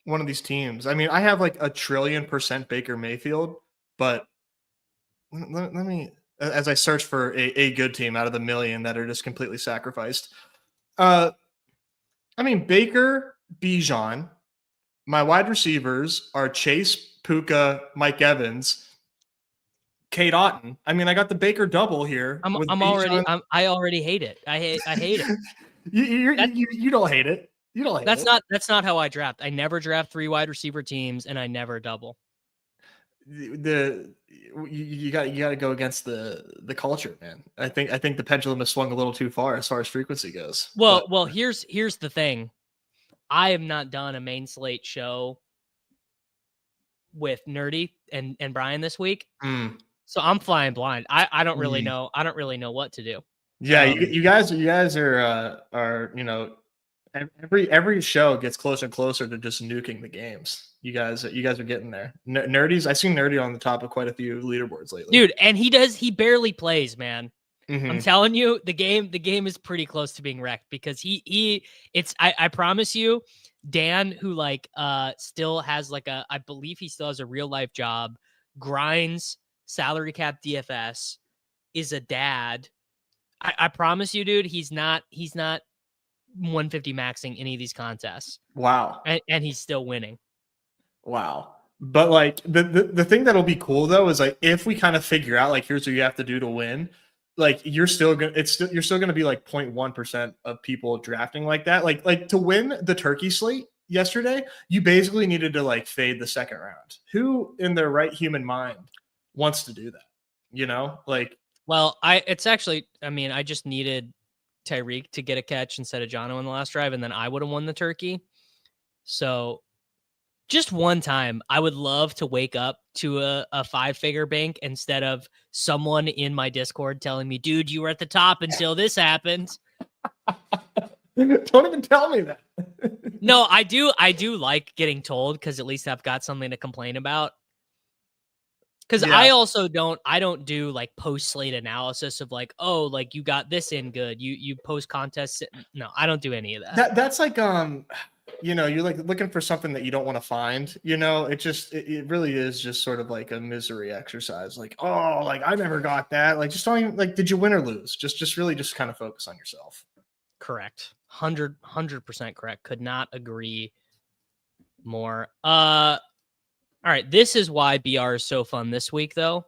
one of these teams. I mean, I have like 1,000,000,000% Baker Mayfield, but let me, as I search for a good team out of the million that are just completely sacrificed. I mean, Baker, Bijan. My wide receivers are Chase, Puka, Mike Evans, Kate Otten. I mean, I got the Baker double here. I already hate it. I hate it. You don't hate it. You don't hate it. That's not how I draft. I never draft 3 wide receiver teams, and I never double. You got to go against the culture, man. I think the pendulum has swung a little too far as frequency goes. Well, here's the thing. I have not done a main slate show with Nerdy and Brian this week. So I'm flying blind. I don't really know. I don't really know what to do. Yeah, you guys are, you know, every show gets closer and closer to just nuking the games. You guys are getting there. Nerdy's, I've seen Nerdy on the top of quite a few leaderboards lately. Dude, and he barely plays, man. I'm telling you, the game is pretty close to being wrecked because I promise you, Dan, who like still has like I believe he still has a real life job, grinds salary cap DFS, is a dad. I promise you, dude, he's not 150 maxing any of these contests. Wow. And he's still winning. Wow. But like the thing that'll be cool though is like if we kind of figure out like here's what you have to do to win, like you're still gonna be like 0.1% of people drafting like that. Like to win the turkey slate yesterday, you basically needed to like fade the second round. Who in their right human mind wants to do that? You know, like. Well, I just needed Tyreek to get a catch instead of Jono in the last drive, and then I would have won the turkey. So just one time, I would love to wake up to a 5-figure bank instead of someone in my Discord telling me, dude, you were at the top until this happened. Don't even tell me that. No, I do like getting told because at least I've got something to complain about. Because I also don't do like post slate analysis of like, oh, like you got this in good. You post contests. No, I don't do any of that. That's like, you know, you're like looking for something that you don't want to find, you know, it really is just sort of like a misery exercise. Like, oh, like I never got that. Like, just don't even like, did you win or lose? Just really just kind of focus on yourself. Correct. 100% correct. Could not agree more. All right, this is why BR is so fun this week, though.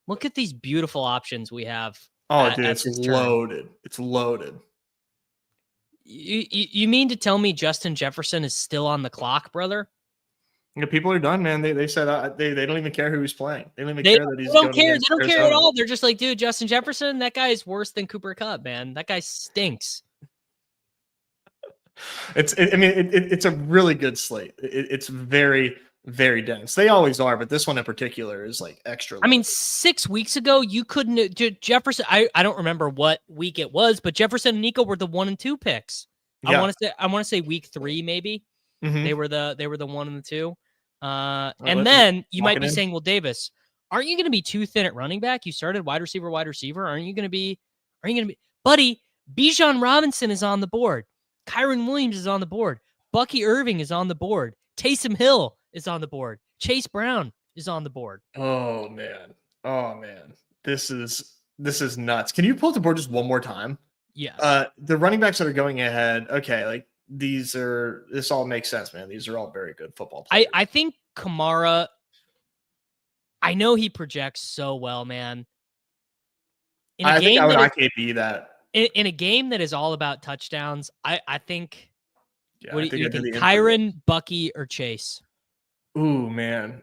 Look at these beautiful options we have. Oh, dude, it's loaded. Turn. It's loaded. You mean to tell me Justin Jefferson is still on the clock, brother? You know, people are done, man. They said they don't even care who he's playing. They don't even care that he's. They don't care. They don't care at all. They're just like, dude, Justin Jefferson, that guy is worse than Cooper Kupp, man. That guy stinks. It's a really good slate. It's very, very dense. They always are, but this one in particular is like extra low. I mean, 6 weeks ago, you couldn't. Jefferson, I don't remember what week it was, but Jefferson and Nico were the 1 and 2 picks. Yeah. I want to say week 3 maybe. They were the 1 and the 2. And then you might be saying, well, Davis, aren't you going to be too thin at running back? You started wide receiver. Aren't you going to be, buddy? Bijan Robinson is on the board. Kyron Williams is on the board. Bucky Irving is on the board. Taysom Hill is on the board. Chase Brown is on the board. Oh man. This is nuts. Can you pull up the board just one more time? Yeah. The running backs that are going ahead. Okay. Like this all makes sense, man. These are all very good football players. I think Kamara, I know he projects so well, man. I think I would IKB that. In a game that is all about touchdowns, I think. Yeah, what do you think? Kyron, Bucky, or Chase? Ooh, man.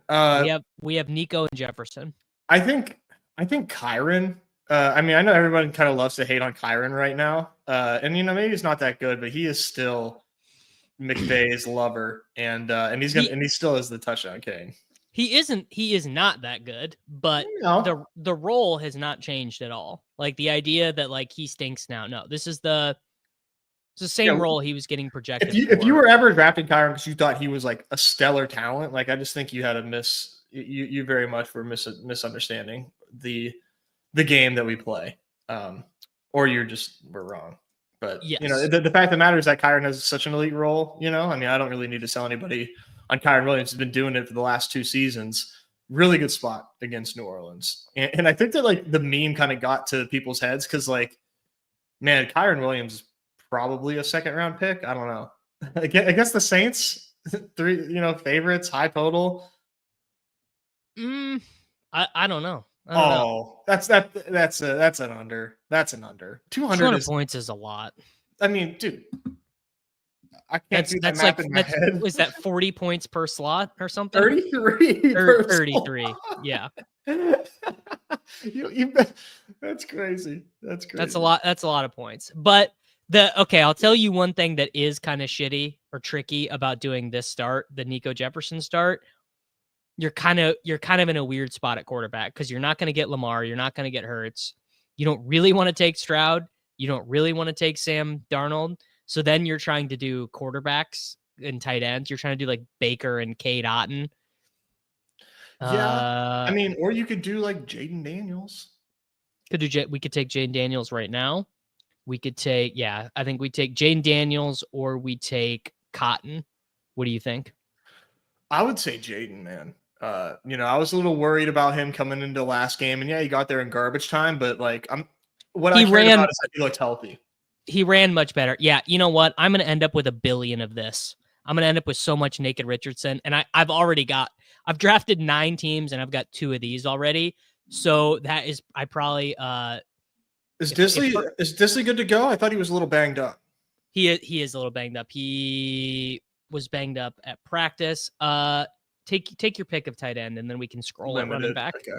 We have Nico and Jefferson. I think Kyron. I mean, I know everyone kind of loves to hate on Kyron right now. And you know, maybe he's not that good, but he is still McVay's lover, and he still is the touchdown king. He is not that good, but the role has not changed at all. Like the idea that like he stinks now. No, this is the It's the same role he was getting projected. If you were ever drafting Kyren because you thought he was like a stellar talent, like I just think you had you very much were misunderstanding the game that we play, or we're wrong. But yes. The fact that matters is that Kyren has such an elite role. I mean, I don't really need to sell anybody on Kyren Williams. He's been doing it for the last 2 seasons. Really good spot against New Orleans, and I think that like the meme kind of got to people's heads because like, man, Kyren Williams is probably a 2nd round pick. I don't know. I guess the Saints 3, favorites, high total. I don't know. That's an under. That's an under. 200 points is a lot. I mean, dude, I can't do that math in my head. Was that 40 points per slot or something? 33. 33. Yeah. That's crazy. That's a lot. That's a lot of points. But I'll tell you one thing that is kind of shitty or tricky about doing this start, the Nico Jefferson start. You're kind of in a weird spot at quarterback because you're not going to get Lamar. You're not going to get Hurts. You don't really want to take Stroud. You don't really want to take Sam Darnold. So then you're trying to do quarterbacks and tight ends. You're trying to do like Baker and Cade Otton. Yeah. I mean, or you could do like Jaden Daniels. We could take Jaden Daniels right now. We could take, I think we take Jaden Daniels or we take Cotton. What do you think? I would say Jaden, man. I was a little worried about him coming into last game, and he got there in garbage time. But like, I cared about is that he looked healthy. He ran much better. Yeah, you know what? I'm going to end up with 1 billion of this. I'm going to end up with so much Naked Richardson, and I've drafted 9 teams, and I've got 2 of these already. So that is, I probably is Disley good to go? I thought he was a little banged up. He is a little banged up. He was banged up at practice. Take your pick of tight end, and then we can scroll at running back. Okay.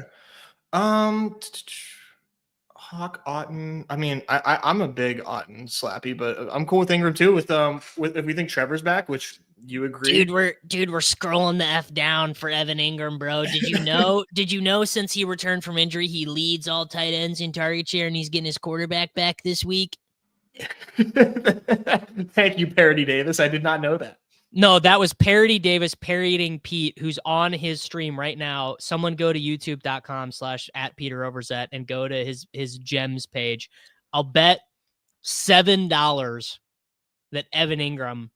Hawk Otton. I mean, I'm a big Otton slappy, but I'm cool with Ingram too. With if we think Trevor's back, which you agree, dude, we're scrolling the F down for Evan Ingram, bro. Did you know since he returned from injury, he leads all tight ends in target share, and he's getting his quarterback back this week? Thank you, Parody Davis. I did not know that. No, that was Parody Davis parodying Pete, who's on his stream right now. Someone go to youtube.com/@PeterOverzet and go to his gems page. I'll bet $7 that Evan Ingram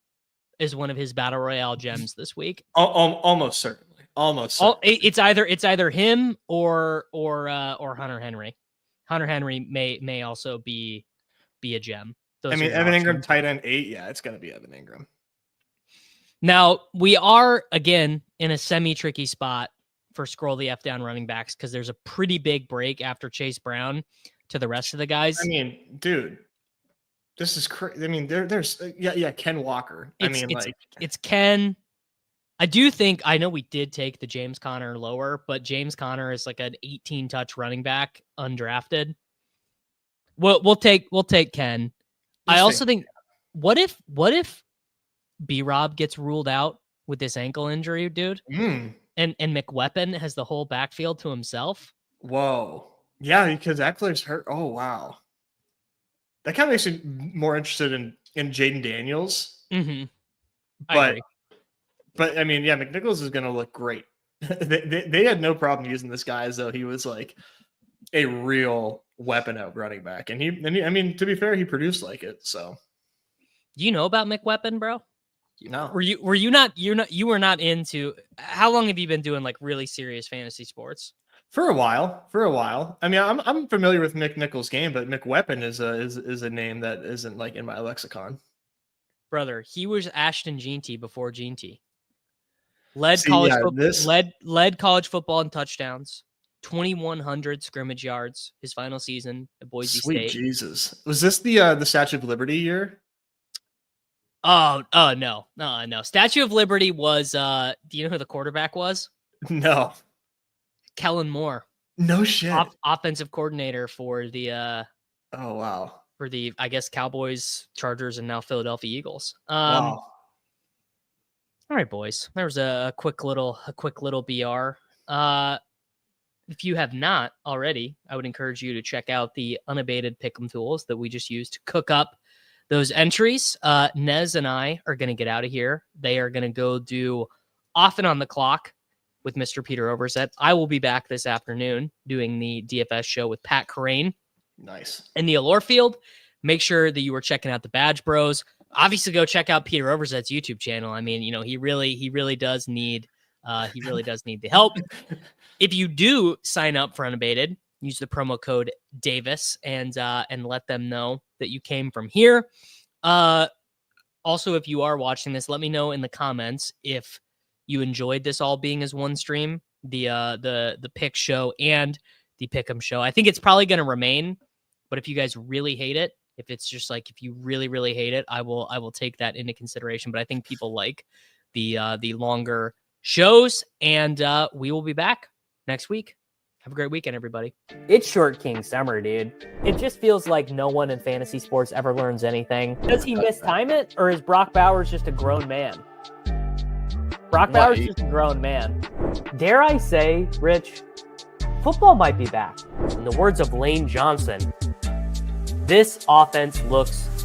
is one of his Battle Royale gems this week. Almost certainly. It's either him or Hunter Henry. Hunter Henry may also be a gem. Evan Ingram tight end 8. Yeah, it's going to be Evan Ingram. Now, we are, again, in a semi-tricky spot for scroll the F down running backs because there's a pretty big break after Chase Brown to the rest of the guys. I mean, dude, this is crazy. I mean, there's Ken Walker. It's Ken. I know we did take the James Conner lower, but James Conner is like an 18-touch running back, undrafted. We'll take Ken. I also think, what if B-Rob gets ruled out with this ankle injury, dude? And McWeapon has the whole backfield to himself? Whoa. Yeah, because Eckler's hurt. Oh, wow. That kind of makes me more interested in Jaden Daniels. Mm-hmm. But I mean, McNichols is going to look great. they had no problem using this guy as though he was like a real weapon at running back. And he, to be fair, he produced like it. So, do you know about McWeapon, bro? No. You were not into, how long have you been doing like really serious fantasy sports? For a while. I mean, I'm familiar with McNichols' game, but McWeapon is a name that isn't like in my lexicon. Brother, he was Ashton Jeanty before Jeanty. Led college football in touchdowns, 2,100 scrimmage yards his final season at Boise State. Sweet Jesus. Was this the Statue of Liberty year? Oh no. Statue of Liberty was do you know who the quarterback was? No. Kellen Moore. No shit. Offensive coordinator for the oh wow. For the, I guess, Cowboys, Chargers, and now Philadelphia Eagles. Wow. All right, boys. There was a quick little BR. If you have not already, I would encourage you to check out the Unabated Pick Em Tools that we just used to cook up those entries. Nez and I are going to get out of here. They are going to go do Often on the Clock with Mr. Peter Overzet. I will be back this afternoon doing the DFS show with Pat Carrain. Nice. In the Allure Field. Make sure that you are checking out the Badge Bros. Obviously, go check out Peter Overzet's YouTube channel. I mean, he really does need the help. If you do sign up for Unabated, use the promo code Davis and let them know that you came from here. Also, if you are watching this, let me know in the comments if you enjoyed this all being as one stream, the pick show and the pick 'em show. I think it's probably going to remain, but if you guys really hate it, if it's just like, if you really, really hate it, I will take that into consideration. But I think people like the longer shows, and we will be back next week. Have a great weekend, everybody. It's Short King Summer, dude. It just feels like no one in fantasy sports ever learns anything. Does he mistime it, or is Brock Bowers just a grown man? Brock Bowers is just a grown man. Dare I say, Rich, football might be back. In the words of Lane Johnson, this offense looks